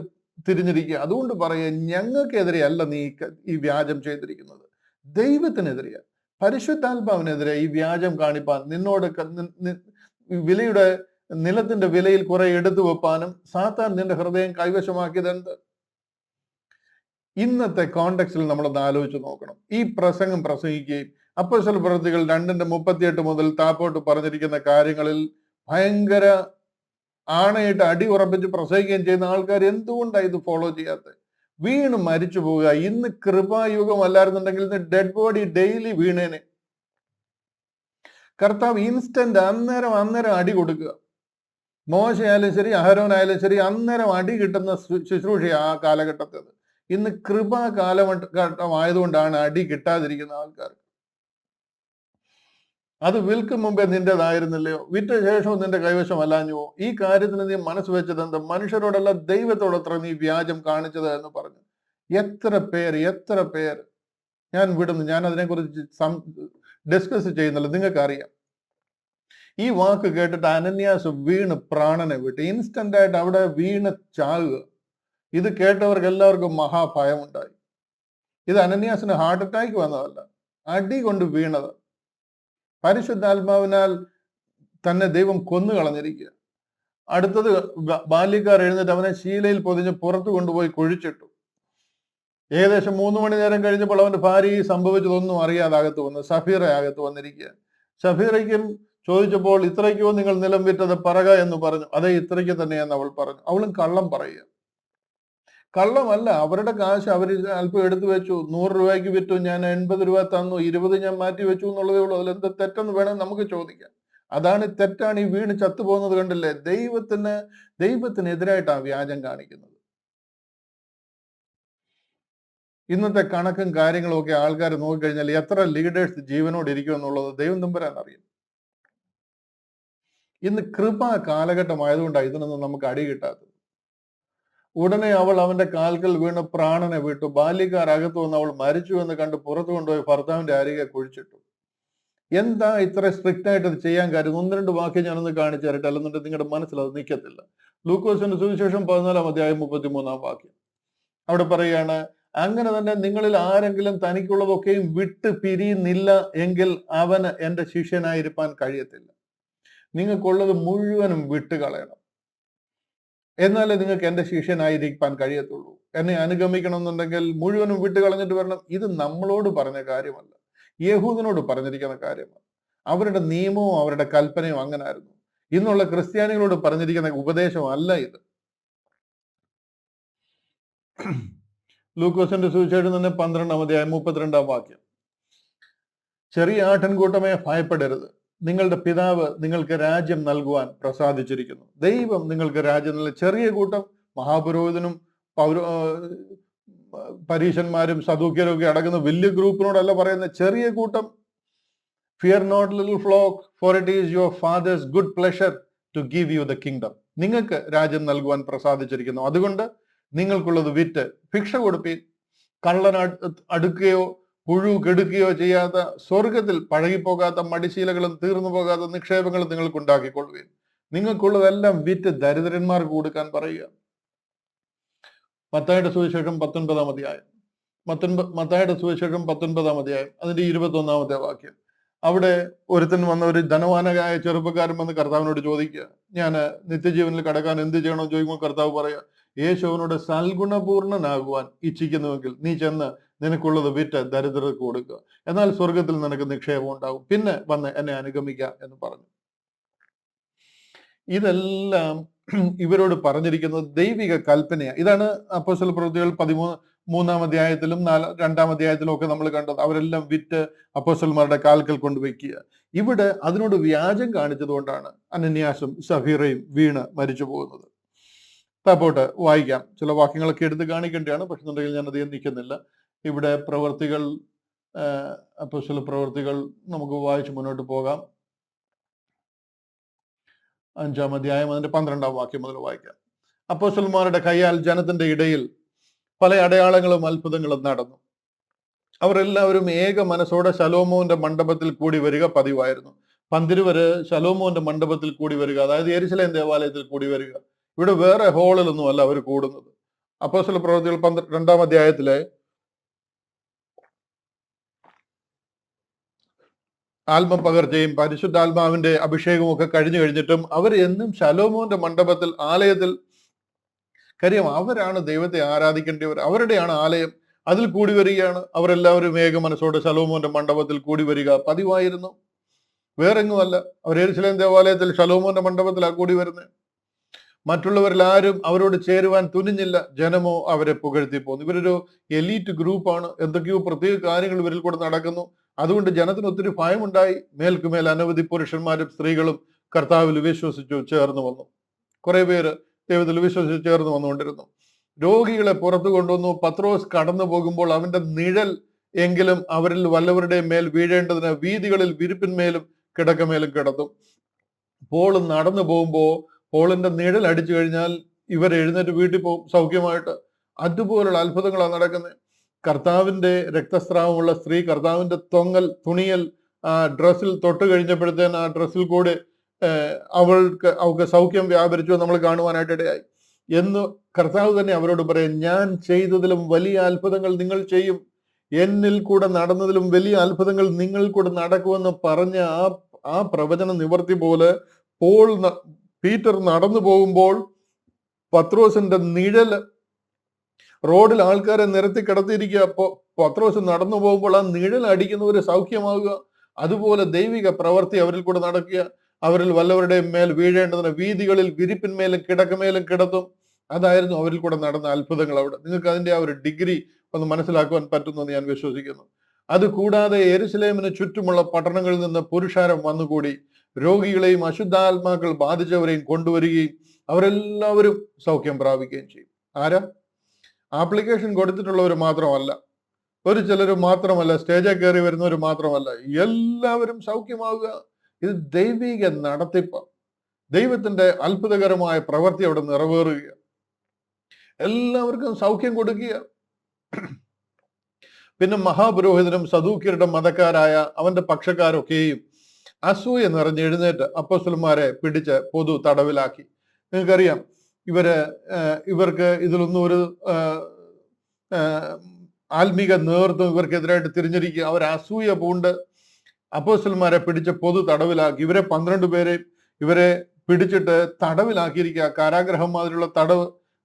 തിരിഞ്ഞിരിക്കുക. അതുകൊണ്ട് പറയുക, ഞങ്ങൾക്കെതിരെയല്ല നീ ഈ വ്യാജം ചെയ്തിരിക്കുന്നത്, ദൈവത്തിനെതിരെയാ, പരിശുദ്ധാത്മാവിനെതിരെ ഈ വ്യാജം കാണിപ്പാൻ നിന്നോട് വിലയുടെ നിലത്തിന്റെ വിലയിൽ കുറെ എടുത്തു വെപ്പാനും സാത്താൻ നിന്റെ ഹൃദയം കൈവശമാക്കിയത് എന്ത്? ഇന്നത്തെ കോണ്ടെക്സ്റ്റിൽ നമ്മളൊന്ന് ആലോചിച്ച് നോക്കണം. ഈ പ്രസംഗം പ്രസംഗിക്കുകയും അപ്പോസ്തല പ്രവൃത്തികൾ 2:38 മുതൽ താപ്പോട്ട് പറഞ്ഞിരിക്കുന്ന കാര്യങ്ങളിൽ ഭയങ്കര ആണയിട്ട് അടി ഉറപ്പിച്ച് പ്രസംഗിക്കുകയും ചെയ്യുന്ന ആൾക്കാർ എന്തുകൊണ്ടാണ് ഇത് ഫോളോ ചെയ്യാത്തത്? വീണ് മരിച്ചു പോവുക. ഇന്ന് കൃപായുഗം അല്ലായിരുന്നുണ്ടെങ്കിൽ ഇന്ന് ഡെഡ് ബോഡി ഡെയിലി വീണേനെ. കർത്താവ് ഇൻസ്റ്റന്റ് അന്നേരം അടി കൊടുക്കുക. മോശയായാലും ശരി, അഹരോനായാലും ശരി, അന്നേരം അടി കിട്ടുന്ന ശുശ്രൂഷ ആ കാലഘട്ടത്തിൽ. ഇന്ന് കൃപാ കാലഘട്ടമായതുകൊണ്ടാണ് അടി കിട്ടാതിരിക്കുന്ന ആൾക്കാർ. അത് വിൽക്കും മുമ്പേ നിന്റേതായിരുന്നില്ലയോ, വിറ്റ ശേഷവും നിന്റെ കൈവശം അല്ലാഞ്ഞുവോ? ഈ കാര്യത്തിന് നീ മനസ്സ് വെച്ചത് എന്ത്? മനുഷ്യരോടല്ല ദൈവത്തോടത്ര നീ വ്യാജം കാണിച്ചത് എന്ന് പറഞ്ഞു. എത്ര പേർ ഞാൻ വിടുന്നു. ഞാൻ അതിനെക്കുറിച്ച് ഡിസ്കസ് ചെയ്യുന്നില്ല, നിങ്ങൾക്ക് അറിയാം. ഈ വാക്ക് കേട്ടിട്ട് അനന്യാസ് വീണ് പ്രാണനെ വിട്ട്, ഇൻസ്റ്റന്റ് ആയിട്ട് അവിടെ വീണ് ചാകുക. ഇത് കേട്ടവർക്ക് എല്ലാവർക്കും മഹാഭയം ഉണ്ടായി. ഇത് അനന്യാസിന് ഹാർട്ട് അറ്റാക്ക് വന്നതല്ല, അടി കൊണ്ട് വീണത്. പരിശുദ്ധാത്മാവിനാൽ തന്നെ ദൈവം കൊന്നു കളഞ്ഞിരിക്കുക. അടുത്തത് ബാല്യക്കാർ എഴുന്നേറ്റ് അവനെ ശീലയിൽ പൊതിഞ്ഞ് പുറത്തു കൊണ്ടുപോയി കുഴിച്ചിട്ടു. ഏകദേശം 3 മണി നേരം കഴിഞ്ഞപ്പോൾ അവന്റെ ഭാര്യ സംഭവിച്ചതൊന്നും അറിയാതെ അകത്ത് വന്നു. സഫീറ അകത്ത് വന്നിരിക്കുക. സഫീറയ്ക്കും ചോദിച്ചപ്പോൾ, ഇത്രയ്ക്കോ നിങ്ങൾ നിലം വിറ്റത് പറക എന്ന് പറഞ്ഞു. അതെ, ഇത്രയ്ക്ക് തന്നെയെന്ന് അവൾ പറഞ്ഞു. അവളും കള്ളം പറയുക. കള്ളമല്ല, അവരുടെ കാശ് അവർ അല്പം എടുത്തു വെച്ചു. 100 രൂപയ്ക്ക് വിറ്റു, ഞാൻ 80 രൂപ തന്നു, 20 ഞാൻ മാറ്റി വെച്ചു എന്നുള്ളതേ ഉള്ളൂ. അതിലെന്ത് തെറ്റെന്ന് വേണം നമുക്ക് ചോദിക്കാം. അതാണ് തെറ്റാണ്. ഈ വീണ് ചത്തുപോകുന്നത് കണ്ടില്ലേ? ദൈവത്തിനെതിരായിട്ടാണ് വ്യാജം കാണിക്കുന്നത്. ഇന്നത്തെ കണക്കും കാര്യങ്ങളും ഒക്കെ ആൾക്കാർ നോക്കിക്കഴിഞ്ഞാൽ എത്ര ലീഡേഴ്സ് ജീവനോട് ഇരിക്കും എന്നുള്ളത് ദൈവം തമ്പുരാൻ അറിയും. ഇന്ന് കൃപ കാലഘട്ടമായതുകൊണ്ടാണ് ഇതിനൊന്നും നമുക്ക് അടി കിട്ടാത്തത്. ഉടനെ അവൾ അവന്റെ കാൽക്കൽ വീണ് പ്രാണനെ വിട്ടു. ബാല്യക്കാർ അകത്ത് വന്ന് അവൾ മരിച്ചു എന്ന് കണ്ട് പുറത്തു കൊണ്ടുപോയി ഭർത്താവിന്റെ അരികെ കുഴിച്ചിട്ടു. എന്താ ഇത്ര സ്ട്രിക്റ്റ് ആയിട്ട് ഇത് ചെയ്യാൻ കാര്യം? 1-2 വാക്യം ഞാനൊന്ന് കാണിച്ചു തരട്ടെ, അല്ലെന്നുണ്ടെങ്കിൽ നിങ്ങളുടെ മനസ്സിൽ അത് നിൽക്കത്തില്ല. ലൂക്കോസിന്റെ സുവിശേഷം 14-ാം അധ്യായം 33-ാം വാക്യം. അവിടെ പറയുകയാണ്, അങ്ങനെ തന്നെ നിങ്ങളിൽ ആരെങ്കിലും തനിക്കുള്ളതൊക്കെയും വിട്ട് പിരിയുന്നില്ല എങ്കിൽ അവന് എന്റെ ശിഷ്യനായിരിക്കാൻ കഴിയത്തില്ല. നിങ്ങൾക്കുള്ളത് മുഴുവനും വിട്ടുകളയണം, എന്നാലേ നിങ്ങൾക്ക് എന്റെ ശിഷ്യനായിരിക്കാൻ കഴിയത്തുള്ളൂ. എന്നെ അനുഗമിക്കണം എന്നുണ്ടെങ്കിൽ മുഴുവനും വിട്ടുകളഞ്ഞിട്ട് വരണം. ഇത് നമ്മളോട് പറഞ്ഞ കാര്യമല്ല, യഹൂദനോട് പറഞ്ഞിരിക്കുന്ന കാര്യമാണ്. അവരുടെ നിയമവും അവരുടെ കൽപ്പനയും അങ്ങനെ ആയിരുന്നു. ഇന്നുള്ള ക്രിസ്ത്യാനികളോട് പറഞ്ഞിരിക്കുന്ന ഉപദേശമല്ല ഇത്. ലൂക്കോസിന്റെ സുവിശേഷം തന്നെ 12-ാം അധ്യായം 32-ാം വാക്യം. ചെറിയ ആട്ടിൻകൂട്ടമേ ഭയപ്പെടരുത്, നിങ്ങളുടെ പിതാവ് നിങ്ങൾക്ക് രാജ്യം നൽകുവാൻ പ്രസാദിച്ചിരിക്കുന്നു. ദൈവം നിങ്ങൾക്ക് രാജ്യം നൽകും. ചെറിയ കൂട്ടം, മഹാപുരോഹിതനും പരീശന്മാരും സദൂക്യരും ഒക്കെ അടങ്ങുന്ന വലിയ ഗ്രൂപ്പിനോടല്ല പറയുന്നത്, ചെറിയ കൂട്ടം. Fear not little flock, for it is your father's good pleasure to give you the kingdom. നിങ്ങൾക്ക് രാജ്യം നൽകുവാൻ പ്രസാദിച്ചിരിക്കുന്നു, അതുകൊണ്ട് നിങ്ങൾക്കുള്ളത് വിറ്റ് ഭിക്ഷ കൊടുപ്പീൻ. കള്ളൻ അടുക്കുകയോ പുഴു കെടുക്കുകയോ ചെയ്യാത്ത, സ്വർഗത്തിൽ പഴകിപ്പോകാത്ത മടിശീലകളും തീർന്നു പോകാത്ത നിക്ഷേപങ്ങളും നിങ്ങൾക്ക് ഉണ്ടാക്കിക്കൊള്ളുകയും. നിങ്ങൾക്കുള്ളതെല്ലാം വിറ്റ് ദരിദ്രന്മാർക്ക് കൊടുക്കാൻ പറയുക. മത്തായിയുടെ സുവിശേഷം 19-ാം അധ്യായം, മത്തായിയുടെ സുവിശേഷം 19-ാം അധ്യായം അതിന്റെ 21-ാമത്തെ വാക്യം. അവിടെ ഒരുത്തൻ വന്ന ഒരു ധനവാനായ ചെറുപ്പക്കാരൻ വന്ന് കർത്താവിനോട് ചോദിക്കുക, ഞാൻ നിത്യജീവനിൽ കടക്കാൻ എന്ത് ചെയ്യണമെന്ന് ചോദിക്കുമ്പോൾ കർത്താവ് പറയുക, യേശുവിനോട് സൽഗുണപൂർണനാകുവാൻ ഇച്ഛിക്കുന്നുവെങ്കിൽ നീ ചെന്ന് നിനക്കുള്ളത് വിറ്റ് ദരിദ്രർക്ക് കൊടുക്കുക, എന്നാൽ സ്വർഗത്തിൽ നിനക്ക് നിക്ഷേപം ഉണ്ടാകും, പിന്നെ വന്ന് എന്നെ അനുഗമിക്കുക എന്ന് പറഞ്ഞു. ഇതെല്ലാം ഇവരോട് പറഞ്ഞിരിക്കുന്നത് ദൈവിക കൽപ്പനയാണ്. ഇതാണ് അപ്പോസ്തല പ്രവൃത്തികൾ 13-ാം അധ്യായത്തിലും 2-ാം അധ്യായത്തിലും ഒക്കെ നമ്മൾ കണ്ടത്. അവരെല്ലാം വിറ്റ് അപ്പോസ്തലന്മാരുടെ കാൽക്കൽ കൊണ്ടുവയ്ക്കുക. ഇവിടെ അതിനോട് വ്യാജം കാണിച്ചതുകൊണ്ടാണ് അനന്യാസും സഫീറയും വീണ് മരിച്ചു പോകുന്നത്. താപ്പോട്ട് വായിക്കാം, ചില വാക്യങ്ങളൊക്കെ എടുത്ത് കാണിക്കേണ്ടതാണ്, പക്ഷെ എന്നുണ്ടെങ്കിൽ ഞാൻ അധികം നിൽക്കുന്നില്ല. ഇവിടെ പ്രവർത്തികൾ, അപ്പോസ്തല പ്രവർത്തികൾ നമുക്ക് വായിച്ച് മുന്നോട്ട് പോകാം. 5-ാം അധ്യായം അതിന്റെ 12-ാം വാക്യം മുതൽ വായിക്കാം. അപ്പോസ്തലന്മാരുടെ കയ്യാൽ ജനത്തിന്റെ ഇടയിൽ പല അടയാളങ്ങളും അത്ഭുതങ്ങളും നടന്നു. അവരെല്ലാവരും ഏക മനസ്സോടെ ശലോമോന്റെ മണ്ഡപത്തിൽ കൂടി വരിക പതിവായിരുന്നു. പന്തിരുവര് ശലോമോന്റെ മണ്ഡപത്തിൽ കൂടി വരിക, അതായത് യെരുശലേം ദേവാലയത്തിൽ കൂടി വരിക. ഇവിടെ വേറെ ഹോളിലൊന്നും അല്ല അവർ കൂടുന്നത്. അപ്പോസ്തല പ്രവൃത്തികൾ 2-ാം അധ്യായത്തിലെ ആത്മപകർച്ചയും പരിശുദ്ധാത്മാവിന്റെ അഭിഷേകവും ഒക്കെ കഴിഞ്ഞിട്ടും അവർ എന്നും ശലോമോന്റെ മണ്ഡപത്തിൽ, ആലയത്തിൽ, കാര്യം അവരാണ് ദൈവത്തെ ആരാധിക്കേണ്ടവർ, അവരുടെയാണ് ആലയം, അതിൽ കൂടി വരികയാണ്. അവരെല്ലാവരും ഏക മനസ്സോടെ ശലോമോന്റെ മണ്ഡപത്തിൽ കൂടി വരിക പതിവായിരുന്നു. വേറെങ്ങുമല്ല, അവർ യെരുശലേം ദേവാലയത്തിൽ ശലോമോന്റെ മണ്ഡപത്തിലാണ് കൂടി വരുന്നത്. മറ്റുള്ളവരിൽ ആരും അവരോട് ചേരുവാൻ തുനിഞ്ഞില്ല, ജനമോ അവരെ പുകഴ്ത്തി പോന്നു. ഇവരൊരു എലീറ്റ് ഗ്രൂപ്പാണ്, എന്തൊക്കെയോ പ്രത്യേക കാര്യങ്ങൾ ഇവരിൽ കൂടെ നടക്കുന്നു. അതുകൊണ്ട് ജനത്തിന് ഒത്തിരി ഭയമുണ്ടായി. മേൽക്കുമേൽ അനവധി പുരുഷന്മാരും സ്ത്രീകളും കർത്താവിൽ വിശ്വസിച്ചു ചേർന്ന് വന്നു. കുറെ പേര് ദൈവത്തിൽ വിശ്വസിച്ച് ചേർന്ന് വന്നുകൊണ്ടിരുന്നു. രോഗികളെ പുറത്തു കൊണ്ടുവന്നു. പത്രോസ് കടന്നു പോകുമ്പോൾ അവന്റെ നിഴൽ എങ്കിലും അവരിൽ വല്ലവരുടെയും മേൽ വീഴേണ്ടതിന് വീതികളിൽ വിരിപ്പിന്മേലും കിടക്കമേലും കിടത്തും. പോൾ നടന്നു പോകുമ്പോൾ പോളിന്റെ നിഴൽ അടിച്ചു കഴിഞ്ഞാൽ ഇവർ എഴുന്നേറ്റ് വീട്ടിൽ പോകും സൗഖ്യമായിട്ട്. അതുപോലുള്ള അത്ഭുതങ്ങളാണ് നടക്കുന്നത്. കർത്താവിന്റെ രക്തസ്രാവമുള്ള സ്ത്രീ കർത്താവിന്റെ തുണിയൽ ഡ്രസ്സിൽ തൊട്ട് കഴിഞ്ഞപ്പോഴത്തേന് ആ ഡ്രസ്സിൽ കൂടെ അവൾക്ക് സൗഖ്യം വ്യാപരിച്ചു നമ്മൾ കാണുവാനായിട്ട് ഇടയായി. എന്ന് കർത്താവ് തന്നെ അവരോട് പറയും, ഞാൻ ചെയ്തതിലും വലിയ അത്ഭുതങ്ങൾ നിങ്ങൾ ചെയ്യും, എന്നിൽ കൂടെ നടന്നതിലും വലിയ അത്ഭുതങ്ങൾ നിങ്ങൾ കൂടെ നടക്കുമെന്ന് പറഞ്ഞ ആ പ്രവചന നിവർത്തി പോലെ പീറ്റർ നടന്നു പോകുമ്പോൾ പത്രോസിന്റെ നിഴല്, റോഡിൽ ആൾക്കാരെ നിരത്തി കിടത്തിയിരിക്കുക, പത്രോസ് നടന്നു പോകുമ്പോൾ ആ നിഴൽ അടിക്കുന്നവര് സൗഖ്യമാകുക. അതുപോലെ ദൈവിക പ്രവൃത്തി അവരിൽ കൂടെ നടക്കുക. അവരിൽ വല്ലവരുടെയും മേൽ വീഴേണ്ടതിന് വീതികളിൽ വിരിപ്പിന്മേലും കിടക്കമേലും കിടത്തും. അതായിരുന്നു അവരിൽ കൂടെ നടന്ന അത്ഭുതങ്ങൾ. അവിടെ നിങ്ങൾക്ക് അതിന്റെ ആ ഒരു ഡിഗ്രി ഒന്ന് മനസ്സിലാക്കുവാൻ പറ്റുമെന്ന് ഞാൻ വിശ്വസിക്കുന്നു. അതുകൂടാതെ യെരുശലേമിന് ചുറ്റുമുള്ള പട്ടണങ്ങളിൽ നിന്ന് പുരുഷാരം വന്നുകൂടി രോഗികളെയും അശുദ്ധാത്മാക്കൾ ബാധിച്ചവരെയും കൊണ്ടുവരികയും അവരെല്ലാവരും സൗഖ്യം പ്രാപിക്കുകയും ചെയ്യും. ആരാ? ആപ്ലിക്കേഷൻ കൊടുത്തിട്ടുള്ളവർ മാത്രമല്ല, ഒരു ചിലർ മാത്രമല്ല, സ്റ്റേജിൽ കയറി വരുന്നവർ മാത്രമല്ല, എല്ലാവരും സൗഖ്യമാവുക. ഇത് ദൈവിക നടത്തിപ്പ്, ദൈവത്തിന്റെ അത്ഭുതകരമായ പ്രവൃത്തി അവിടെ നിറവേറുക, എല്ലാവർക്കും സൗഖ്യം കൊടുക്കുക. പിന്നെ മഹാപുരോഹിതനും സദൂക്യരുടെ മതക്കാരായ അവന്റെ പക്ഷക്കാരൊക്കെയും അസൂയ നിറഞ്ഞെഴുന്നേറ്റ് അപ്പോസ്തലന്മാരെ പിടിച്ച് പൊതു തടവിലാക്കി. നിങ്ങൾക്കറിയാം, ഇവർക്ക് ഇതിലൊന്നും ഒരു ആത്മീക നേതൃത്വം ഇവർക്കെതിരായിട്ട് തിരിഞ്ഞിരിക്കുക. അവർ അസൂയ പൂണ്ട് അപ്പോസ്തലന്മാരെ പിടിച്ച് പൊതു തടവിലാക്കി. ഇവരെ 12 പേരെ ഇവരെ പിടിച്ചിട്ട് തടവിലാക്കിയിരിക്കുക, കാരാഗ്രഹം മാതിരിയുള്ള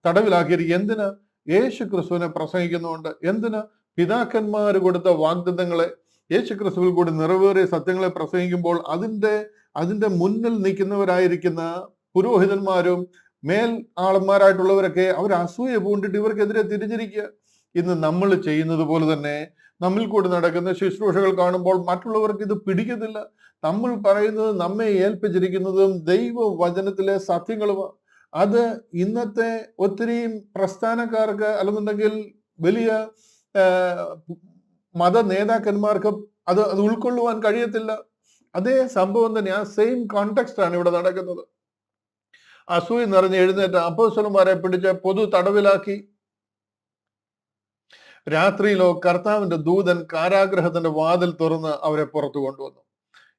തടവിലാക്കിയിരിക്കുക. എന്തിന്? യേശു ക്രിസ്തുവിനെ പ്രസംഗിക്കുന്നുണ്ട്. എന്തിന്? പിതാക്കന്മാർ കൊടുത്ത വാഗ്ദത്തങ്ങളെ, യേശു ക്രിസ്തുവിൽ കൂടി നിറവേറിയ സത്യങ്ങളെ പ്രസംഗിക്കുമ്പോൾ അതിന്റെ മുന്നിൽ നിൽക്കുന്നവരായിരിക്കുന്ന പുരോഹിതന്മാരും മേൽ ആളന്മാരായിട്ടുള്ളവരൊക്കെ അവർ അസൂയ പൂണ്ടിട്ട് ഇവർക്കെതിരെ തിരിഞ്ഞിരിക്കുക. ഇന്ന് നമ്മൾ ചെയ്യുന്നത് പോലെ തന്നെ നമ്മിൽ കൂടി നടക്കുന്ന ശുശ്രൂഷകൾ കാണുമ്പോൾ മറ്റുള്ളവർക്ക് ഇത് പിടിക്കത്തില്ല. നമ്മൾ പറയുന്നത്, നമ്മെ ഏൽപ്പിച്ചിരിക്കുന്നതും ദൈവവചനത്തിലെ സത്യങ്ങളുമാണ്. അത് ഇന്നത്തെ ഒത്തിരി പ്രസ്ഥാനക്കാർക്ക് അല്ലെന്നുണ്ടെങ്കിൽ വലിയ മത നേതാക്കന്മാർക്ക് അത് ഉൾക്കൊള്ളുവാൻ കഴിയത്തില്ല. അതേ സംഭവം തന്നെ, ആ സെയിം കോണ്ടെക്സ്റ്റ് ആണ് ഇവിടെ നടക്കുന്നത്. അസൂയ നിറഞ്ഞ് എഴുന്നേറ്റ് അപ്പോസ്തലന്മാരെ പിടിച്ച് പൊതു തടവിലാക്കി. രാത്രിയിലോ കർത്താവിന്റെ ദൂതൻ കാരാഗ്രഹത്തിന്റെ വാതിൽ തുറന്ന് അവരെ പുറത്തു കൊണ്ടുവന്നു.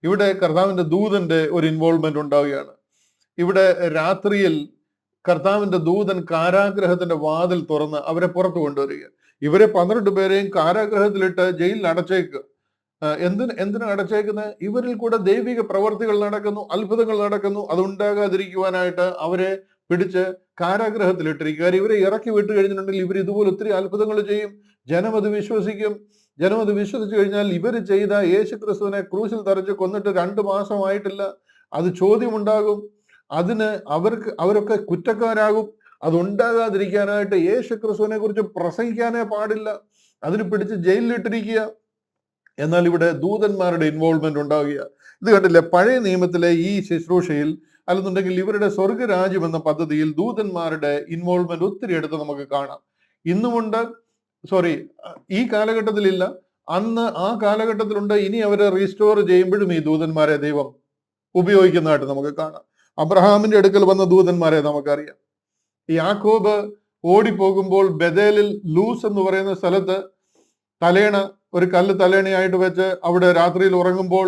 ഇവിടെ കർത്താവിന്റെ ദൂതന്റെ ഒരു ഇൻവോൾവ്മെന്റ് ഉണ്ടാവുകയാണ്. ഇവിടെ രാത്രിയിൽ കർത്താവിന്റെ ദൂതൻ കാരാഗ്രഹത്തിന്റെ വാതിൽ തുറന്ന് അവരെ പുറത്തു കൊണ്ടുവരിക. ഇവരെ 12 പേരെയും കാരാഗ്രഹത്തിലിട്ട് ജയിലിൽ അടച്ചേക്കുക. എന്തിനാ അടച്ചേക്കുന്നത്? ഇവരിൽ കൂടെ ദൈവിക പ്രവർത്തികൾ നടക്കുന്നു, അത്ഭുതങ്ങൾ നടക്കുന്നു. അതുണ്ടാകാതിരിക്കുവാനായിട്ട് അവരെ പിടിച്ച് കാരാഗ്രഹത്തിലിട്ടിരിക്കുക. ഇവരെ ഇറക്കി വിട്ടു കഴിഞ്ഞിട്ടുണ്ടെങ്കിൽ ഇവർ ഇതുപോലെ ഒത്തിരി അത്ഭുതങ്ങൾ ചെയ്യും, ജനം അത് വിശ്വസിക്കും. ജനം അത് വിശ്വസിച്ചു കഴിഞ്ഞാൽ ഇവർ ചെയ്ത യേശു ക്രിസ്തുവിനെ ക്രൂശിൽ തറച്ച് കൊന്നിട്ട് 2 മാസമായിട്ടില്ല, അത് ചോദ്യമുണ്ടാകും. അതിന് അവരൊക്കെ കുറ്റക്കാരാകും. അതുണ്ടാകാതിരിക്കാനായിട്ട് യേശു ക്രിസ്തുവിനെ കുറിച്ച് പ്രസംഗിക്കാനേ പാടില്ല. അതിന് പിടിച്ച് ജയിലിലിട്ടിരിക്കുക. എന്നാൽ ഇവിടെ ദൂതന്മാരുടെ ഇൻവോൾവ്മെന്റ് ഉണ്ടാവുക. ഇത് കണ്ടില്ലേ, പഴയ നിയമത്തിലെ ഈ ശുശ്രൂഷയിൽ അല്ലെന്നുണ്ടെങ്കിൽ ഇവരുടെ സ്വർഗരാജ്യം എന്ന പദ്ധതിയിൽ ദൂതന്മാരുടെ ഇൻവോൾവ്മെന്റ് ഒത്തിരി എടുത്ത് നമുക്ക് കാണാം. ഇന്നുമുണ്ട്, ഈ കാലഘട്ടത്തിലില്ല, അന്ന് ആ കാലഘട്ടത്തിലുണ്ട്. ഇനി അവരെ റീസ്റ്റോർ ചെയ്യുമ്പോഴും ഈ ദൂതന്മാരെ ദൈവം ഉപയോഗിക്കുന്നതായിട്ട് നമുക്ക് കാണാം. അബ്രഹാമിന്റെ അടുക്കൽ വന്ന ദൂതന്മാരെ നമുക്കറിയാം. യാക്കോബ് ഓടിപ്പോകുമ്പോൾ ബഥേലിൽ ലൂസ് എന്ന് പറയുന്ന സ്ഥലത്ത് ഒരു കല്ല് തലേണയായിട്ട് വെച്ച് അവിടെ രാത്രിയിൽ ഉറങ്ങുമ്പോൾ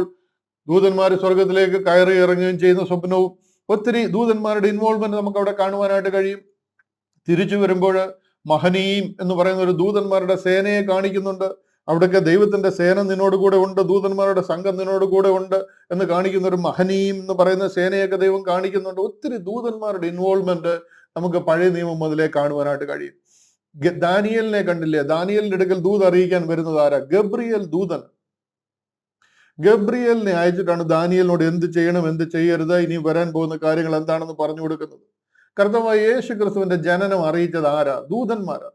ദൂതന്മാർ സ്വർഗത്തിലേക്ക് കയറി ഇറങ്ങുകയും ചെയ്യുന്ന സ്വപ്നവും, ഒത്തിരി ദൂതന്മാരുടെ ഇൻവോൾവ്മെന്റ് നമുക്ക് അവിടെ കാണുവാനായിട്ട് കഴിയും. തിരിച്ചു വരുമ്പോൾ മഹനീം എന്ന് പറയുന്ന ഒരു ദൂതന്മാരുടെ സേനയെ കാണിക്കുന്നുണ്ട്. അവിടെയൊക്കെ ദൈവത്തിന്റെ സേന നിന്നോട് കൂടെ ഉണ്ട്, ദൂതന്മാരുടെ സംഘം നിന്നോട് കൂടെ ഉണ്ട് എന്ന് കാണിക്കുന്ന ഒരു മഹനീം എന്ന് പറയുന്ന സേനയൊക്കെ ദൈവം കാണിക്കുന്നുണ്ട്. ഒത്തിരി ദൂതന്മാരുടെ ഇൻവോൾവ്മെന്റ് നമുക്ക് പഴയ നിയമം മുതലേ കാണുവാനായിട്ട് കഴിയും. ദാനിയേലിനെ കണ്ടില്ലേ? ദാനിയേലിന്റെ അടുക്കൽ ദൂത് അറിയിക്കാൻ വരുന്നത് ആരാ? ഗബ്രിയേൽ ദൂതൻ. ഗബ്രിയേലിനെ അയച്ചിട്ടാണ് ദാനിയേലിനോട് എന്ത് ചെയ്യണം, എന്ത് ചെയ്യരുത്, ഇനി വരാൻ പോകുന്ന കാര്യങ്ങൾ എന്താണെന്ന് പറഞ്ഞു കൊടുക്കുന്നത്. കർത്താവായ യേശു ക്രിസ്തുവിന്റെ ജനനം അറിയിച്ചത് ആരാ? ദൂതന്മാരാ.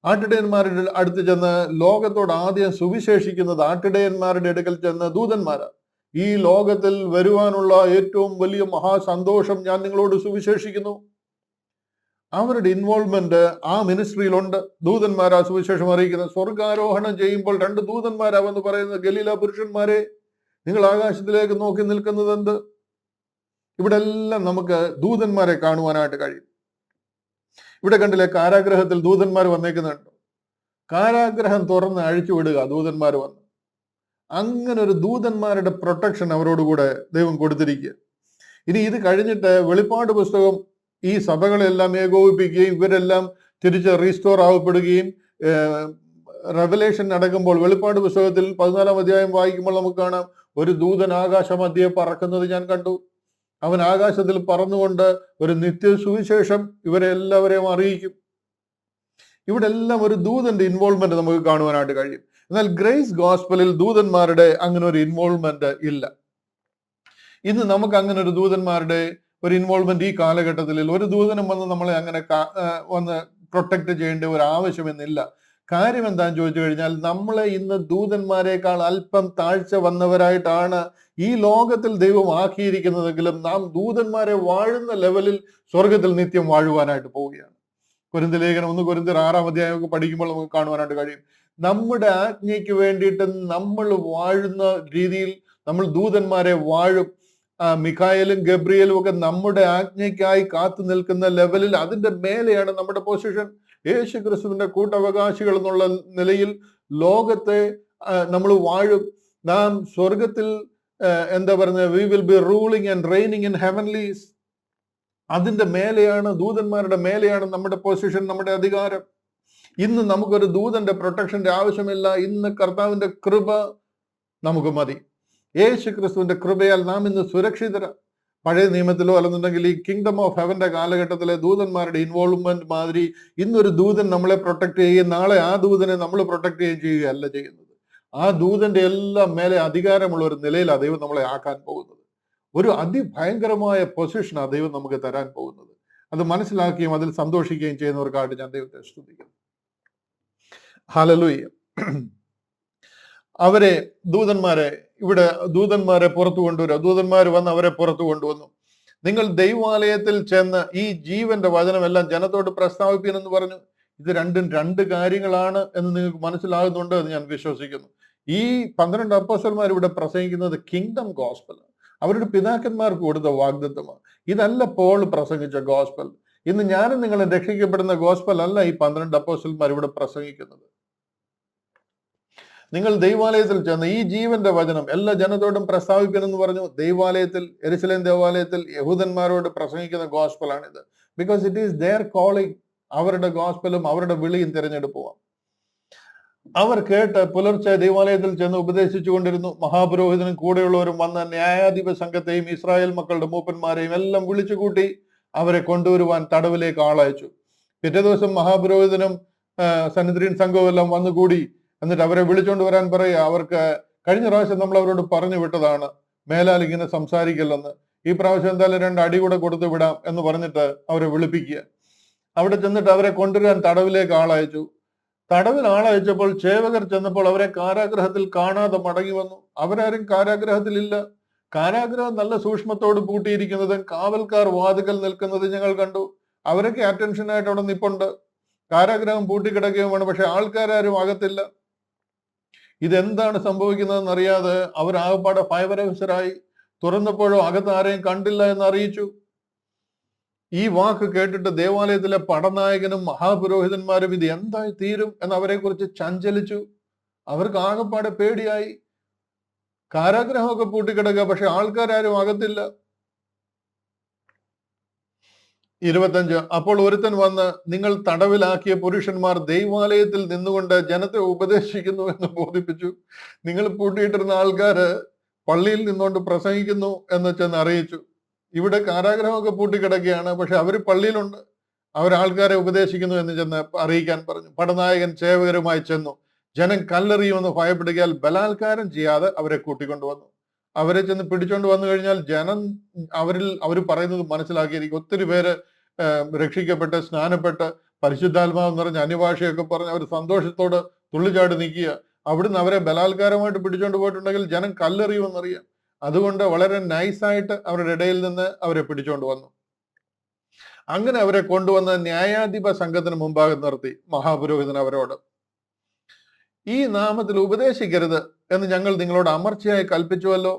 ആട്ടിടയന്മാരുടെ അടുത്ത് ചെന്ന് ലോകത്തോട് ആദ്യം സുവിശേഷിക്കുന്നത് ആട്ടിടയന്മാരുടെ അടുക്കൽ ചെന്ന് ദൂതന്മാരാ. ഈ ലോകത്തിൽ വരുവാനുള്ള ഏറ്റവും വലിയ മഹാസന്തോഷം ഞാൻ നിങ്ങളോട് സുവിശേഷിക്കുന്നു. അവരുടെ ഇൻവോൾവ്മെന്റ് ആ മിനിസ്ട്രിയിലുണ്ട്. ദൂതന്മാരാ സുവിശേഷം അറിയിക്കുന്നത്. സ്വർഗാരോഹണം ചെയ്യുമ്പോൾ 2 ദൂതന്മാരാവെന്ന് പറയുന്നത്, ഗലീല പുരുഷന്മാരെ, നിങ്ങൾ ആകാശത്തിലേക്ക് നോക്കി നിൽക്കുന്നത് എന്ത്? ഇവിടെ എല്ലാം നമുക്ക് ദൂതന്മാരെ കാണുവാനായിട്ട് കഴിയും. ഇവിടെ കണ്ടില്ലേ, കാരാഗ്രഹത്തിൽ ദൂതന്മാർ വന്നേക്കുന്നുണ്ട്. കാരാഗ്രഹം തുറന്ന് അഴിച്ചുവിടുക ദൂതന്മാർ വന്ന്. അങ്ങനെ ഒരു ദൂതന്മാരുടെ പ്രൊട്ടക്ഷൻ അവരോടുകൂടെ ദൈവം കൊടുത്തിരിക്കുക. ഇനി ഇത് കഴിഞ്ഞിട്ട് വെളിപ്പാട് പുസ്തകം ഈ സഭകളെല്ലാം ഏകോപിപ്പിക്കുകയും ഇവരെല്ലാം തിരിച്ച് റീസ്റ്റോർ ആവപ്പെടുകയും റെവലേഷൻ നടക്കുമ്പോൾ വെളിപ്പാട് പുസ്തകത്തിൽ 14-ാം അധ്യായം വായിക്കുമ്പോൾ നമുക്ക് കാണാം, ഒരു ദൂതൻ ആകാശമധ്യേ പറക്കുന്നത് ഞാൻ കണ്ടു. അവൻ ആകാശത്തിൽ പറന്നുകൊണ്ട് ഒരു നിത്യ സുവിശേഷം ഇവരെ എല്ലാവരെയും അറിയിക്കും. ഇവിടെ എല്ലാം ഒരു ദൂതന്റെ ഇൻവോൾവ്മെന്റ് നമുക്ക് കാണുവാനായിട്ട് കഴിയും. എന്നാൽ ഗ്രേസ് ഗോസ്പലിൽ ദൂതന്മാരുടെ അങ്ങനെ ഒരു ഇൻവോൾവ്മെന്റ് ഇല്ല. ഇന്ന് നമുക്ക് അങ്ങനെ ഒരു ദൂതന്മാരുടെ ഒരു ഇൻവോൾവ്മെന്റ് ഈ കാലഘട്ടത്തിൽ ഒരു ദൂതനും വന്ന് നമ്മളെ അങ്ങനെ വന്ന് പ്രൊട്ടക്ട് ചെയ്യേണ്ട ഒരു ആവശ്യമെന്നില്ല. കാര്യം എന്താണെന്ന് ചോദിച്ചു കഴിഞ്ഞാൽ, നമ്മളെ ഇന്ന് ദൂതന്മാരെക്കാൾ അല്പം താഴ്ച വന്നവരായിട്ടാണ് ഈ ലോകത്തിൽ ദൈവം ആക്കിയിരിക്കുന്നതെങ്കിലും നാം ദൂതന്മാരെ വാഴുന്ന ലെവലിൽ സ്വർഗത്തിൽ നിത്യം വാഴുവാനായിട്ട് പോവുകയാണ്. കൊരിന്ത്യർ ലേഖനം 1 കൊരിന്ത്യർ 6-ാം അധ്യായമൊക്കെ പഠിക്കുമ്പോൾ നമുക്ക് കാണുവാനായിട്ട് കഴിയും, നമ്മുടെ ആജ്ഞയ്ക്ക് വേണ്ടിയിട്ട് നമ്മൾ വാഴുന്ന രീതിയിൽ നമ്മൾ ദൂതന്മാരെ വാഴും. മിഖായേലും ഗബ്രിയേലും ഒക്കെ നമ്മുടെ ആജ്ഞയ്ക്കായി കാത്തു നിൽക്കുന്ന ലെവലിൽ അതിന്റെ മേലെയാണ് നമ്മുടെ പൊസിഷൻ. യേശു ക്രിസ്തുവിന്റെ കൂട്ടവകാശികൾ എന്നുള്ള നിലയിൽ ലോകത്തെ നമ്മൾ വാഴും. നാം സ്വർഗത്തിൽ എന്താ പറയുന്നത്, we will be ruling and reigning in heavenlies. അതിന്റെ മേലെയാണ്, ദൂതന്മാരുടെ മേലെയാണ് നമ്മുടെ പൊസിഷൻ, നമ്മുടെ അധികാരം. ഇന്ന് നമുക്കൊരു ദൂതന്റെ പ്രൊട്ടക്ഷന്റെ ആവശ്യമില്ല. ഇന്ന് കർത്താവിന്റെ കൃപ നമുക്ക് മതി. യേശു ക്രിസ്തുവിന്റെ കൃപയാൽ നാം ഇന്ന് സുരക്ഷിതര. പഴയ നിയമത്തിലോ അല്ലെന്നുണ്ടെങ്കിൽ ഈ കിങ്ഡം ഓഫ് ഹെവന്റെ കാലഘട്ടത്തിലെ ദൂതന്മാരുടെ ഇൻവോൾവ്മെന്റ് മാതിരി ഇന്നൊരു ദൂതൻ നമ്മളെ പ്രൊട്ടക്ട് ചെയ്യുകയും നാളെ ആ ദൂതനെ നമ്മൾ പ്രൊട്ടക്ട് ചെയ്യുകയല്ല ചെയ്യുന്നത്. ആ ദൂതന്റെ എല്ലാം മേലെ അധികാരമുള്ള ഒരു നിലയിലാണ് ദൈവം നമ്മളെ ആക്കാൻ പോകുന്നത്. ഒരു അതിഭയങ്കരമായ പൊസിഷനാണ് ദൈവം നമുക്ക് തരാൻ പോകുന്നത്. അത് മനസ്സിലാക്കുകയും അതിൽ സന്തോഷിക്കുകയും ചെയ്യുന്നവർക്കായിട്ട് ഞാൻ ദൈവത്തെ സ്തുതിക്കുന്നു. ഹല്ലേലൂയ. അവരെ ദൂതന്മാരെ പുറത്തു കൊണ്ടുവരിക. ദൂതന്മാർ വന്ന് അവരെ പുറത്തു കൊണ്ടുവന്നു. നിങ്ങൾ ദൈവാലയത്തിൽ ചെന്ന് ഈ ജീവന്റെ വചനമെല്ലാം ജനത്തോട് പ്രസ്താവിപ്പിനെന്ന് പറഞ്ഞു. ഇത് രണ്ടും രണ്ട് കാര്യങ്ങളാണ് എന്ന് നിങ്ങൾക്ക് മനസ്സിലാകുന്നുണ്ട് എന്ന് ഞാൻ വിശ്വസിക്കുന്നു. ഈ 12 അപ്പോസ്തലന്മാർ ഇവിടെ പ്രസംഗിക്കുന്നത് കിങ്ഡം ഗോസ്പൽ, അവരുടെ പിതാക്കന്മാർക്ക് കൊടുത്ത വാഗ്ദത്തമാണ്. ഇതല്ല പോൾ പ്രസംഗിച്ച ഗോസ്പൽ. ഇന്ന് ഞാനും നിങ്ങളെ രക്ഷിക്കപ്പെടുന്ന ഗോസ്പൽ അല്ല ഈ 12 അപ്പോസ്തലന്മാർ ഇവിടെ പ്രസംഗിക്കുന്നത്. നിങ്ങൾ ദൈവാലയത്തിൽ ചെന്ന് ഈ ജീവന്റെ വചനം എല്ലാ ജനത്തോടും പ്രസ്താവിക്കണമെന്ന് പറഞ്ഞു. ദൈവാലയത്തിൽ, യെരുശലേം ദേവാലയത്തിൽ യഹൂദന്മാരോട് പ്രസംഗിക്കുന്ന ഗോസ്പലാണിത്. Because it is their calling. അവരുടെ ഗോസ്പലും അവരുടെ വിളിയും തിരഞ്ഞെടുപ്പുമാണ്. അവർ കേട്ട് പുലർച്ചെ ദൈവാലയത്തിൽ ചെന്ന് ഉപദേശിച്ചു കൊണ്ടിരുന്നു. മഹാപുരോഹിതനും കൂടെയുള്ളവരും വന്ന ന്യായാധിപ സംഘത്തെയും ഇസ്രായേൽ മക്കളുടെ മൂപ്പന്മാരെയും എല്ലാം വിളിച്ചു കൂട്ടി അവരെ കൊണ്ടുവരുവാൻ തടവിലേക്ക് ആളയച്ചു. പിറ്റേ ദിവസം മഹാപുരോഹിതനും സന്നിധിൻ സംഘവും എല്ലാം വന്നുകൂടി. എന്നിട്ട് അവരെ വിളിച്ചുകൊണ്ട് വരാൻ പറയുക. അവർക്ക് കഴിഞ്ഞ പ്രാവശ്യം നമ്മൾ അവരോട് പറഞ്ഞു വിട്ടതാണ് മേലാൽ ഇങ്ങനെ സംസാരിക്കില്ലെന്ന്. ഈ പ്രാവശ്യം എന്തായാലും 2 അടി കൂടെ കൊടുത്തു വിടാം എന്ന് പറഞ്ഞിട്ട് അവരെ വിളിപ്പിക്കുക. അവിടെ ചെന്നിട്ട് അവരെ കൊണ്ടുവരാൻ തടവിലേക്ക് ആളയച്ചു. തടവിൽ ആളയച്ചപ്പോൾ ചേവകർ ചെന്നപ്പോൾ അവരെ കാരാഗ്രഹത്തിൽ കാണാതെ മടങ്ങി വന്നു. അവരാരും കാരാഗ്രഹത്തിലില്ല. കാരാഗ്രഹം നല്ല സൂക്ഷ്മത്തോട് പൂട്ടിയിരിക്കുന്നതും കാവൽക്കാർ വാതിക്കൽ നിൽക്കുന്നതും ഞങ്ങൾ കണ്ടു. അവരൊക്കെ അറ്റൻഷനായിട്ട് അവിടെ നിപ്പുണ്ട്. കാരാഗ്രഹം പൂട്ടിക്കിടക്കുകയുമാണ്, പക്ഷെ ആൾക്കാരും അകത്തില്ല. ഇതെന്താണ് സംഭവിക്കുന്നതെന്ന് അറിയാതെ അവരാകപ്പാടെ ഭയപരവശരായി. തുറന്നപ്പോഴോ അകത്ത് ആരെയും കണ്ടില്ല എന്ന് അറിയിച്ചു. ഈ വാക്ക് കേട്ടിട്ട് ദേവാലയത്തിലെ പടനായകനും മഹാപുരോഹിതന്മാരും ഇത് എന്തായി തീരും എന്ന് അവരെ കുറിച്ച് ചഞ്ചലിച്ചു. അവർക്ക് ആകപ്പാടെ പേടിയായി. കാരാഗ്രഹമൊക്കെ പൂട്ടിക്കിടക്കുക, പക്ഷെ ആൾക്കാരും അകത്തില്ല. 25. അപ്പോൾ ഒരുത്തൻ വന്ന്, നിങ്ങൾ തടവിലാക്കിയ പുരുഷന്മാർ ദൈവാലയത്തിൽ നിന്നുകൊണ്ട് ജനത്തെ ഉപദേശിക്കുന്നു എന്ന് ബോധിപ്പിച്ചു. നിങ്ങൾ പൂട്ടിയിട്ടിരുന്ന ആൾക്കാര് പള്ളിയിൽ നിന്നുകൊണ്ട് പ്രസംഗിക്കുന്നു എന്ന് ചെന്ന് അറിയിച്ചു. ഇവിടെ കാരാഗ്രഹമൊക്കെ പൂട്ടിക്കിടക്കുകയാണ്, പക്ഷെ അവർ പള്ളിയിലുണ്ട്. അവരാൾക്കാരെ ഉപദേശിക്കുന്നു എന്ന് ചെന്ന് അറിയിക്കാൻ പറഞ്ഞു. പടനായകൻ ചേവകരുമായി ചെന്നു. ജനം കല്ലെറിയുമെന്ന് ഭയപ്പെടുകയാൽ ബലാത്കാരം ചെയ്യാതെ അവരെ കൂട്ടിക്കൊണ്ടുവന്നു. അവരെ ചെന്ന് പിടിച്ചോണ്ട് വന്നു കഴിഞ്ഞാൽ ജനം അവർ പറയുന്നത് മനസ്സിലാക്കിയിരിക്കും. ഒത്തിരി പേര് രക്ഷിക്കപ്പെട്ട് സ്നാനപ്പെട്ട് പരിശുദ്ധാത്മാവ് നിറഞ്ഞ അന്യഭാഷയൊക്കെ പറഞ്ഞ് അവർ സന്തോഷത്തോട് തുള്ളിച്ചാടി നിൽക്കുക. അവിടുന്ന് അവരെ ബലാത്കാരമായിട്ട് പിടിച്ചോണ്ട് പോയിട്ടുണ്ടെങ്കിൽ ജനം കല്ലെറിയുമെന്നറിയാം. അതുകൊണ്ട് വളരെ നൈസായിട്ട് അവരുടെ ഇടയിൽ നിന്ന് അവരെ പിടിച്ചോണ്ട് വന്നു. അങ്ങനെ അവരെ കൊണ്ടുവന്ന് ന്യായാധിപ സംഘത്തിന് മുമ്പാകെ നിർത്തി. മഹാപുരോഹിതൻ അവരോട്, ഈ നാമത്തിൽ ഉപദേശിക്കരുത് എന്ന് ഞങ്ങൾ നിങ്ങളോട് അമർച്ചയായി കൽപ്പിച്ചുവല്ലോ.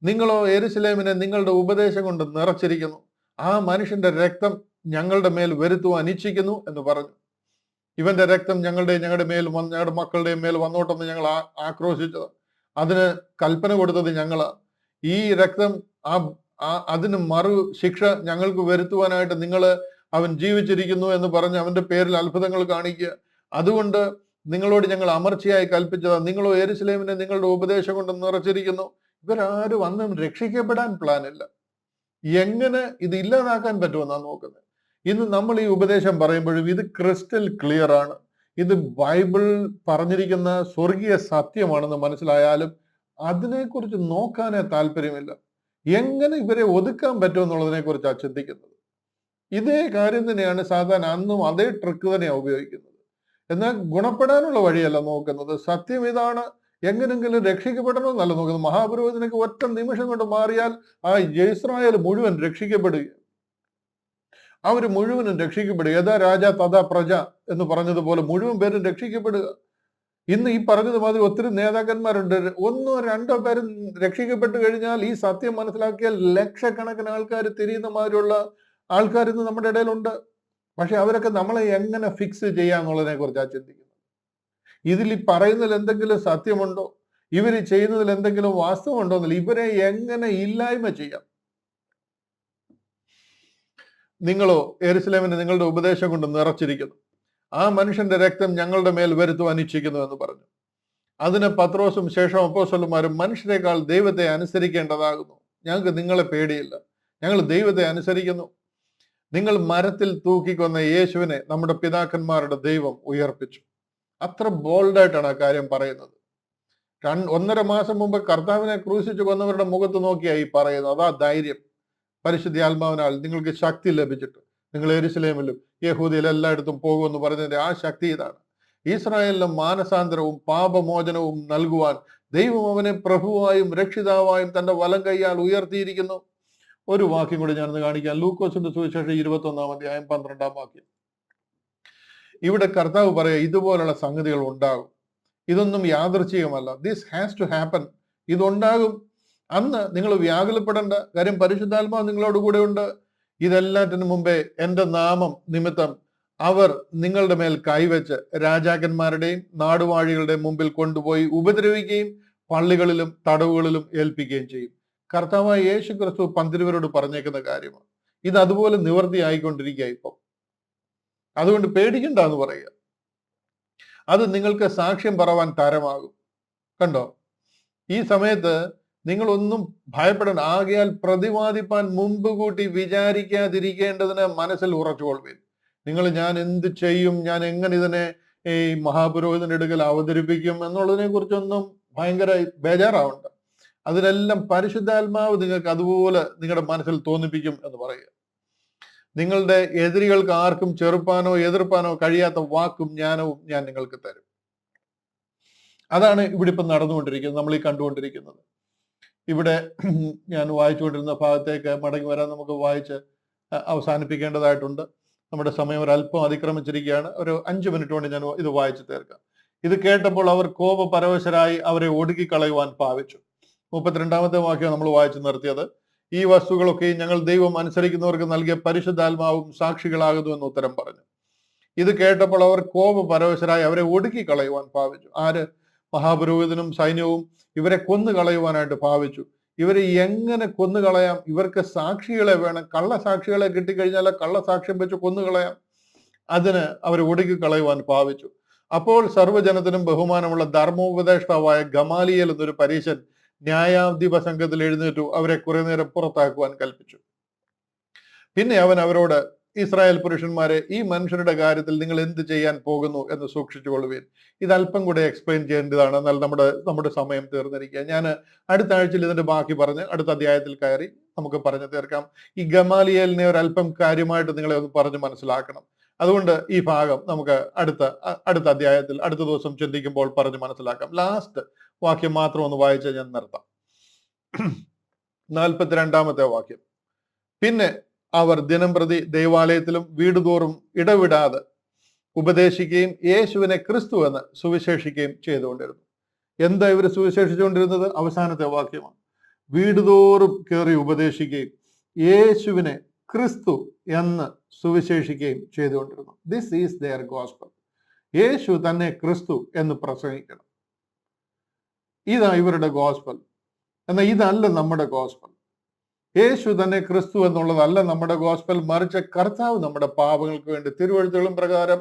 നിങ്ങളോ യെരുശലേമിനെ നിങ്ങളുടെ ഉപദേശം കൊണ്ട് നിറച്ചിരിക്കുന്നു. ആ മനുഷ്യന്റെ രക്തം ഞങ്ങളുടെ മേൽ വരുത്തുവാൻ ഇച്ഛിക്കുന്നു എന്ന് പറഞ്ഞു. ഇവന്റെ രക്തം ഞങ്ങളുടെ മേൽ ഞങ്ങളുടെ മക്കളുടെയും മേൽ വന്നോട്ടെന്ന് ഞങ്ങൾ ആക്രോശിച്ചത്. അതിന് കൽപ്പന കൊടുത്തത് ഞങ്ങളാ. ഈ രക്തം അതിന് മറു ശിക്ഷ ഞങ്ങൾക്ക് വരുത്തുവാനായിട്ട് അവൻ ജീവിച്ചിരിക്കുന്നു എന്ന് പറഞ്ഞ് അവന്റെ പേരിൽ അത്ഭുതങ്ങൾ കാണിക്കുക. അതുകൊണ്ട് നിങ്ങളോട് ഞങ്ങൾ അമർച്ചയായി കൽപ്പിച്ചതാ. നിങ്ങളോ യെരൂശലേമിനെ നിങ്ങളുടെ ഉപദേശം കൊണ്ട് നിറച്ചിരിക്കുന്നു. ഇവരാരും അന്നും രക്ഷിക്കപ്പെടാൻ പ്ലാനില്ല. എങ്ങനെ ഇത് ഇല്ലാതാക്കാൻ പറ്റുമെന്നാണ് നോക്കുന്നത്. ഇന്ന് നമ്മൾ ഈ ഉപദേശം പറയുമ്പോഴും ഇത് ക്രിസ്റ്റൽ ക്ലിയർ ആണ്. ഇത് ബൈബിൾ പറഞ്ഞിരിക്കുന്ന സ്വർഗീയ സത്യമാണെന്ന് മനസ്സിലായാലും അതിനെക്കുറിച്ച് നോക്കാനേ താല്പര്യമില്ല. എങ്ങനെ ഇവരെ ഒതുക്കാൻ പറ്റുമെന്നുള്ളതിനെ കുറിച്ചാണ് ചിന്തിക്കുന്നത്. ഇതേ കാര്യം തന്നെയാണ് സാധാരണ അന്നും അതേ ട്രിക്ക് തന്നെയാണ് ഉപയോഗിക്കുന്നത്. എന്നാൽ ഗുണപ്പെടാനുള്ള വഴിയല്ല നോക്കുന്നത്. സത്യം ഇതാണ്, എങ്ങനെങ്കിലും രക്ഷിക്കപ്പെടണമെന്നല്ല നോക്കുന്നത്. മഹാപുരോഹിതനൊക്കെ ഒറ്റ നിമിഷം കൊണ്ട് മാറിയാൽ ആ ഇസ്രായേൽ മുഴുവൻ രക്ഷിക്കപ്പെടുക. അവർ മുഴുവനും രക്ഷിക്കപ്പെടുക. യഥാ രാജ തഥാ പ്രജ എന്ന് പറഞ്ഞതുപോലെ മുഴുവൻ പേരും രക്ഷിക്കപ്പെടുക. ഇന്ന് ഈ പറഞ്ഞതുമാതിരി ഒത്തിരി നേതാക്കന്മാരുണ്ട്. ഒന്നോ രണ്ടോ പേരും രക്ഷിക്കപ്പെട്ടു കഴിഞ്ഞാൽ ഈ സത്യം മനസ്സിലാക്കിയാൽ ലക്ഷക്കണക്കിന് ആൾക്കാർ തിരിയുന്ന മാതിരിയുള്ള ആൾക്കാർ ഇന്ന് നമ്മുടെ ഇടയിലുണ്ട്. പക്ഷെ അവരൊക്കെ നമ്മളെ എങ്ങനെ ഫിക്സ് ചെയ്യാന്നുള്ളതിനെ കുറിച്ചാണ് ചിന്തിക്കുന്നത്. ഇതിൽ ഈ പറയുന്നതിൽ എന്തെങ്കിലും സത്യമുണ്ടോ, ഇവർ ചെയ്യുന്നതിൽ എന്തെങ്കിലും വാസ്തവമുണ്ടോ എന്നില്ല. ഇവരെ എങ്ങനെ ഇല്ലായ്മ ചെയ്യാം. നിങ്ങളോ യെരൂശലേമിനെ നിങ്ങളുടെ ഉപദേശം കൊണ്ട് നിറച്ചിരിക്കുന്നു. ആ മനുഷ്യന്റെ രക്തം ഞങ്ങളുടെ മേൽ വരുത്തുവാൻ ഇച്ഛിക്കുന്നു എന്ന് പറഞ്ഞു. അതിന് പത്രോസും ശേഷം അപ്പോസ്തലന്മാരും മനുഷ്യരെക്കാൾ ദൈവത്തെ അനുസരിക്കേണ്ടതാകുന്നു. ഞങ്ങൾക്ക് നിങ്ങളെ പേടിയില്ല, ഞങ്ങൾ ദൈവത്തെ അനുസരിക്കുന്നു. നിങ്ങൾ മരത്തിൽ തൂക്കിക്കൊന്ന യേശുവിനെ നമ്മുടെ പിതാക്കന്മാരുടെ ദൈവം ഉയർപ്പിച്ചു. അത്ര ബോൾഡായിട്ടാണ് ആ കാര്യം പറയുന്നത്. 1.5 മാസം മുമ്പ് കർത്താവിനെ ക്രൂശിച്ചു കൊന്നവരുടെ മുഖത്ത് നോക്കിയായി പറയുന്നത്. അതാ ധൈര്യം. പരിശുദ്ധാത്മാവിനാൽ നിങ്ങൾക്ക് ശക്തി ലഭിച്ചിട്ട് നിങ്ങൾ യെരൂശലേമിലും യഹൂദയിലും എല്ലായിടത്തും പോകുമെന്ന് പറഞ്ഞതിന്റെ ആ ശക്തി ഇതാണ്. ഇസ്രായേലിന് മാനസാന്തരവും പാപമോചനവും നൽകുവാൻ ദൈവം അവനെ പ്രഭുവായും രക്ഷിതാവായും തന്റെ വലം കൈയാൽ ഉയർത്തിയിരിക്കുന്നു. ഒരു വാക്യം കൂടി ഞാനൊന്ന് കാണിക്കാം. ലൂക്കോസിന്റെ സുവിശേഷം 21-ാം അധ്യായം 12-ാം വാക്യം. ഇവിടെ കർത്താവ് പറയാ, ഇതുപോലുള്ള സംഗതികൾ ഉണ്ടാകും. ഇതൊന്നും യാദൃച്ഛികമല്ല. This has to happen. ഇതുണ്ടാകും. അന്ന് നിങ്ങൾ വ്യാകുലപ്പെടേണ്ട കാര്യം, പരിശുദ്ധാത്മാവ് നിങ്ങളോട് കൂടെ ഉണ്ട്. ഇതെല്ലാറ്റിനു മുമ്പേ എൻ്റെ നാമം നിമിത്തം അവർ നിങ്ങളുടെ മേൽ കൈവച്ച് രാജാക്കന്മാരുടെയും നാടുവാഴികളുടെയും മുമ്പിൽ കൊണ്ടുപോയി ഉപദ്രവിക്കുകയും പള്ളികളിലും തടവുകളിലും ഏൽപ്പിക്കുകയും ചെയ്യും. കർത്താവായ യേശു ക്രിസ്തു പന്തിരുവരോട് പറഞ്ഞേക്കുന്ന കാര്യമാണ്. ഇത് അതുപോലെ നിവർത്തിയായിക്കൊണ്ടിരിക്കുക ഇപ്പം. അതുകൊണ്ട് പേടിക്കണ്ട എന്ന് പറയുക. അത് നിങ്ങൾക്ക് സാക്ഷ്യം പറവാൻ തരമാകും. കണ്ടോ, ഈ സമയത്ത് നിങ്ങളൊന്നും ഭയപ്പെടണം. ആകയാൽ പ്രതിവാദിപ്പാൻ മുമ്പ് കൂട്ടി വിചാരിക്കാതിരിക്കേണ്ടതിന് മനസ്സിൽ ഉറച്ചുകൊള്ളുവിൻ. ഞാൻ എന്ത് ചെയ്യും, ഞാൻ എങ്ങനെ ഇതിനെ ഈ മഹാപുരോഹിതന്റെ അടുക്കൽ അവതരിപ്പിക്കും എന്നുള്ളതിനെ കുറിച്ചൊന്നും ഭയങ്കര ബേജാറാവണ്ട. അതിനെല്ലാം പരിശുദ്ധാത്മാവ് നിങ്ങൾക്ക് അതുപോലെ നിങ്ങളുടെ മനസ്സിൽ തോന്നിപ്പിക്കും എന്ന് പറയുക. നിങ്ങളുടെ എതിരികൾക്ക് ആർക്കും ചെറുപ്പാനോ എതിർപ്പാനോ കഴിയാത്ത വാക്കും ജ്ഞാനവും ഞാൻ നിങ്ങൾക്ക് തരും. അതാണ് ഇവിടെ ഇപ്പം നടന്നുകൊണ്ടിരിക്കുന്നത്, നമ്മൾ ഈ കണ്ടുകൊണ്ടിരിക്കുന്നത്. ഇവിടെ ഞാൻ വായിച്ചുകൊണ്ടിരുന്ന ഭാഗത്തേക്ക് മടങ്ങി വരാൻ നമുക്ക് വായിച്ച് അവസാനിപ്പിക്കേണ്ടതായിട്ടുണ്ട്. നമ്മുടെ സമയം ഒരല്പം അതിക്രമിച്ചിരിക്കുകയാണ്. ഒരു 5 മിനിറ്റ് കൊണ്ട് ഞാൻ ഇത് വായിച്ചു തീർക്കാം. ഇത് കേട്ടപ്പോൾ അവർ കോപപരവശരായി അവരെ ഒടുക്കിക്കളയുവാൻ ഭാവിച്ചു. 32-ാമത്തെ വാക്യം നമ്മൾ വായിച്ചു നിർത്തിയത്. ഈ വസ്തുക്കളൊക്കെ ഞങ്ങൾ ദൈവം അനുസരിക്കുന്നവർക്ക് നൽകിയ പരിശുദ്ധാത്മാവും സാക്ഷികളാകുന്നു എന്ന് ഉത്തരം പറഞ്ഞു. ഇത് കേട്ടപ്പോൾ അവർ കോപപരവശരായി അവരെ ഒടുക്കിക്കളയുവാൻ ഭാവിച്ചു. ആര്? മഹാപുരോഹിതനും സൈന്യവും ഇവരെ കൊന്നുകളയുവാനായിട്ട് ഭാവിച്ചു. ഇവരെ എങ്ങനെ കൊന്നുകളയാം? ഇവർക്ക് സാക്ഷികളെ വേണം. കള്ളസാക്ഷികളെ കിട്ടിക്കഴിഞ്ഞാൽ കള്ളസാക്ഷ്യം വെച്ച് കൊന്നുകളയാം. അതിന് അവരെ ഒടുക്കിക്കളയുവാൻ ഭാവിച്ചു. അപ്പോൾ സർവ്വജനത്തിനും ബഹുമാനമുള്ള ധർമ്മോപദേഷ്ടാവായ ഗമാലിയേൽ എന്നൊരു പരീശൻ ന്യായാധിപ സംഘത്തിൽ എഴുന്നേറ്റു അവരെ കുറെ നേരം പുറത്താക്കുവാൻ കൽപ്പിച്ചു. പിന്നെ അവൻ അവരോട്, ഇസ്രായേൽ പുരുഷന്മാരെ, ഈ മനുഷ്യരുടെ കാര്യത്തിൽ നിങ്ങൾ എന്ത് ചെയ്യാൻ പോകുന്നു എന്ന് സൂക്ഷിച്ചുകൊള്ളുവീൻ. ഇത് അല്പം കൂടെ എക്സ്പ്ലെയിൻ ചെയ്യേണ്ടതാണ്. എന്നാൽ നമ്മുടെ സമയം തീർന്നിരിക്കുക. ഞാൻ അടുത്ത ആഴ്ചയിൽ ഇതിന്റെ ബാക്കി പറഞ്ഞ് അടുത്ത അധ്യായത്തിൽ കയറി നമുക്ക് പറഞ്ഞു തീർക്കാം. ഈ ഗമാലിയേലിനെ ഒരല്പം കാര്യമായിട്ട് നിങ്ങളെ ഒന്ന് പറഞ്ഞ് മനസ്സിലാക്കണം. അതുകൊണ്ട് ഈ ഭാഗം നമുക്ക് അടുത്ത അധ്യായത്തിൽ അടുത്ത ദിവസം ചിന്തിക്കുമ്പോൾ പറഞ്ഞ് മനസ്സിലാക്കാം. ലാസ്റ്റ് വാക്യം മാത്രം ഒന്ന് വായിച്ച് ഞാൻ നിർത്താം. 42-ാമത്തെ വാക്യം. പിന്നെ അവർ ദിനംപ്രതി ദൈവാലയത്തിലും വീടുതോറും ഇടവിടാതെ ഉപദേശിക്കുകയും യേശുവിനെ ക്രിസ്തു എന്ന് സുവിശേഷിക്കുകയും ചെയ്തുകൊണ്ടിരുന്നു. എന്താ ഇവർ സുവിശേഷിച്ചുകൊണ്ടിരുന്നത്? അവസാനത്തെ വാക്യമാണ്. വീടുതോറും കയറി ഉപദേശിക്കുകയും യേശുവിനെ ക്രിസ്തു എന്ന് സുവിശേഷിക്കുകയും ചെയ്തുകൊണ്ടിരുന്നു. This is their gospel. യേശു തന്നെ ക്രിസ്തു എന്ന് പ്രസംഗിക്കണം. ഇതാ ഇവരുടെ ഗോസ്പൽ. എന്നാൽ ഇതല്ല നമ്മുടെ ഗോസ്പൽ. യേശു തന്നെ ക്രിസ്തു എന്നുള്ളതല്ല നമ്മുടെ ഗോസ്പൽ. മറിച്ച് കർത്താവ് നമ്മുടെ പാപങ്ങൾക്ക് വേണ്ടി തിരുവെഴുത്തുകളും പ്രകാരം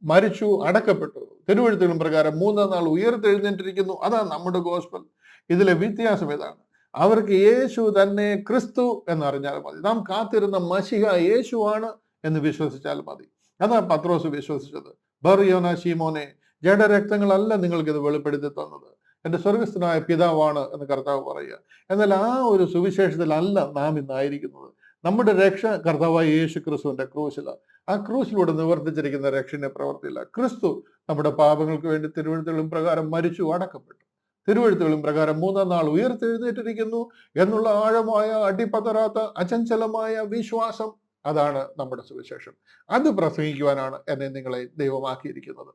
മരിച്ചു, അടക്കപ്പെട്ടു. തിരുവെഴുത്തുകളും പ്രകാരം 3-ാം നാൾ ഉയർത്തെഴുന്നേറ്റിരിക്കുന്നു. അതാണ് നമ്മുടെ ഗോസ്പൽ. ഇതിലെ വ്യത്യാസം ഇതാണ്. അവർക്ക് യേശു തന്നെ ക്രിസ്തു എന്നറിഞ്ഞാൽ മതി. നാം കാത്തിരുന്ന മശിഹ യേശുവാണ് എന്ന് വിശ്വസിച്ചാൽ മതി. അതാണ് പത്രോസ് വിശ്വസിച്ചത്. ബർയോന ശീമോനെ, ജഡരക്തങ്ങളല്ല നിങ്ങൾക്ക് ഇത് വെളിപ്പെടുത്തി തന്നത്, എൻ്റെ സ്വർഗസ്ഥനായ പിതാവാണ് എന്ന് കർത്താവ് പറയുക. എന്നാൽ ആ ഒരു സുവിശേഷത്തിലല്ല നാം ഇന്നായിരിക്കുന്നത്. നമ്മുടെ രക്ഷ കർത്താവായ യേശു ക്രിസ്തുവിന്റെ ക്രൂശിലാണ്. ആ ക്രൂശിലൂടെ നിവർത്തിച്ചിരിക്കുന്ന രക്ഷയുടെ പ്രവർത്തിയില്ല. ക്രിസ്തു നമ്മുടെ പാപങ്ങൾക്ക് വേണ്ടി തിരുവെഴുത്തുകളും പ്രകാരം മരിച്ചു, അടക്കപ്പെട്ടു. തിരുവെഴുത്തുകളും പ്രകാരം 3-ാം നാൾ ഉയർത്തെഴുന്നേറ്റിരിക്കുന്നു എന്നുള്ള ആഴമായ, അടിപതരാത്ത, അചഞ്ചലമായ വിശ്വാസം, അതാണ് നമ്മുടെ സുവിശേഷം. അത് പ്രസംഗിക്കുവാനാണ് എന്നെ നിങ്ങളെ ദൈവമാക്കിയിരിക്കുന്നത്.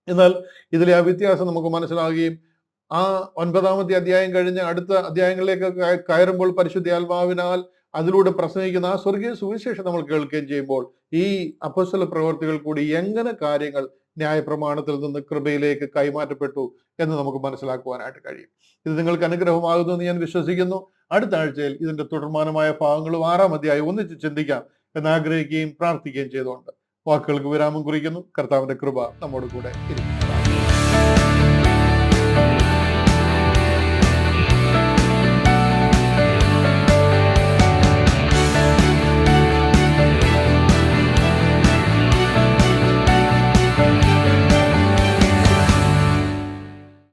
എന്നാൽ ഇതിലെ ആ വ്യത്യാസം നമുക്ക് മനസ്സിലാകുകയും ആ 9-ാമത്തെ അധ്യായം കഴിഞ്ഞ് അടുത്ത അധ്യായങ്ങളിലേക്ക് കയറുമ്പോൾ പരിശുദ്ധാത്മാവിനാൽ അതിലൂടെ പ്രസംഗിക്കുന്ന ആ സ്വർഗീയ സുവിശേഷം നമ്മൾ കേൾക്കുകയും ചെയ്യുമ്പോൾ ഈ അപ്പോസ്തല പ്രവർത്തികൾ കൂടി എങ്ങനെ കാര്യങ്ങൾ ന്യായപ്രമാണത്തിൽ നിന്ന് കൃപയിലേക്ക് കൈമാറ്റപ്പെട്ടു എന്ന് നമുക്ക് മനസ്സിലാക്കുവാനായിട്ട് കഴിയും. ഇത് നിങ്ങൾക്ക് അനുഗ്രഹമാകുന്നു എന്ന് ഞാൻ വിശ്വസിക്കുന്നു. അടുത്ത ആഴ്ചയിൽ ഇതിന്റെ തുടർമാനമായ ഭാഗങ്ങളും 6-ാം അധ്യായം ഒന്നിച്ച് ചിന്തിക്കാം എന്ന് ആഗ്രഹിക്കുകയും പ്രാർത്ഥിക്കുകയും ചെയ്തുകൊണ്ട് വാക്കുകൾക്ക് വിരാമം കുറിക്കുന്നു. കർത്താവിന്റെ കൃപ നമ്മോട് കൂടെ ഇരിക്കും.